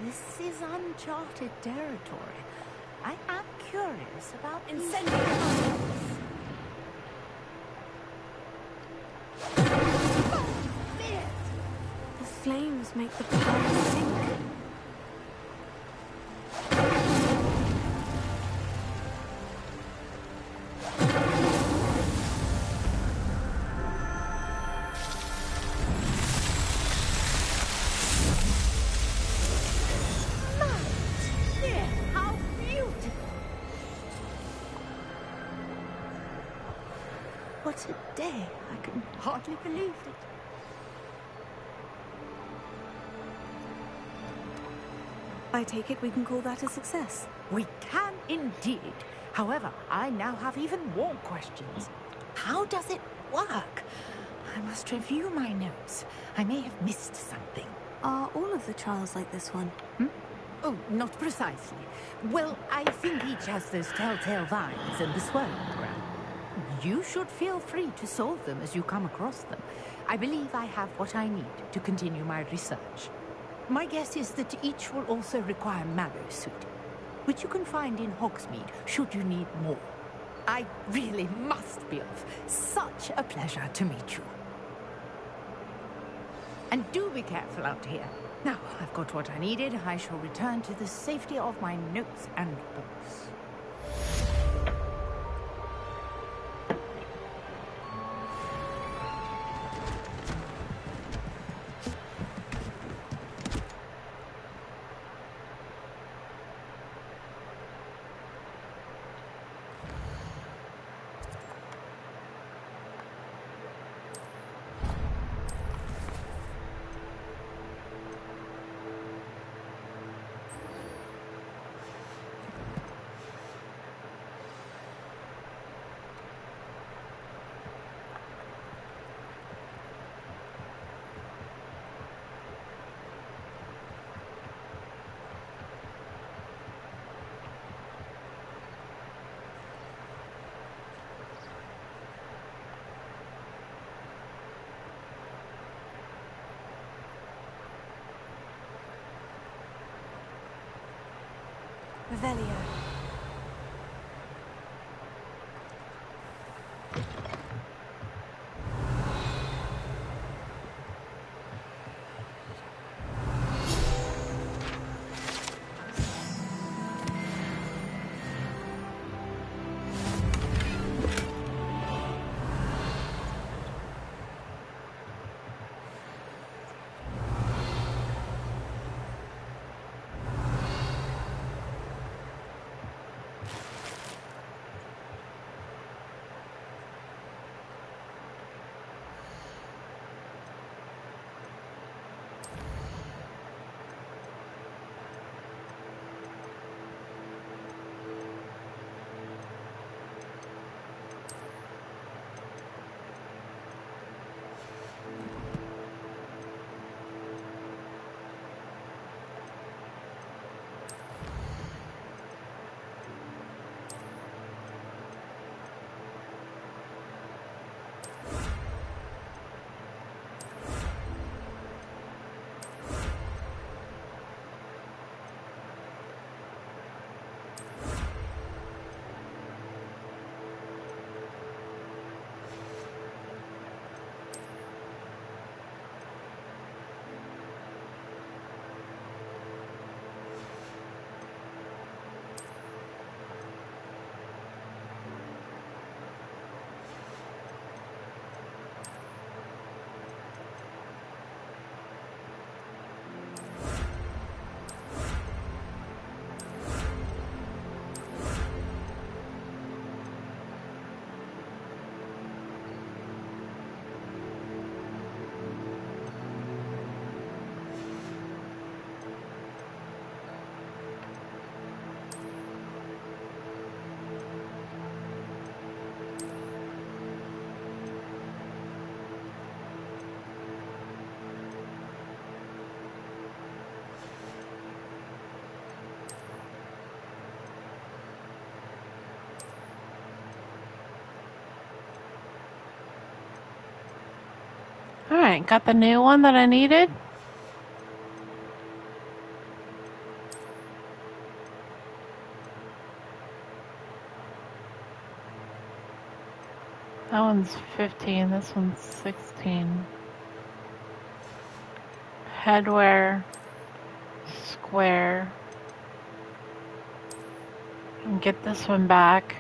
Speaker 23: This is uncharted territory. I am curious about
Speaker 1: incendiary. The flames make the pile sink.
Speaker 23: What a day! I can hardly believe it.
Speaker 1: I take it we can call that a success.
Speaker 23: We can indeed. However, I now have even more questions. How does it work? I must review my notes. I may have missed something.
Speaker 1: Are all of the trials like this one?
Speaker 23: Oh, not precisely. Well, I think each has those telltale vines and the swirl on the ground. You should feel free to solve them as you come across them. I believe I have what I need to continue my research. My guess is that each will also require Mallowsweet, which you can find in Hogsmeade should you need more. I really must be off. Such a pleasure to meet you. And do be careful out here. Now, I've got what I needed. I shall return to the safety of my notes and books.
Speaker 1: Revelio.
Speaker 3: Alright, got the new one that I needed. That one's 15, this one's 16. Headwear, square. And get this one back.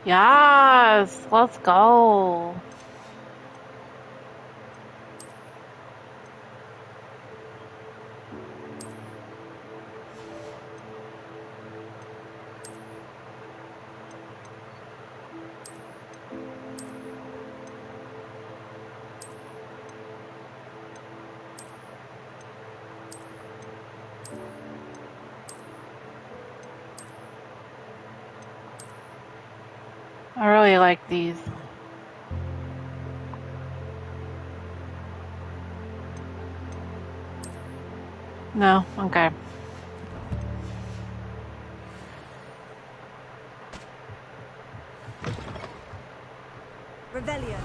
Speaker 3: Yes, let's go. I really like these. No? Okay.
Speaker 1: Revelio.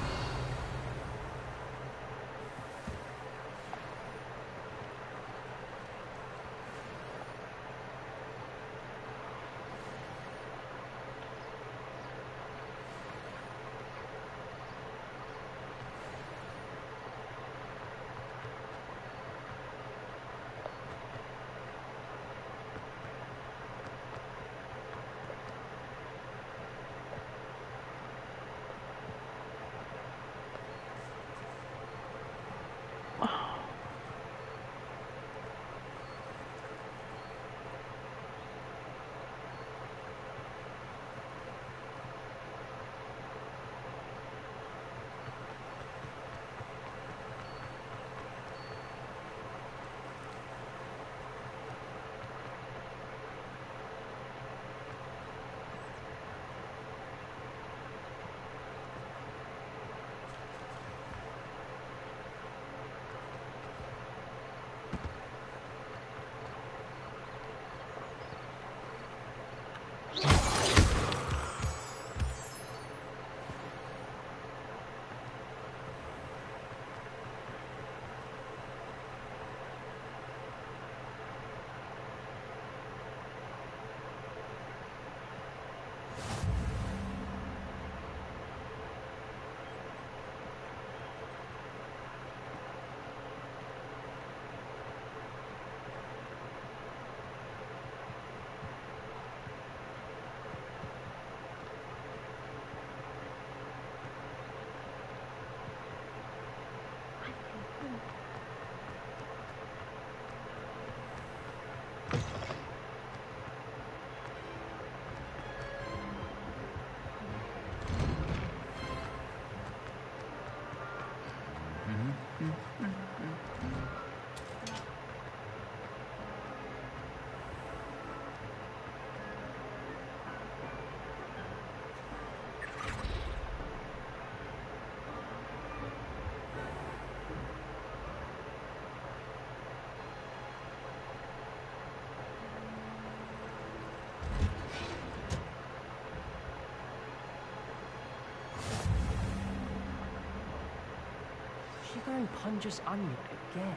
Speaker 5: She going punches onion again.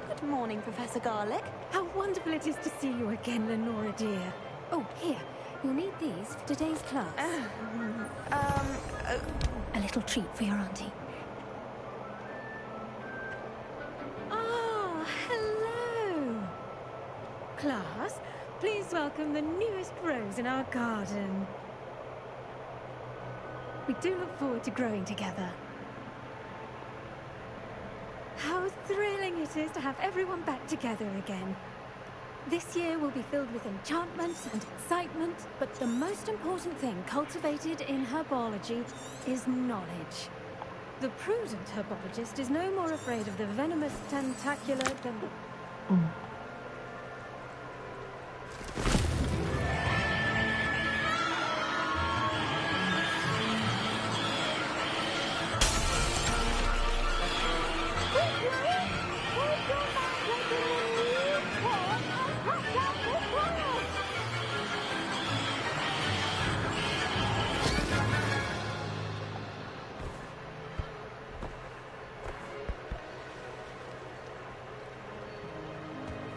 Speaker 12: Good morning, Professor Garlick. How wonderful it is to see you again, Lenora dear. Oh, here. You'll need these for today's class. A little treat for your auntie. Ah, hello. Class, please welcome the newest rose in our garden. We do look forward to growing together. How thrilling it is to have everyone back together again. This year will be filled with enchantment and excitement, but the most important thing cultivated in herbology is knowledge. The prudent herbologist is no more afraid of the venomous tentacular than the...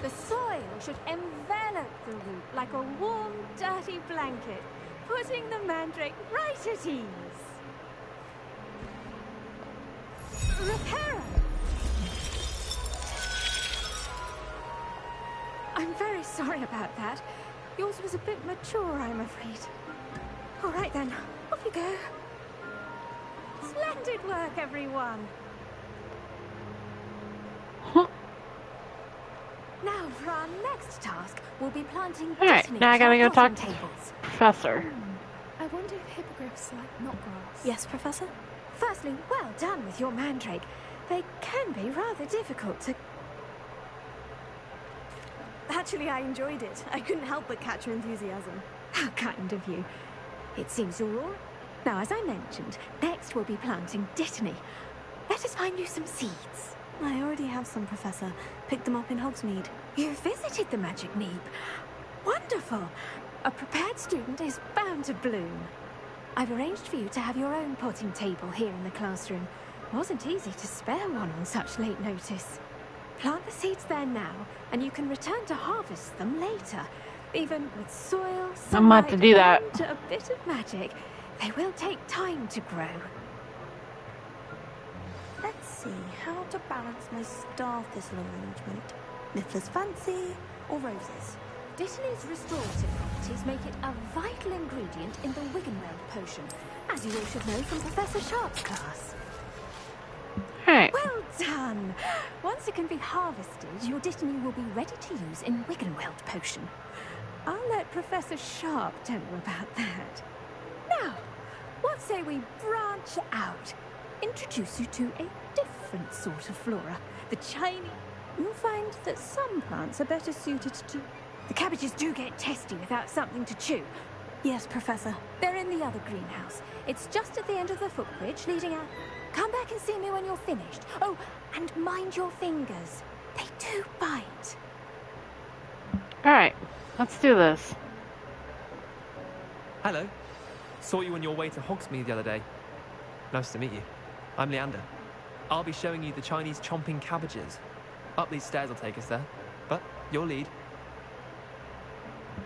Speaker 12: The soil should envelop the root like a warm, dirty blanket, putting the mandrake right at ease. Reparo! I'm very sorry about that. Yours was a bit mature, I'm afraid. All right then, off you go. Splendid work, everyone. Now, for our next task, we'll be planting
Speaker 3: Alright, now I gotta go talk to the professor.
Speaker 1: I wonder if hippogriffs like knotgrass.
Speaker 12: Yes, Professor? Firstly, well done with your mandrake. They can be rather difficult to...
Speaker 1: Actually, I enjoyed it. I couldn't help but catch your enthusiasm.
Speaker 12: How kind of you. It seems you're all... Now, as I mentioned, next we'll be planting dittany. Let us find you some seeds.
Speaker 1: I already have some, Professor. Picked them up in Hogsmeade.
Speaker 12: You visited the Magic Neep. Wonderful. A prepared student is bound to bloom. I've arranged for you to have your own potting table here in the classroom. Wasn't easy to spare one on such late notice. Plant the seeds there now, and you can return to harvest them later. Even with soil, sunlight,
Speaker 3: I'm about to do that.
Speaker 12: And a bit of magic, they will take time to grow.
Speaker 1: Let's see how to balance my star thistle arrangement. Niffler's fancy or roses?
Speaker 12: Dittany's restorative properties make it a vital ingredient in the Wiggenweld potion, as you all should know from Professor Sharp's class.
Speaker 3: Hey.
Speaker 12: Well done! Once it can be harvested, your dittany will be ready to use in Wiggenweld potion. I'll let Professor Sharp tell you about that. Now, what say we branch out? Introduce you to a different sort of flora, the Chinese. You'll find that some plants are better suited to... The cabbages do get testy without something to chew.
Speaker 1: Yes, Professor.
Speaker 12: They're in the other greenhouse. It's just at the end of the footbridge leading out. Come back and see me when you're finished. Oh, and mind your fingers. They do bite.
Speaker 3: Alright, let's do this.
Speaker 5: Hello. Saw you on your way to Hogsmeade the other day. Nice to meet you. I'm Leander. I'll be showing you the Chinese chomping cabbages. Up these stairs will take us there. But your lead.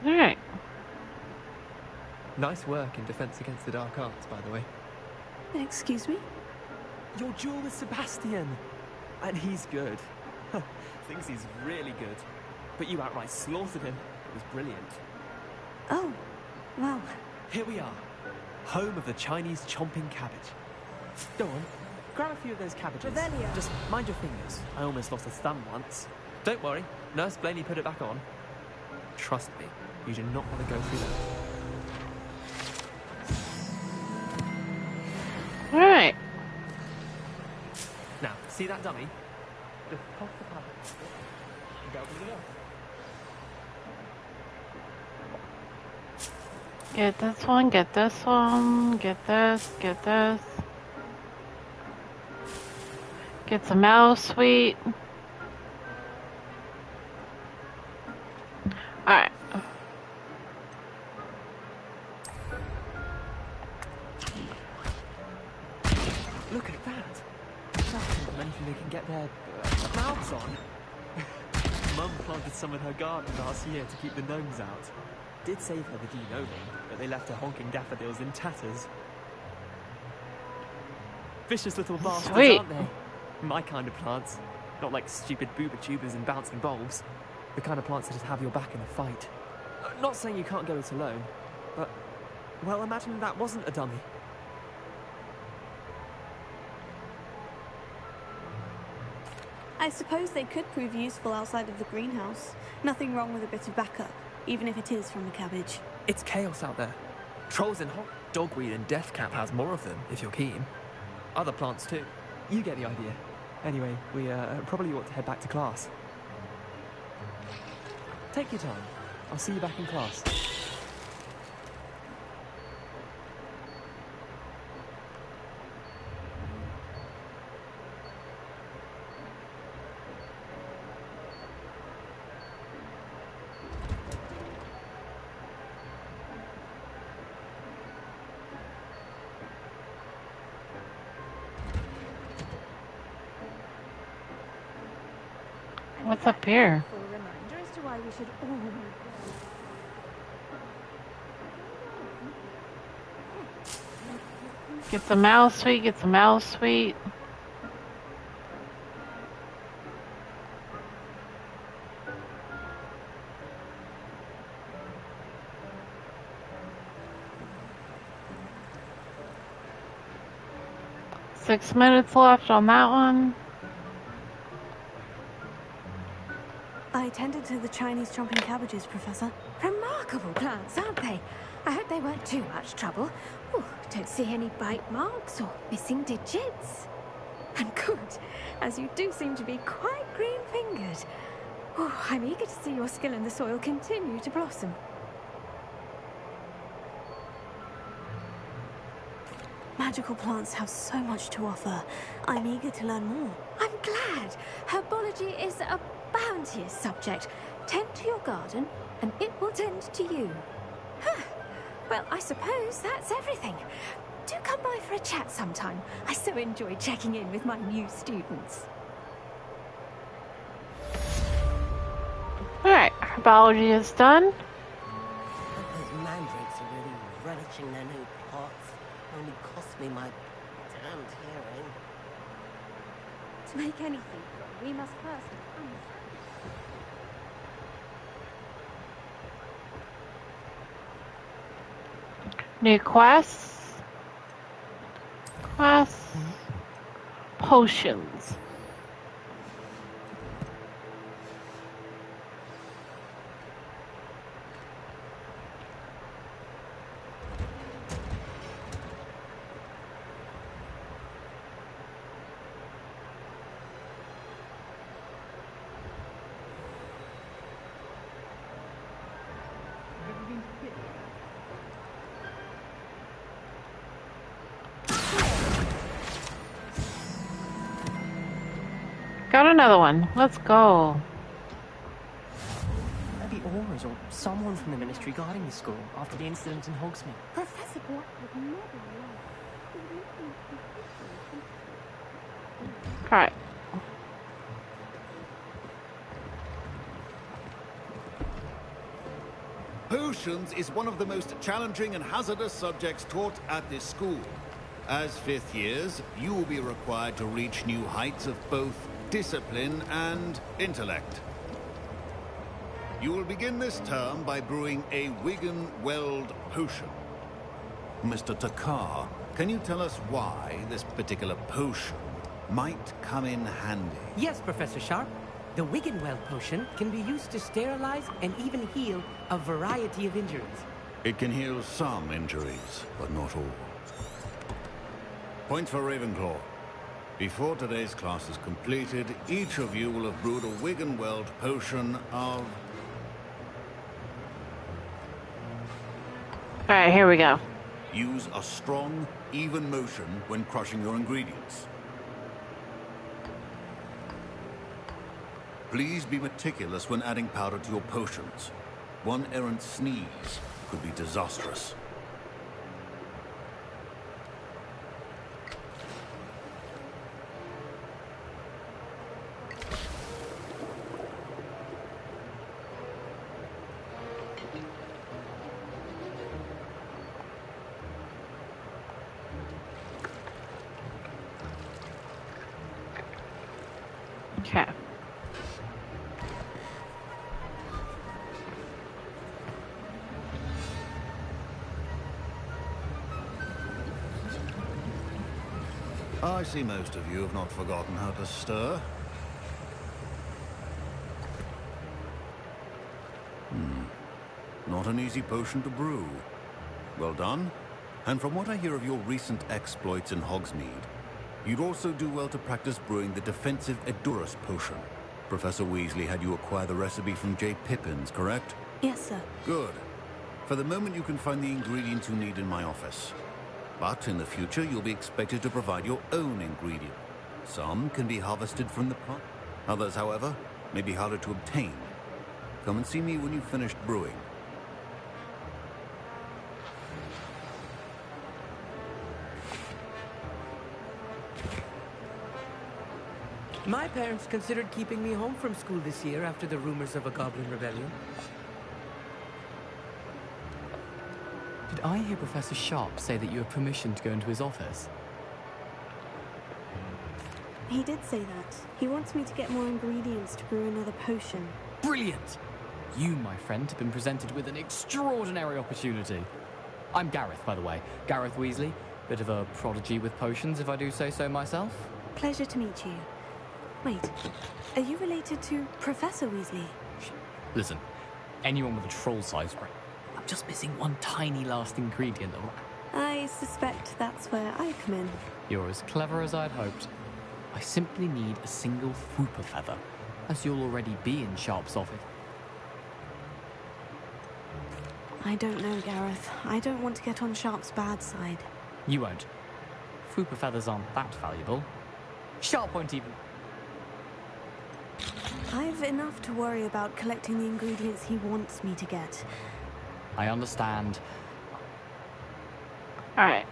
Speaker 3: Alright.
Speaker 5: Nice work in Defense Against the Dark Arts, by the way.
Speaker 1: Excuse me?
Speaker 5: Your duel with Sebastian. And he's good. Thinks he's really good. But you outright slaughtered him. It was brilliant.
Speaker 1: Oh, well.
Speaker 5: Here we are. Home of the Chinese chomping cabbage. Go on. grab a few of those cabbages.
Speaker 2: Revelio.
Speaker 5: Just mind your fingers. I almost lost a thumb once. Don't worry, Nurse Blaney put it back on. Trust me, you do not want to go through that.
Speaker 3: Alright.
Speaker 5: Now, see that dummy? Just pop the pad and go over the middle.
Speaker 3: Get this one, get this one, get this, get this. Get some mouse sweet. Alright.
Speaker 5: Look at that. That's anything they can get their mouths on. Mum planted some in her garden last year to keep the gnomes out. Did save her the de-gnoming, but they left her honking daffodils in tatters. Vicious little bastards,
Speaker 3: Sweet.
Speaker 5: aren't they? My kind of plants. Not like stupid booba tubers and bouncing bulbs. The kind of plants that just have your back in a fight. Not saying you can't go it alone, but... well, imagine that wasn't a dummy.
Speaker 1: I suppose they could prove useful outside of the greenhouse. Nothing wrong with a bit of backup, even if it is from the cabbage.
Speaker 5: It's chaos out there. Trolls and hot dogweed and deathcap has more of them, if you're keen. Other plants too. You get the idea. Anyway, we probably ought to head back to class. Take your time. I'll see you back in class.
Speaker 3: What's up here?
Speaker 12: For a reminder as to why we should all
Speaker 3: Get some mouse sweet, get some mouse sweet. Six minutes left on that one.
Speaker 1: I tended to the Chinese chomping cabbages, Professor.
Speaker 12: Remarkable plants, aren't they? I hope they weren't too much trouble. Oh, don't see any bite marks or missing digits. And good, as you do seem to be quite green-fingered. Oh, I'm eager to see your skill in the soil continue to blossom.
Speaker 1: Magical plants have so much to offer. I'm eager to learn more.
Speaker 12: I'm glad. Herbology is a bounteous subject. Tend to your garden, and it will tend to you. Huh. Well, I suppose that's everything. Do come by for a chat sometime. I so enjoy checking in with my new students.
Speaker 3: Alright, herbology is done.
Speaker 18: Those mandrakes are really relishing their new pots. Only cost me my damned hearing.
Speaker 12: To make anything, we must first
Speaker 3: New quests. Potions. Got another one. Let's go.
Speaker 5: Maybe Aura's or someone from the ministry guarding the school after the incident in Hogsmeade.
Speaker 19: Professor Black would never
Speaker 3: Alright.
Speaker 14: Potions is one of the most challenging and hazardous subjects taught at this school. As fifth years, you will be required to reach new heights of both discipline and intellect. You will begin this term by brewing a Wigan Weld potion.
Speaker 17: Mr. Takar,
Speaker 14: can you tell us why this particular potion might come in handy?
Speaker 13: Yes, Professor Sharp. The Wiggenweld potion can be used to sterilize and even heal a variety of injuries.
Speaker 14: It can heal some injuries, but not all. Points for Ravenclaw. Before today's class is completed, each of you will have brewed a Wiggenweld potion of...
Speaker 3: Alright, here we go.
Speaker 14: Use a strong, even motion when crushing your ingredients. Please be meticulous when adding powder to your potions. One errant sneeze could be disastrous.
Speaker 3: Okay.
Speaker 14: I see most of you have not forgotten how to stir. Not an easy potion to brew. Well done. And from what I hear of your recent exploits in Hogsmeade, you'd also do well to practice brewing the defensive Edurus potion. Professor Weasley had you acquire the recipe from J. Pippin's, correct?
Speaker 1: Yes, sir.
Speaker 14: Good. For the moment, you can find the ingredients you need in my office. But in the future, you'll be expected to provide your own ingredient. Some can be harvested from the plant. Others, however, may be harder to obtain. Come and see me when you've finished brewing.
Speaker 13: My parents considered keeping me home from school this year after the rumors of a goblin rebellion.
Speaker 5: Did I hear Professor Sharp say that you have permission to go into his office?
Speaker 1: He did say that. He wants me to get more ingredients to brew another potion.
Speaker 5: Brilliant! You, my friend, have been presented with an extraordinary opportunity. I'm Gareth, by the way. Gareth Weasley. Bit of a prodigy with potions, if I do say so myself.
Speaker 1: Pleasure to meet you. Wait, are you related to Professor Weasley?
Speaker 5: Listen, anyone with a troll-sized brain. I'm just missing one tiny last ingredient.
Speaker 1: I suspect that's where I come in.
Speaker 5: You're as clever as I'd hoped. I simply need a single Fooper feather, as you'll already be in Sharp's office.
Speaker 1: I don't know, Gareth. I don't want to get on Sharp's bad side.
Speaker 5: You won't. Fooper feathers aren't that valuable. Sharp won't even...
Speaker 1: I've enough to worry about collecting the ingredients he wants me to get.
Speaker 5: I understand.
Speaker 3: Alright.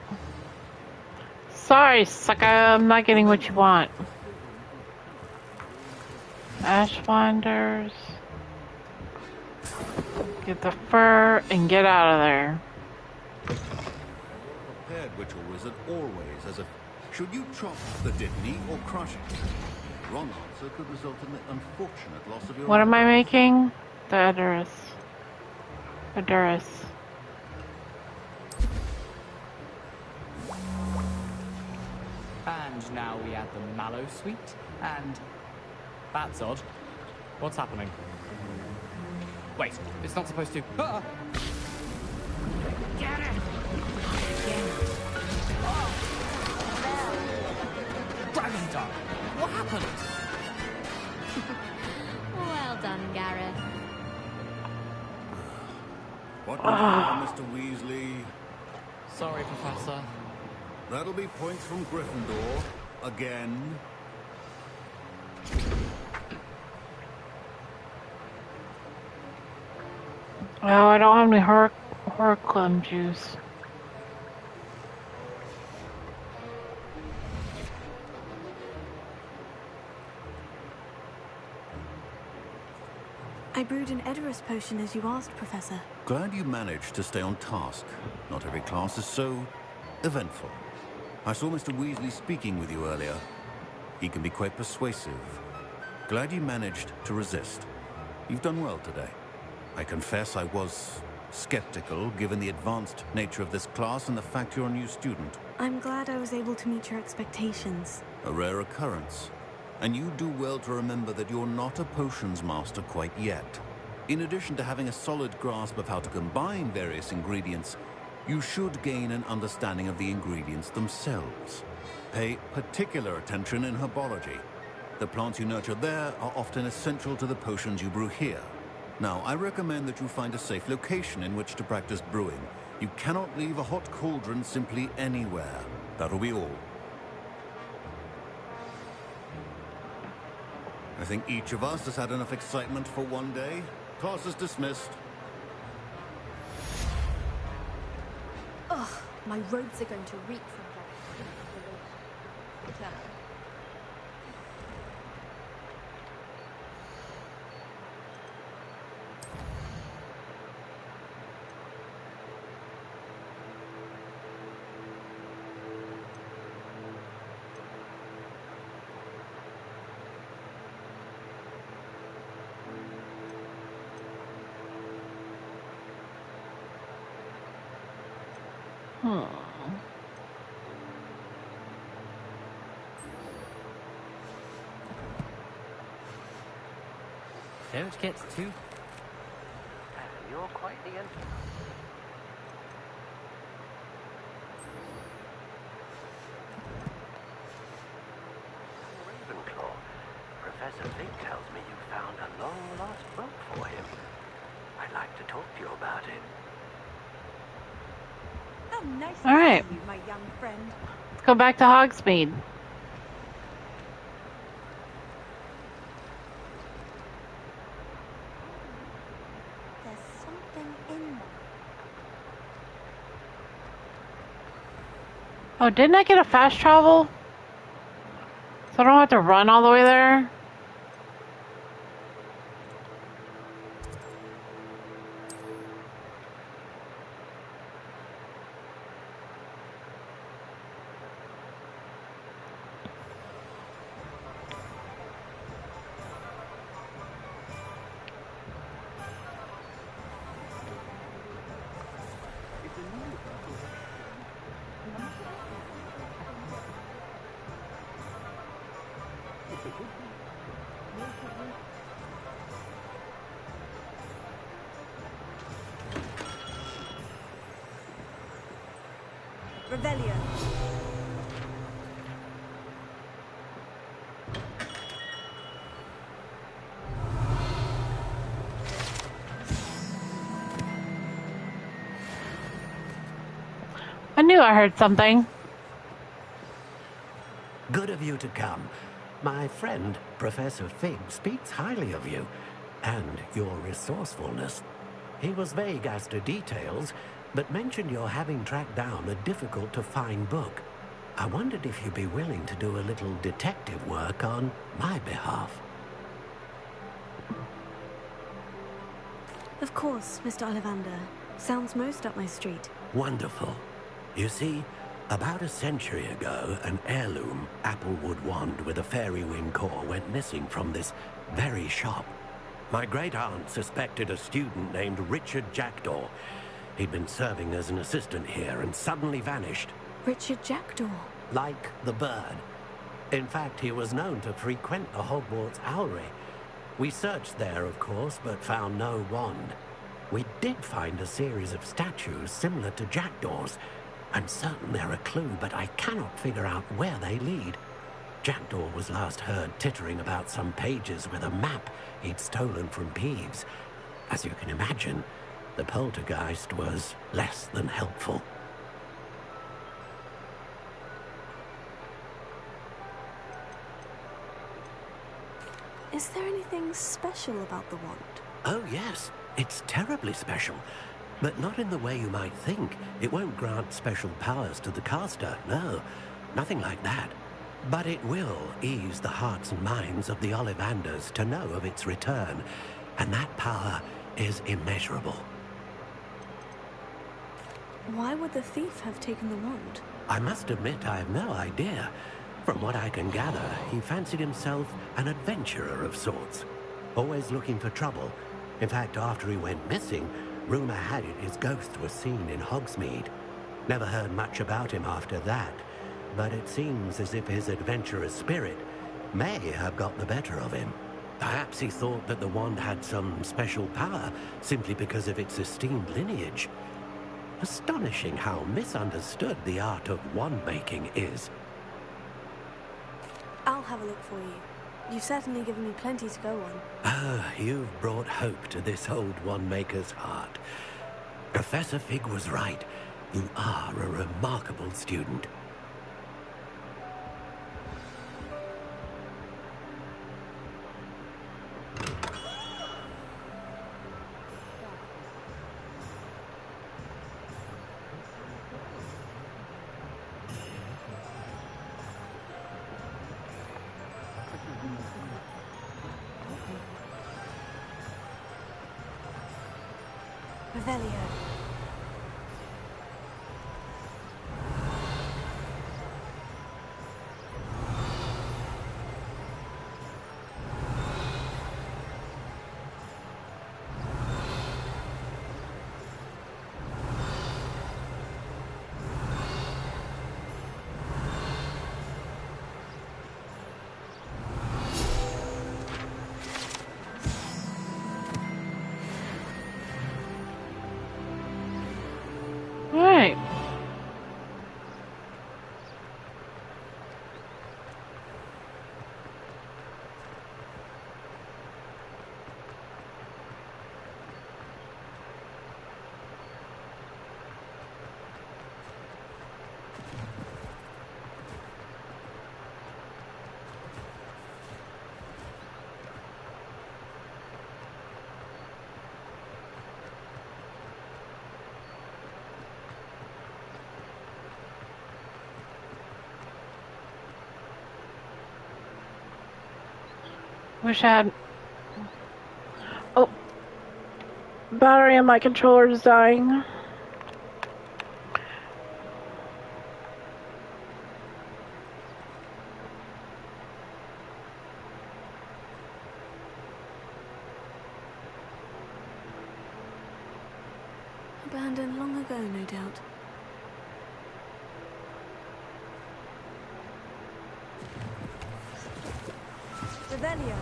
Speaker 3: Sorry, sucker. I'm not getting what you want. Ashwinders. Get the fur and get out of there.
Speaker 14: Prepared witch or wizard always has a... Should you chop the dittany or crush it? Wrong answer could result in the unfortunate loss of your...
Speaker 3: What am I making? The Edurus. Edurus.
Speaker 5: And now we add the mallow sweet, and... That's odd. What's happening? Wait, it's not supposed to... Ah!
Speaker 18: Get it!
Speaker 5: Dragon Dog! What happened?
Speaker 11: Well done, Gareth.
Speaker 14: What now, Mr. Weasley?
Speaker 5: Sorry, Professor.
Speaker 14: That'll be points from Gryffindor. Again.
Speaker 3: Oh, I don't have any Horcrux juice.
Speaker 1: I brewed an Edurus potion as you asked, Professor.
Speaker 14: Glad you managed to stay on task. Not every class is so eventful. I saw Mr. Weasley speaking with you earlier. He can be quite persuasive. Glad you managed to resist. You've done well today. I confess I was skeptical given the advanced nature of this class and the fact you're a new student.
Speaker 1: I'm glad I was able to meet your expectations.
Speaker 14: A rare occurrence. And you do well to remember that you're not a potions master quite yet. In addition to having a solid grasp of how to combine various ingredients, you should gain an understanding of the ingredients themselves. Pay particular attention in herbology. The plants you nurture there are often essential to the potions you brew here. Now, I recommend that you find a safe location in which to practice brewing. You cannot leave a hot cauldron simply anywhere. That'll be all. I think each of us has had enough excitement for one day. Class is dismissed.
Speaker 12: Ugh, my robes are going to reek from that.
Speaker 13: Don't get too...
Speaker 15: You're quite the enterprise. Ravenclaw. Professor Fig tells me you found a long-lost book for him. I'd like to talk to you about it.
Speaker 12: How nice
Speaker 3: All right.
Speaker 12: to see you, my young friend.
Speaker 3: Let's go back to Hogsmeade. Oh, didn't I get a fast travel? So I don't have to run all the way there?
Speaker 12: Revelio.
Speaker 3: I knew I heard something.
Speaker 9: Good of you to come. My friend, Professor Fig, speaks highly of you and your resourcefulness. He was vague as to details, but mentioned your having tracked down a difficult-to-find book. I wondered if you'd be willing to do a little detective work on my behalf.
Speaker 1: Of course, Mr. Ollivander. Sounds most up my street.
Speaker 9: Wonderful. You see, about a century ago, an heirloom applewood wand with a fairy wing core went missing from this very shop. My great-aunt suspected a student named Richard Jackdaw. He'd been serving as an assistant here and suddenly vanished.
Speaker 1: Richard Jackdaw?
Speaker 9: Like the bird. In fact, he was known to frequent the Hogwarts Owlery. We searched there, of course, but found no wand. We did find a series of statues similar to Jackdaw's. I'm certain they're a clue, but I cannot figure out where they lead. Jackdaw was last heard tittering about some pages with a map he'd stolen from Peeves. As you can imagine, the poltergeist was less than helpful.
Speaker 1: Is there anything special about the wand?
Speaker 9: Oh, yes. It's terribly special. But not in the way you might think. It won't grant special powers to the caster, no. Nothing like that. But it will ease the hearts and minds of the Ollivanders to know of its return. And that power is immeasurable.
Speaker 1: Why would the thief have taken the wand?
Speaker 9: I must admit I have no idea. From what I can gather, he fancied himself an adventurer of sorts. Always looking for trouble. In fact, after he went missing, Rumor had it his ghost was seen in Hogsmeade. Never heard much about him after that, but it seems as if his adventurous spirit may have got the better of him. Perhaps he thought that the wand had some special power simply because of its esteemed lineage. Astonishing how misunderstood the art of wand-making is.
Speaker 1: I'll have a look for you. You've certainly given me plenty to go on.
Speaker 9: Ah, you've brought hope to this old wand-maker's heart. Professor Fig was right. You are a remarkable student.
Speaker 1: Revelio.
Speaker 3: Alright. Wish I had... Oh. Battery on my controller is dying.
Speaker 1: Abandoned long ago, no doubt. Revelio.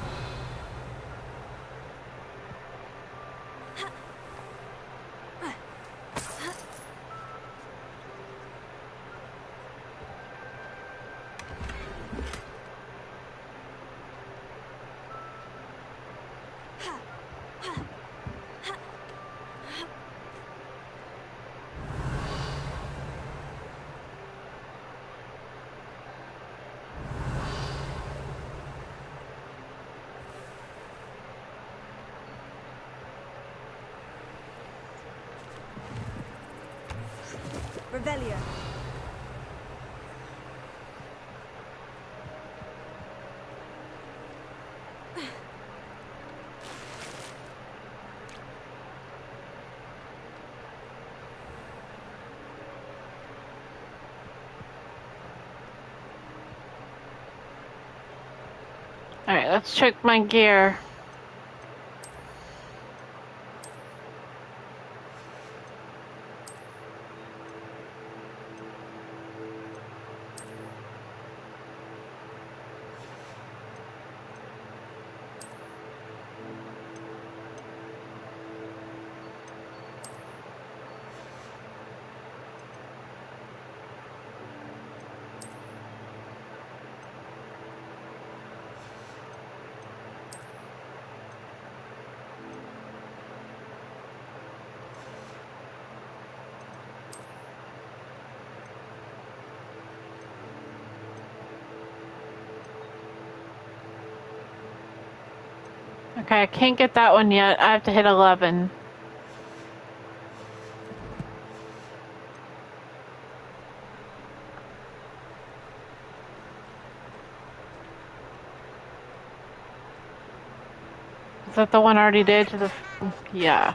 Speaker 1: Revelio.
Speaker 3: Alright, let's check my gear. Okay, I can't get that one yet. I have to hit 11. Is that the one I already did to the... Yeah.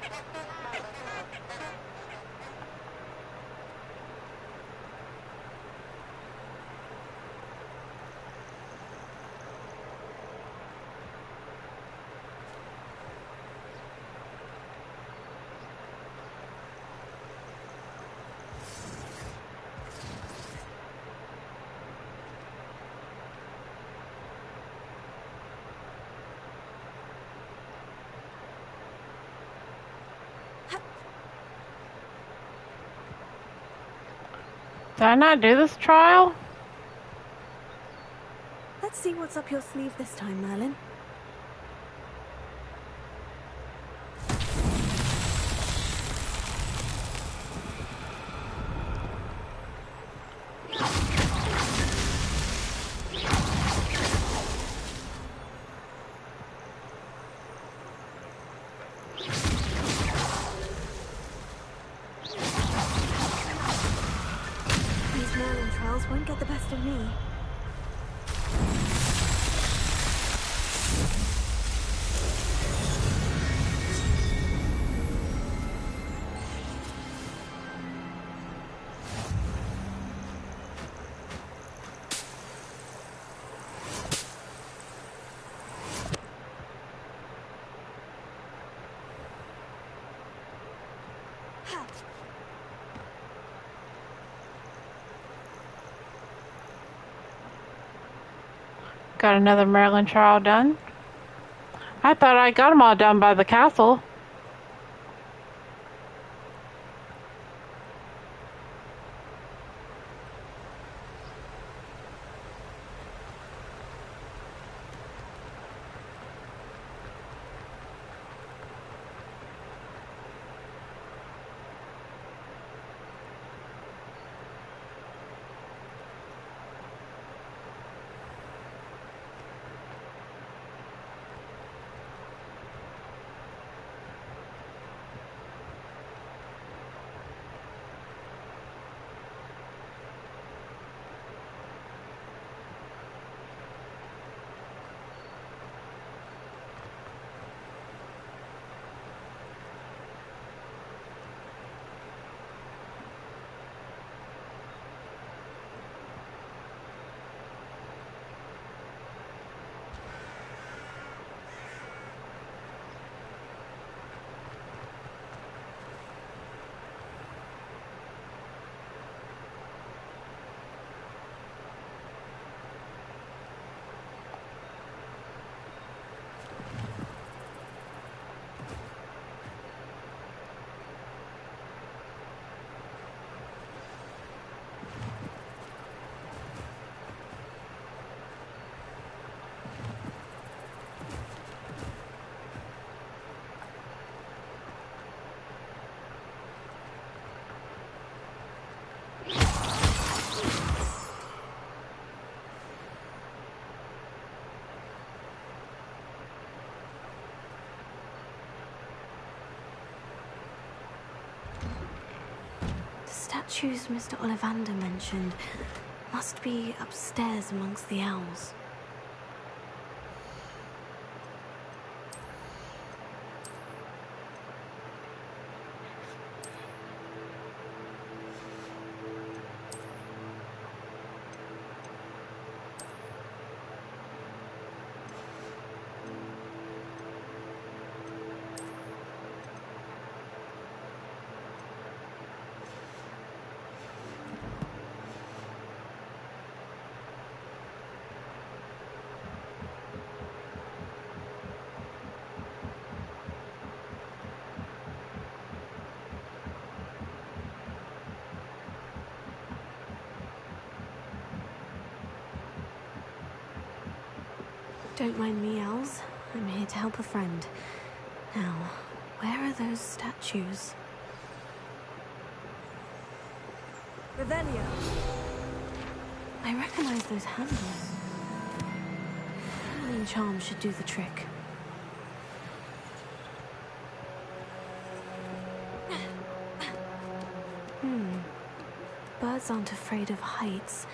Speaker 3: Did I not do this trial?
Speaker 1: Let's see what's up your sleeve this time, Merlin. These Merlin trials won't get the best of me.
Speaker 3: Got another Merlin trial done. I thought I got them all done by the castle.
Speaker 1: Statues Mr. Ollivander mentioned must be upstairs amongst the owls. Don't mind me, owls. I'm here to help a friend. Now, where are those statues? Revelio! I recognize those handles. Healing charm should do the trick. Birds aren't afraid of heights.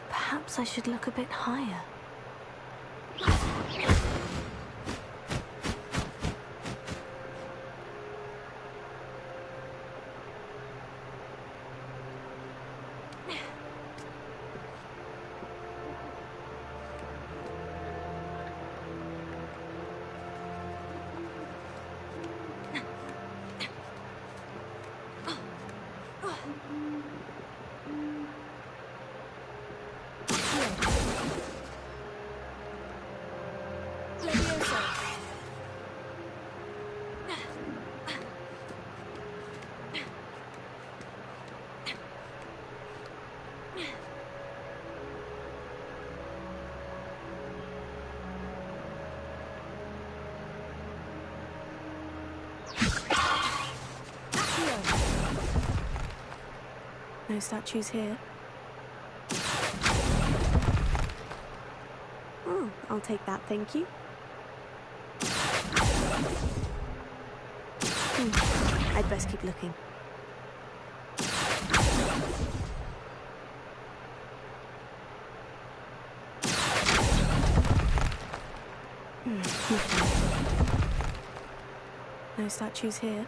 Speaker 1: Perhaps I should look a bit higher. No statues here. Oh, I'll take that, thank you. I'd best keep looking. No statues here.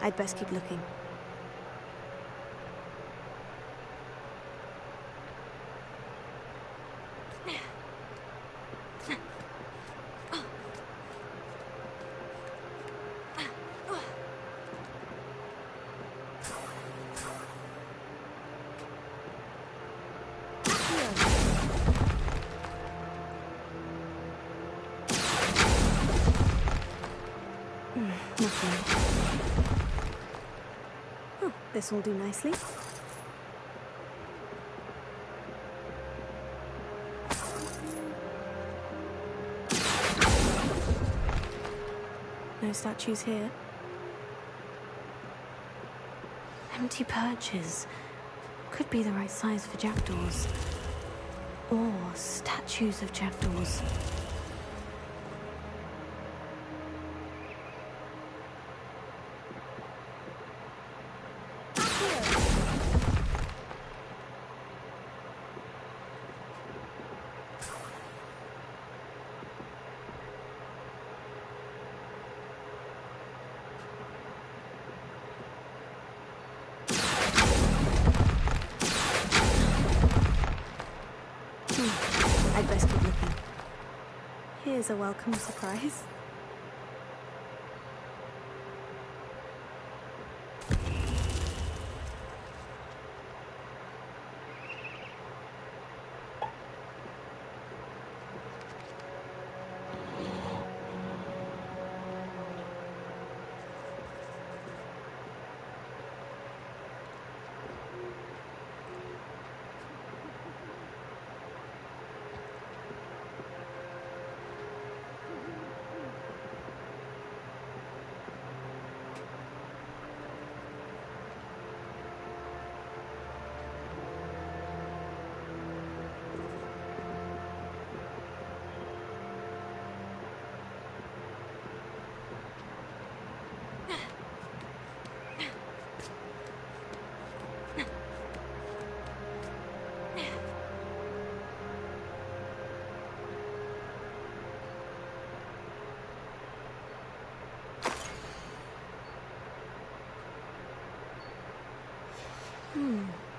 Speaker 1: I'd best keep looking. This will do nicely. No statues here. Empty perches. Could be the right size for jackdaws. Or statues of jackdaws. I'd best keep looking. Here's a welcome surprise.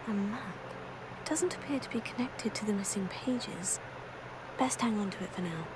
Speaker 1: A map. Doesn't appear to be connected to the missing pages. Best hang on to it for now.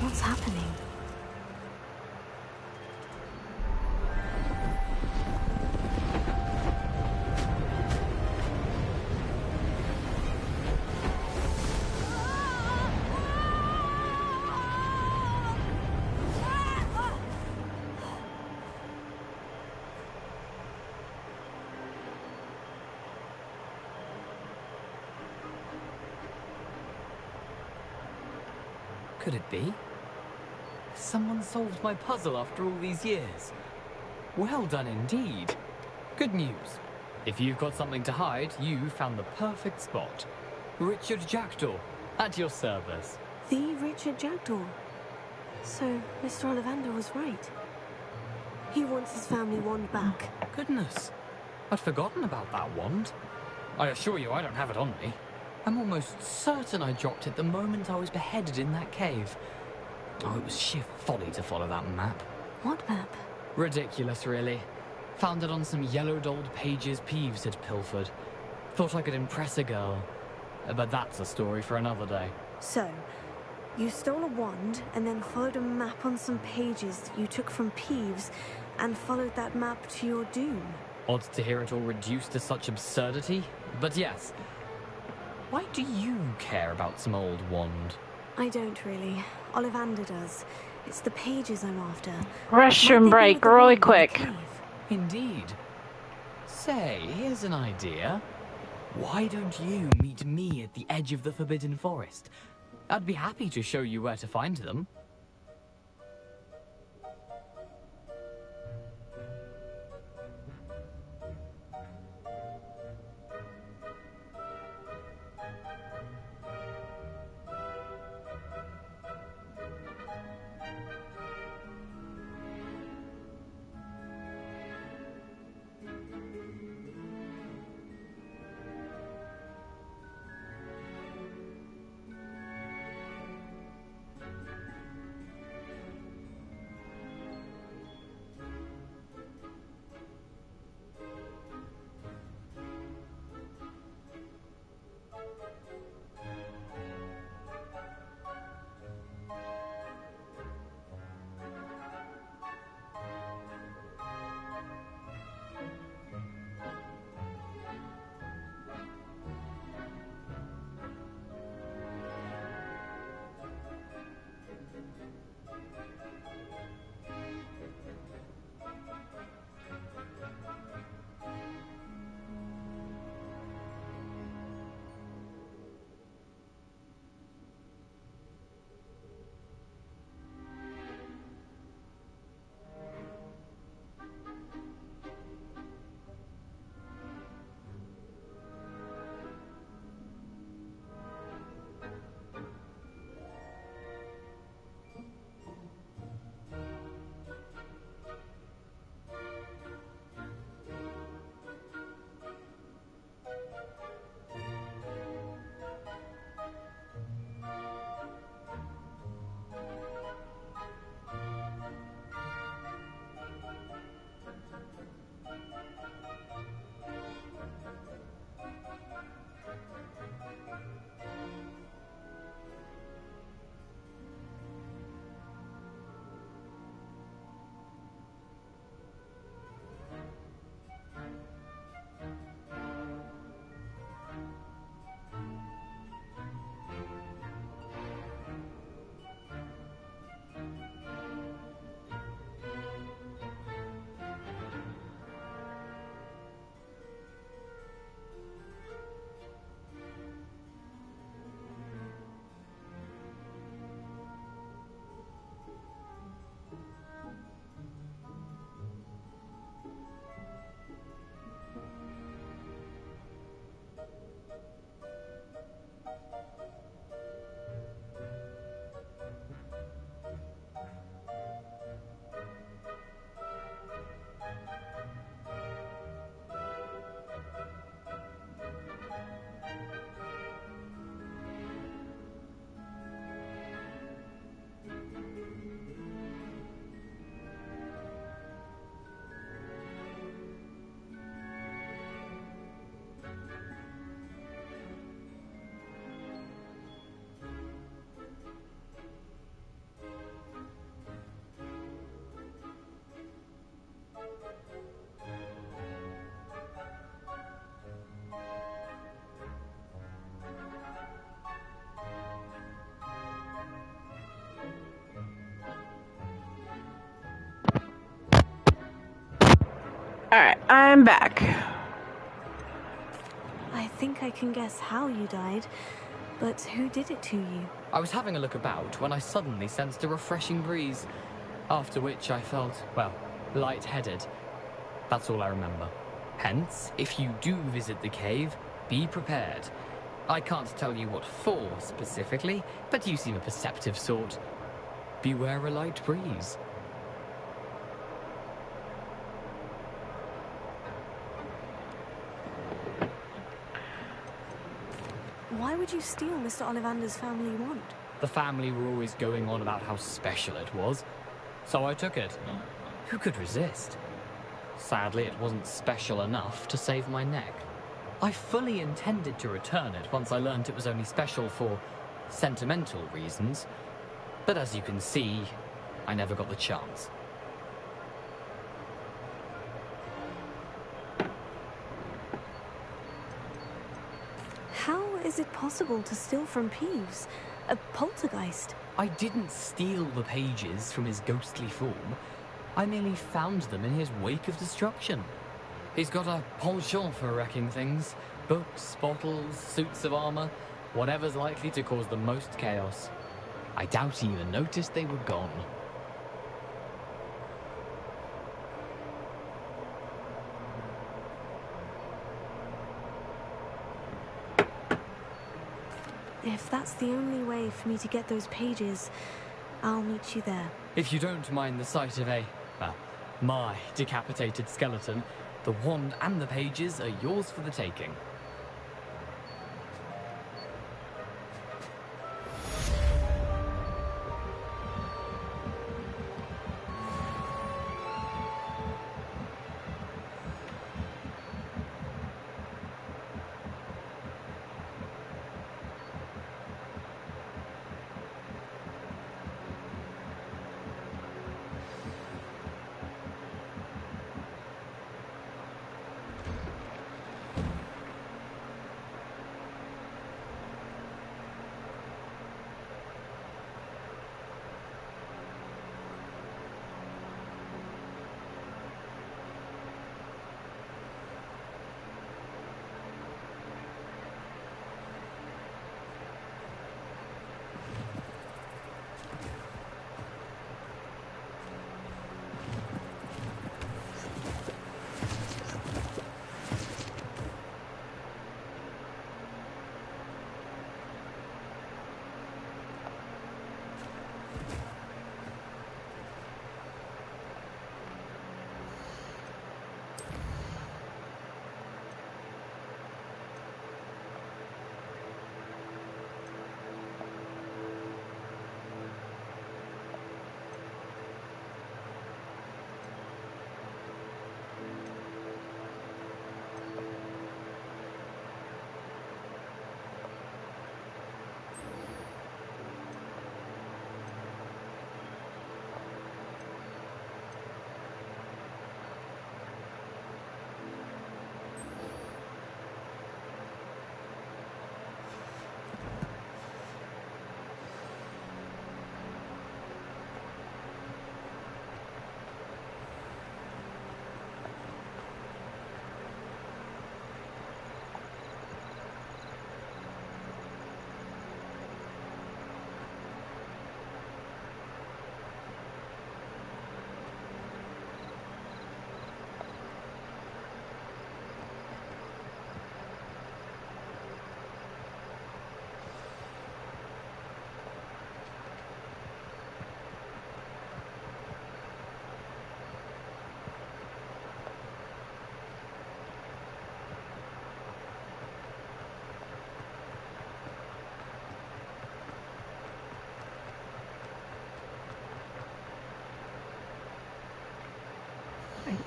Speaker 1: What's happening?
Speaker 5: could it be? Someone solved my puzzle after all these years. Well done indeed. Good news. If you've got something to hide, you found the perfect spot. Richard Jackdaw, at your service.
Speaker 1: The Richard Jackdaw. So, Mr. Ollivander was right. He wants his family wand back.
Speaker 5: Goodness. I'd forgotten about that wand. I assure you I don't have it on me. I'm almost certain I dropped it the moment I was beheaded in that cave. Oh, it was sheer folly to follow that map.
Speaker 1: What map?
Speaker 5: Ridiculous, really. Found it on some yellowed old pages Peeves had pilfered. Thought I could impress a girl. But that's a story for another day.
Speaker 1: So, you stole a wand and then followed a map on some pages that you took from Peeves and followed that map to your doom.
Speaker 5: Odd to hear it all reduced to such absurdity, but yes. Why do you care about some old wand?
Speaker 1: I don't really. Ollivander does. It's the pages I'm after.
Speaker 3: Restroom break, really quick.
Speaker 5: Indeed. Say, here's an idea. Why don't you meet me at the edge of the Forbidden Forest? I'd be happy to show you where to find them.
Speaker 3: Alright, I'm back.
Speaker 1: I think I can guess how you died, but who did it to you?
Speaker 16: I was having a look about when I suddenly sensed a refreshing breeze, after which I felt, well, lightheaded. That's all I remember. Hence, if you do visit the cave, be prepared. I can't tell you what for specifically, but you seem a perceptive sort. Beware a light breeze.
Speaker 1: Why would you steal Mr. Ollivander's family wand?
Speaker 16: The family were always going on about how special it was, so I took it. Who could resist? Sadly, it wasn't special enough to save my neck. I fully intended to return it once I learned it was only special for sentimental reasons, but as you can see, I never got the chance.
Speaker 1: How is it possible to steal from Peeves? A poltergeist?
Speaker 16: I didn't steal the pages from his ghostly form. I merely found them in his wake of destruction. He's got a penchant for wrecking things. Books, bottles, suits of armor, whatever's likely to cause the most chaos. I doubt he even noticed they were gone.
Speaker 1: If that's the only way for me to get those pages, I'll meet you there.
Speaker 16: If you don't mind the sight of my decapitated skeleton, the wand and the pages are yours for the taking.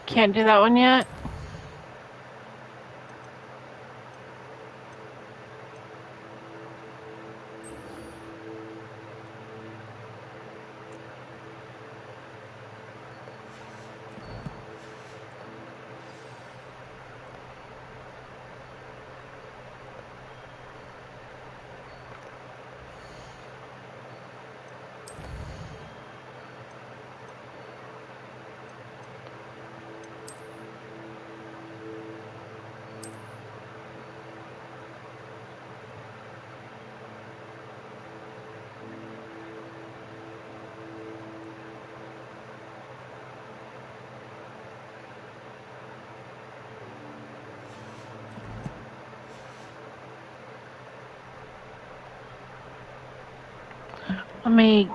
Speaker 3: Can't do that one yet. Let me,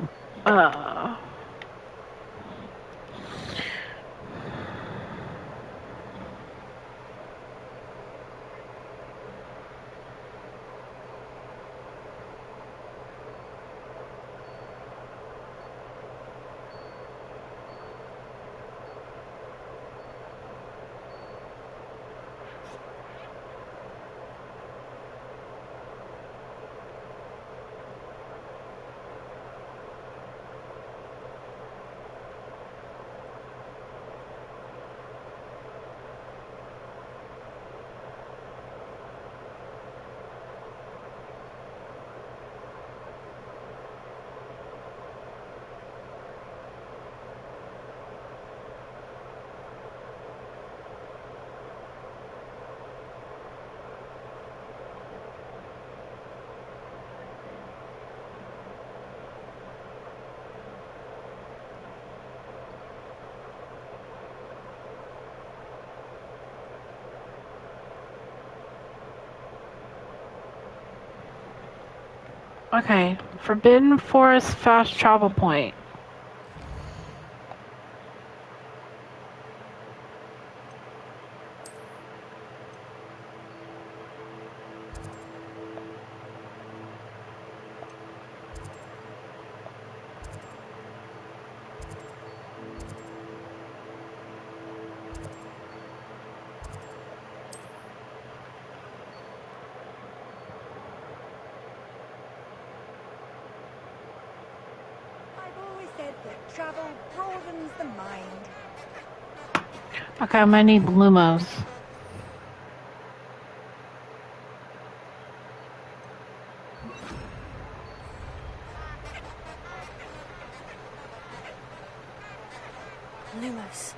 Speaker 3: okay. Forbidden Forest fast travel point.
Speaker 6: That travel broadens the mind.
Speaker 3: Okay, I'm gonna need Lumos.
Speaker 1: Lumos.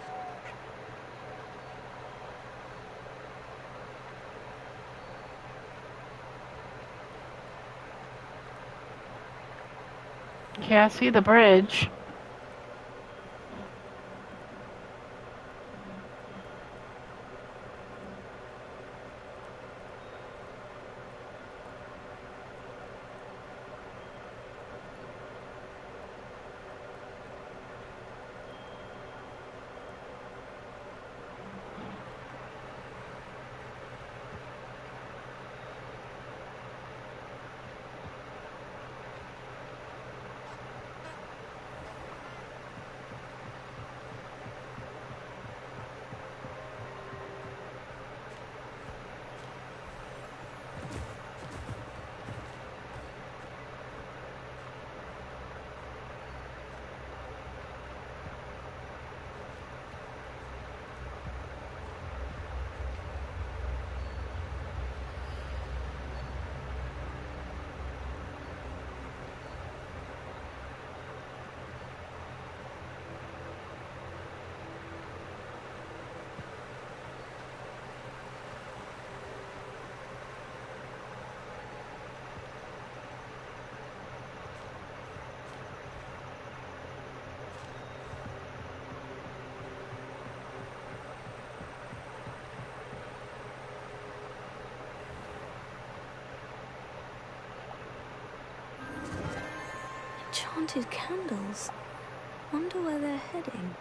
Speaker 3: Yeah, I see the bridge.
Speaker 1: Enchanted candles. Wonder where they're heading.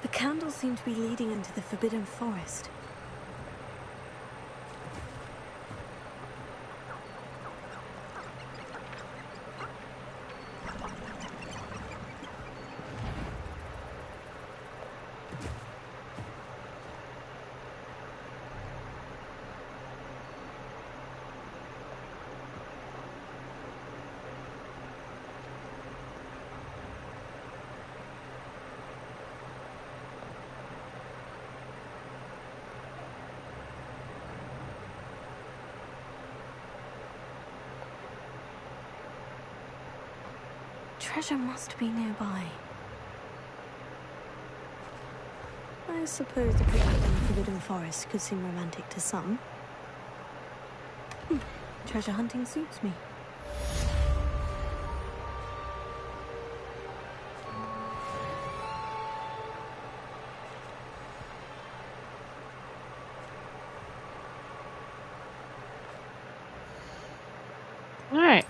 Speaker 1: The candles seem to be leading into the Forbidden Forest. Treasure must be nearby. I suppose the picnic in the Forbidden Forest could seem romantic to some. Treasure hunting suits me.
Speaker 3: Alright.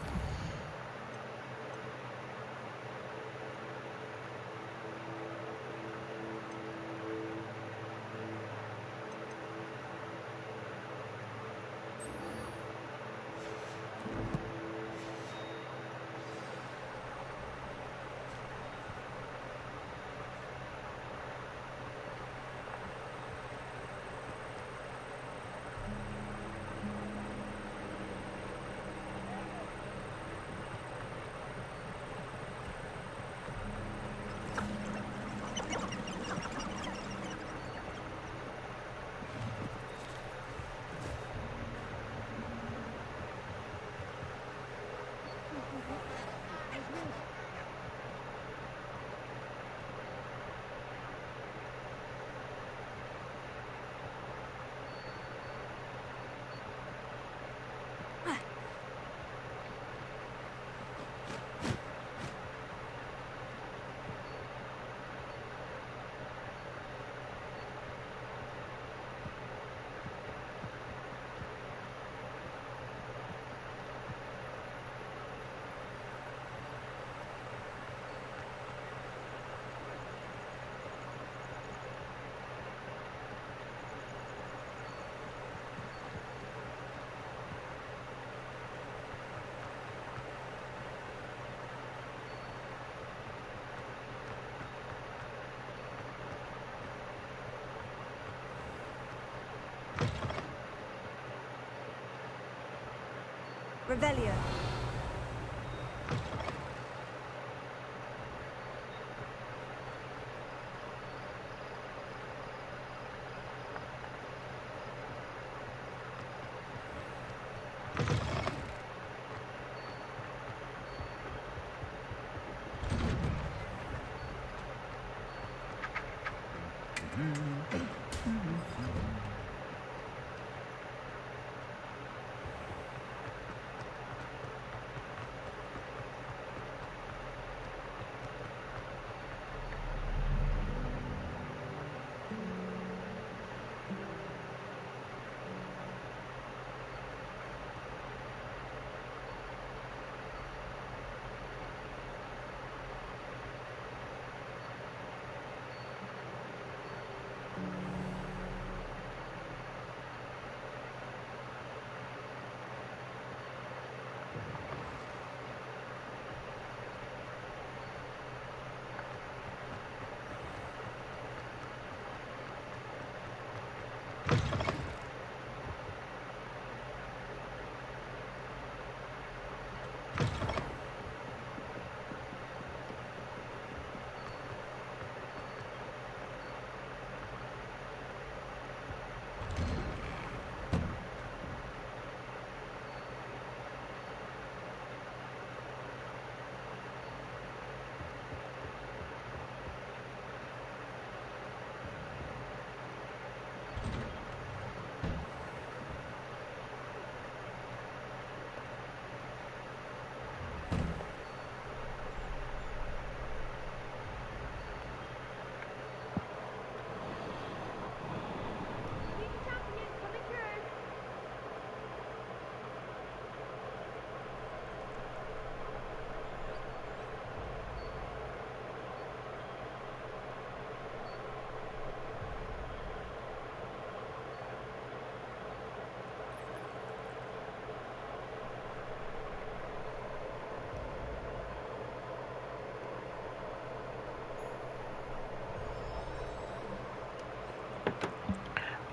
Speaker 6: Revelio.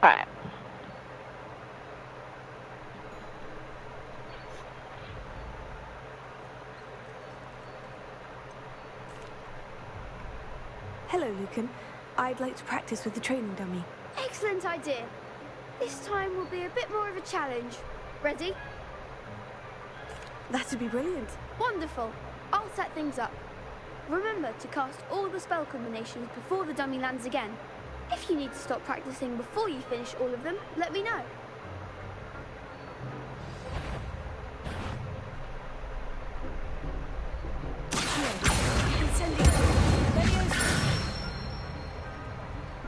Speaker 3: Alright.
Speaker 1: Hello, Lucan. I'd like to practice with the training dummy.
Speaker 19: Excellent idea. This time will be a bit more of a challenge. Ready?
Speaker 1: That'd be brilliant.
Speaker 19: Wonderful. I'll set things up. Remember to cast all the spell combinations before the dummy lands again. If you need to stop practicing before you finish all of them, let me know.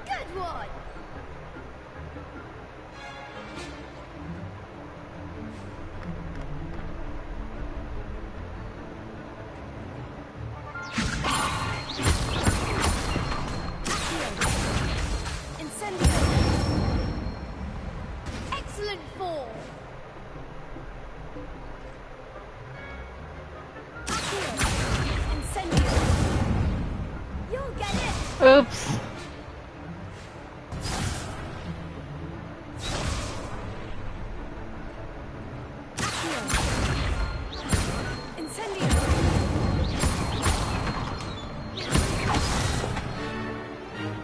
Speaker 19: Good one!
Speaker 3: Oops.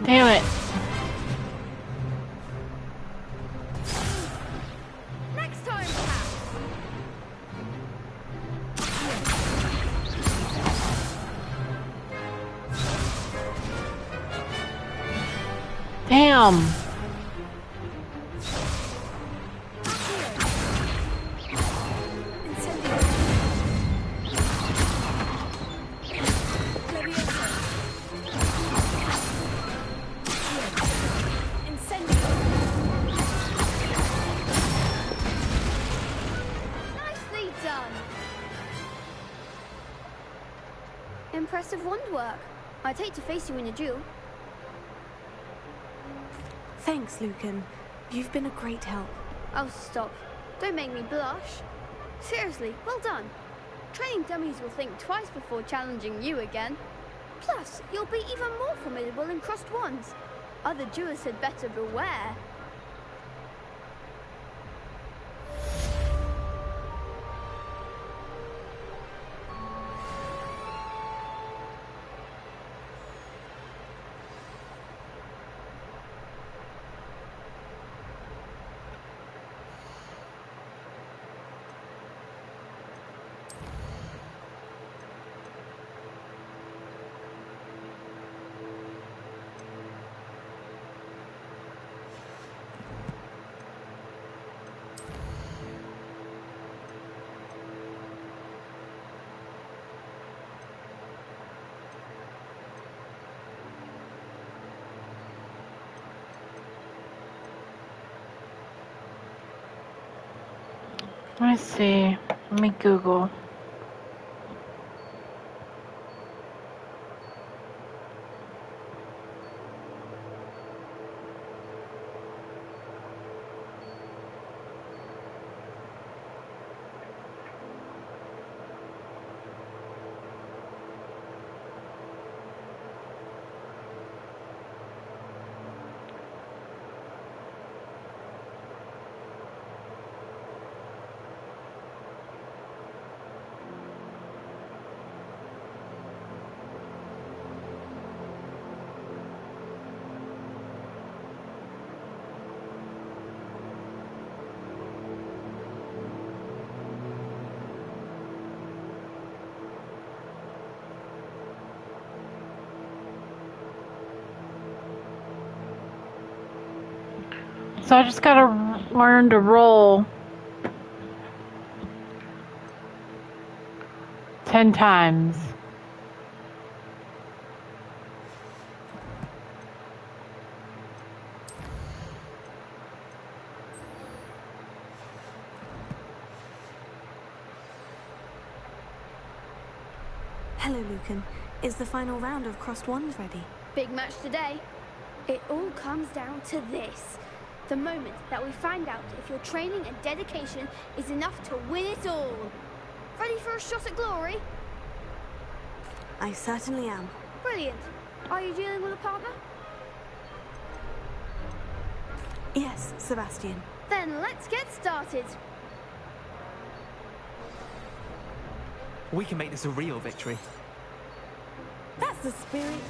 Speaker 3: Damn it.
Speaker 19: Next time, perhaps.
Speaker 3: Damn.
Speaker 19: Nicely done. Impressive wand work. I'd hate to face you in a duel.
Speaker 1: Thanks, Lucan. You've been a great help.
Speaker 19: Oh, stop. Don't make me blush. Seriously, well done. Training dummies will think twice before challenging you again. Plus, you'll be even more formidable in crossed wands. Other duelists had better beware.
Speaker 3: Let me see. Let me Google. So I just gotta learn to roll 10 times.
Speaker 1: Hello, Lucan. Is the final round of crossed wands ready?
Speaker 19: Big match today. It all comes down to this. The moment that we find out if your training and dedication is enough to win it all. Ready for a shot at glory?
Speaker 1: I certainly am.
Speaker 19: Brilliant. Are you dealing with a partner?
Speaker 1: Yes, Sebastian.
Speaker 19: Then let's get started.
Speaker 5: We can make this a real victory.
Speaker 19: That's the spirit.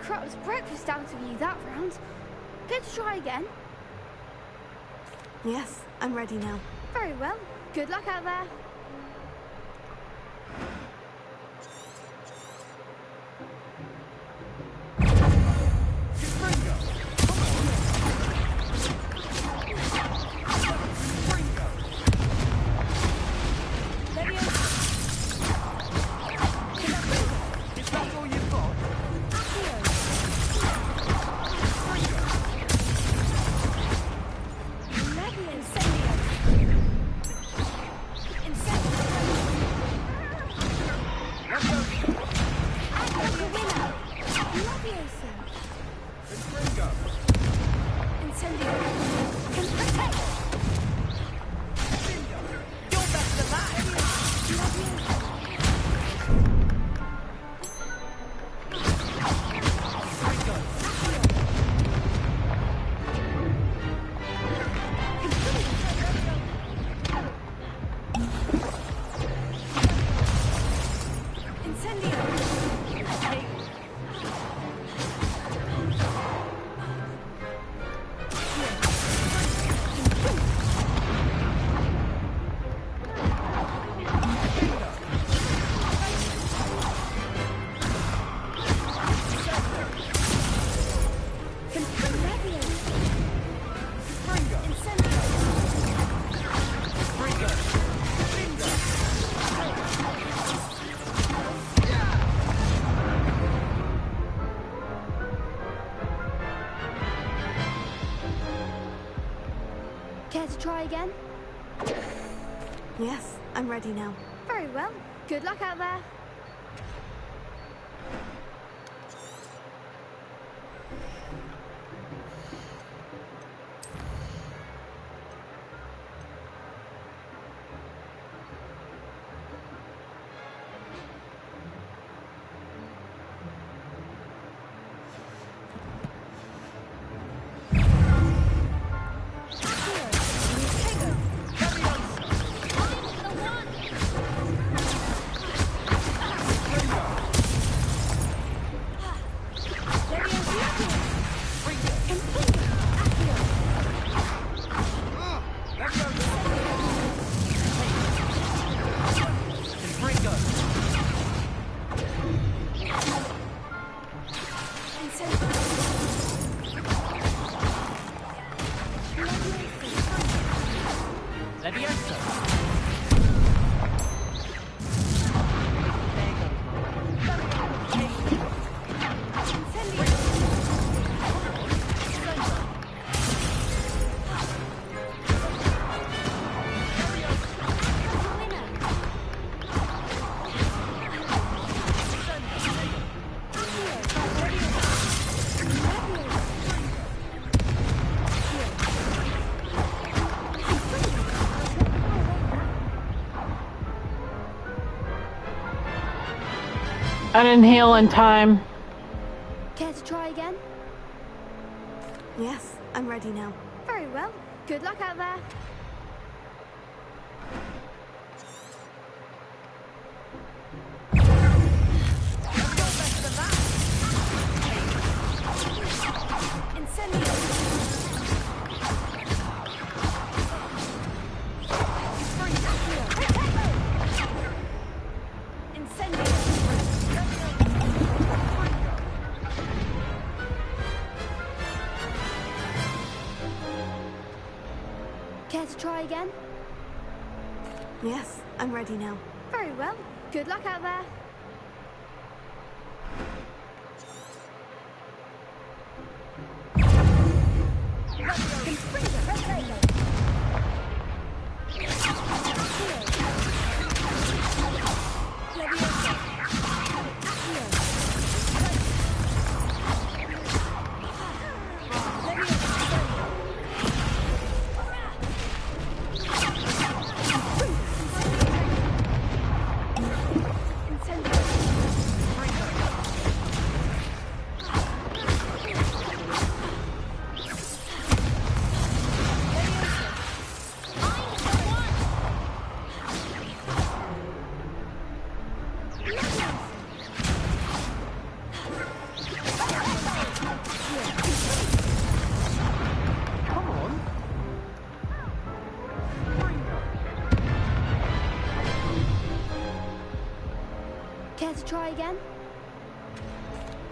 Speaker 19: Crup's breakfast out of you that round. Good to try again.
Speaker 1: Yes, I'm ready now.
Speaker 19: Very well. Good luck out there. Leviosa. Incendio. Protect.
Speaker 18: You're better than that.
Speaker 19: Care to try again?
Speaker 1: Yes, I'm ready now.
Speaker 19: Very well. Good luck out there.
Speaker 3: I didn't heal in time.
Speaker 19: Care to try again?
Speaker 1: Yes, I'm ready now.
Speaker 19: Very well. Good luck out there. Care to try again?
Speaker 1: Yes, I'm ready now.
Speaker 19: Very well. Good luck out there. Care to try again?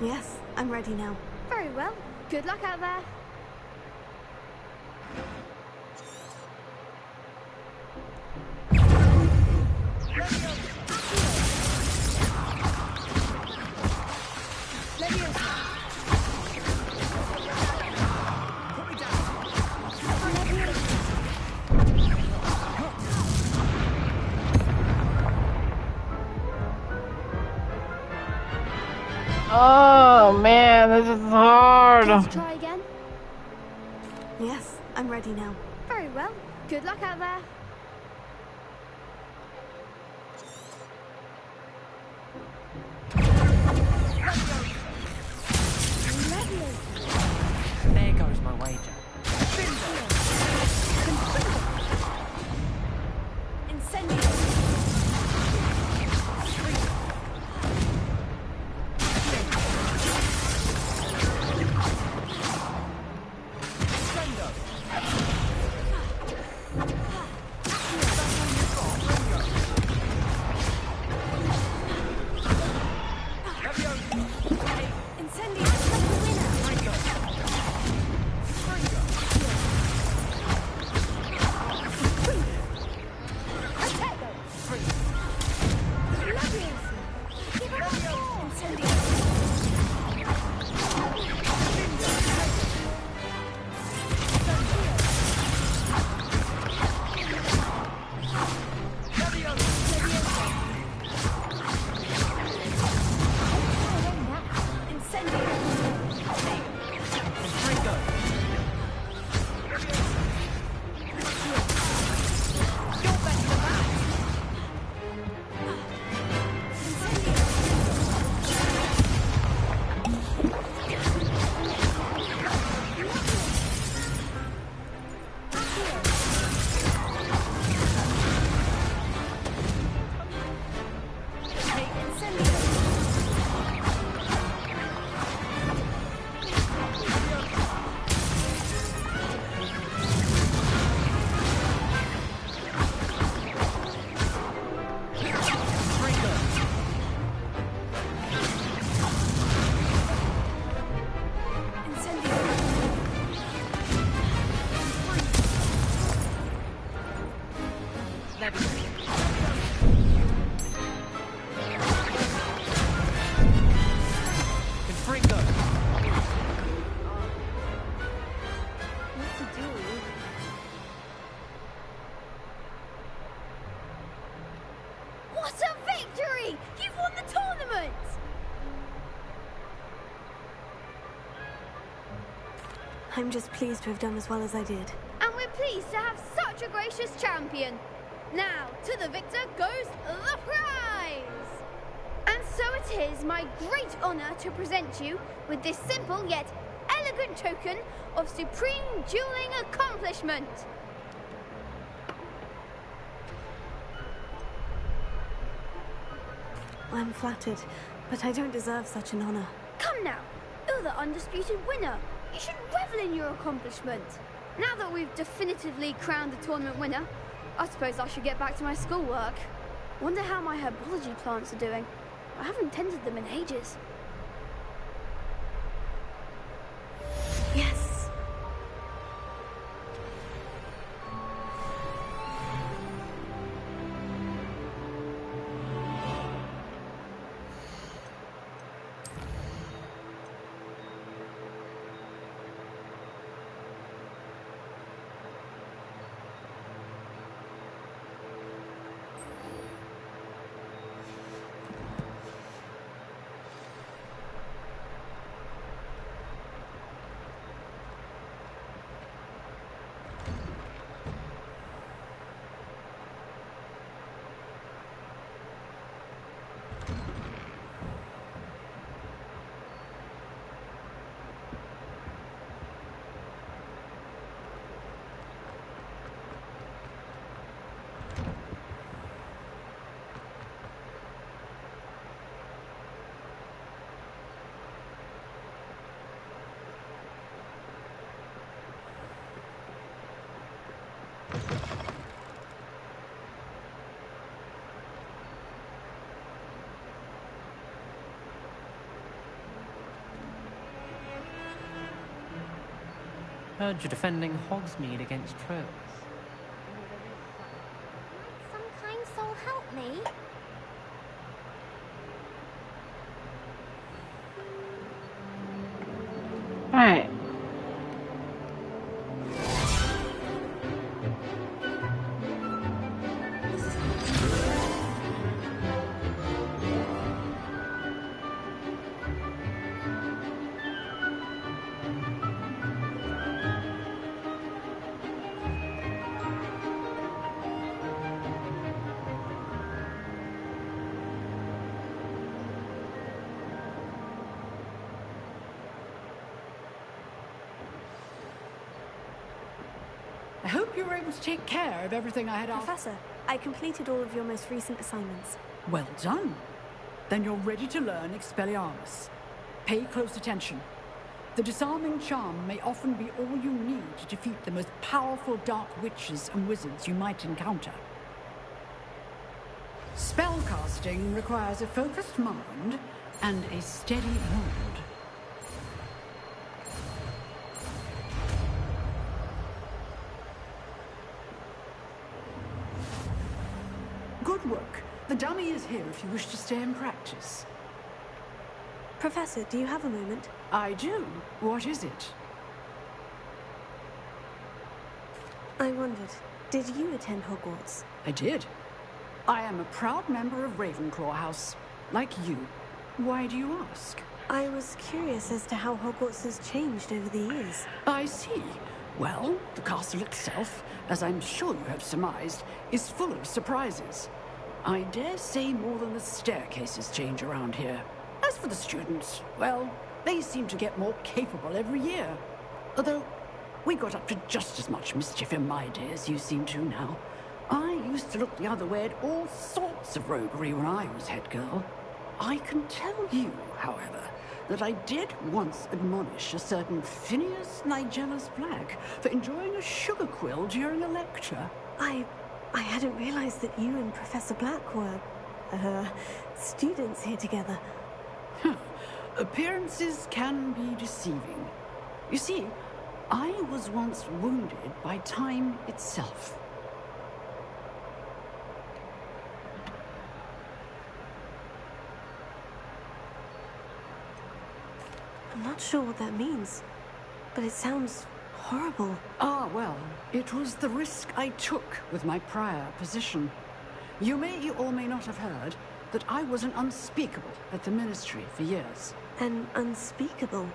Speaker 1: Yes, I'm ready now.
Speaker 19: Very well. Good luck out there.
Speaker 3: Oh man, This is hard.
Speaker 19: Care to try again?
Speaker 1: Yes, I'm ready now.
Speaker 19: Very well. Good luck out there.
Speaker 13: There goes my wager.
Speaker 19: What a victory! You've won the tournament!
Speaker 1: I'm just pleased to have done as well as I did.
Speaker 19: And we're pleased to have such a gracious champion. Now, to the victor goes the prize! And so it is my great honor to present you with this simple yet elegant token of supreme dueling accomplishment.
Speaker 1: I'm flattered, but I don't deserve such an honor.
Speaker 19: Come now, you're the undisputed winner. You should revel in your accomplishment. Now that we've definitively crowned the tournament winner, I suppose I should get back to my schoolwork. Wonder how my herbology plants are doing. I haven't tended them in ages.
Speaker 1: Yes.
Speaker 13: Heard you're defending Hogsmeade against trolls.
Speaker 11: Some kind soul help me?
Speaker 3: Alright.
Speaker 7: I hope you were able to take care of everything I had asked.
Speaker 1: Professor, I completed all of your most recent assignments.
Speaker 7: Well done. Then you're ready to learn Expelliarmus. Pay close attention. The disarming charm may often be all you need to defeat the most powerful dark witches and wizards you might encounter. Spellcasting requires a focused mind and a steady hand. Good work. The dummy is here if you wish to stay and practice.
Speaker 1: Professor, do you have a moment?
Speaker 7: I do. What is it?
Speaker 1: I wondered, did you attend Hogwarts?
Speaker 7: I did. I am a proud member of Ravenclaw House, like you. Why do you ask?
Speaker 1: I was curious as to how Hogwarts has changed over the years.
Speaker 7: I see. Well, the castle itself, as I'm sure you have surmised, is full of surprises. I dare say more than the staircases change around here. As for the students, well, they seem to get more capable every year. Although, we got up to just as much mischief in my day as you seem to now. I used to look the other way at all sorts of roguery when I was head girl. I can tell you, however, that I did once admonish a certain Phineas Nigellus Black for enjoying a sugar quill during a lecture.
Speaker 1: I hadn't realized that you and Professor Black were, students here together.
Speaker 7: Appearances can be deceiving. You see, I was once wounded by time itself.
Speaker 1: I'm not sure what that means, but it sounds horrible.
Speaker 7: Ah, well, it was the risk I took with my prior position. You may or may not have heard that I was an unspeakable at the Ministry for years.
Speaker 1: An unspeakable?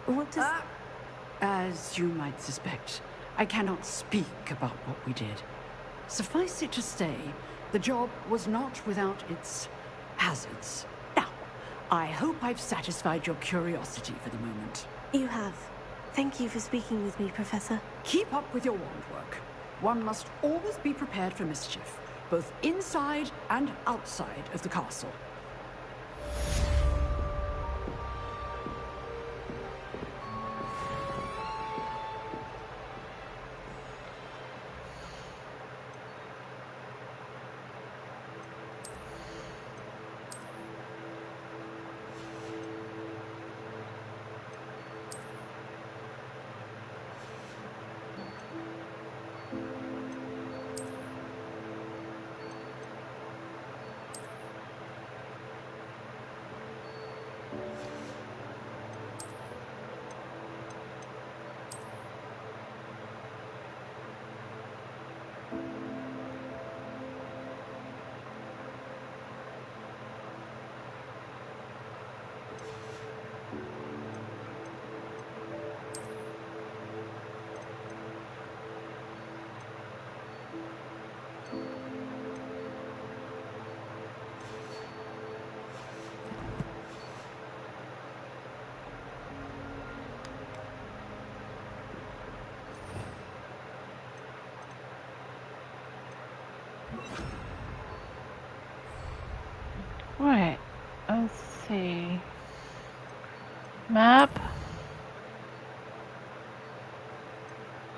Speaker 1: What does...
Speaker 7: As you might suspect, I cannot speak about what we did. Suffice it to say, the job was not without its hazards. Now, I hope I've satisfied your curiosity for the moment.
Speaker 1: You have. Thank you for speaking with me, Professor.
Speaker 7: Keep up with your wand work. One must always be prepared for mischief, both inside and outside of the castle.
Speaker 3: Right, let's see. Map.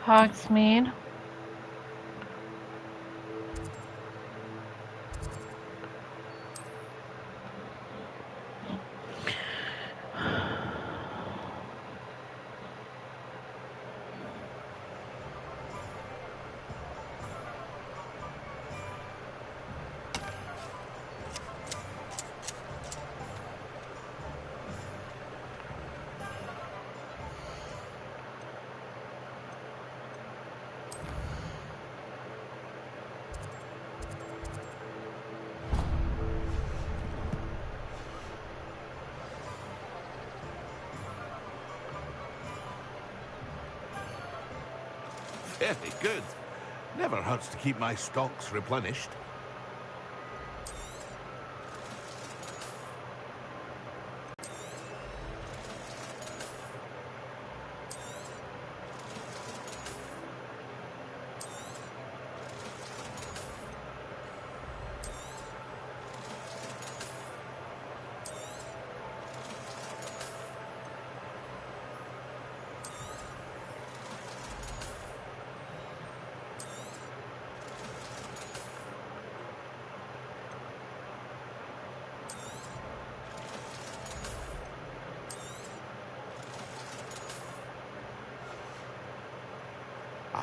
Speaker 3: Hogsmeade.
Speaker 4: Very good. Never hurts to keep my stocks replenished.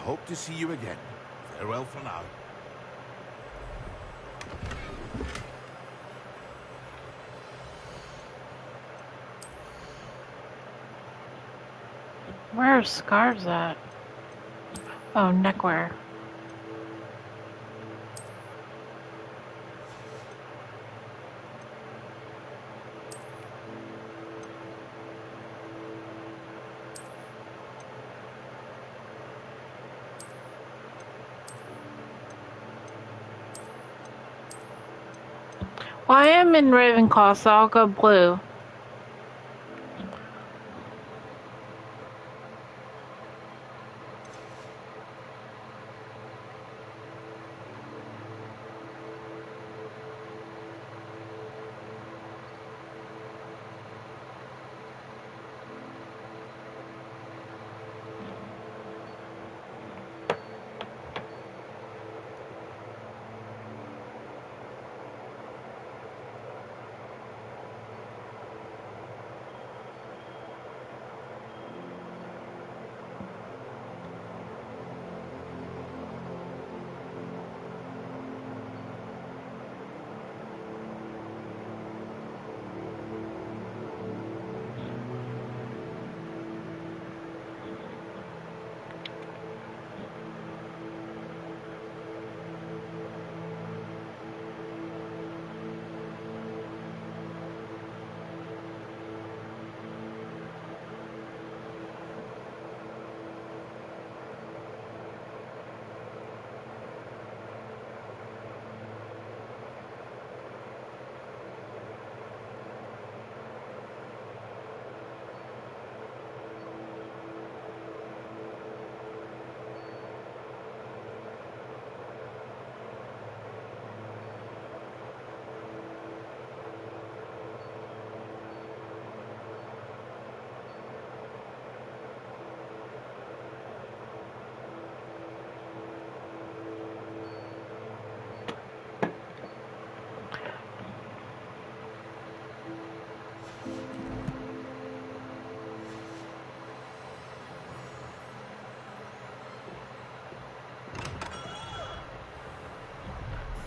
Speaker 4: hope to see you again. Farewell for now.
Speaker 3: Where are scarves at? Oh, neckwear. Well, I am in Ravenclaw, so I'll go blue.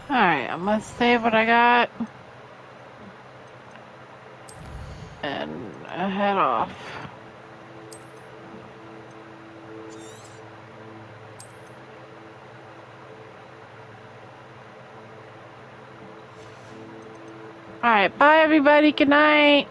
Speaker 3: Alright, I'm gonna save what I got. And head off. Alright, bye everybody, good night.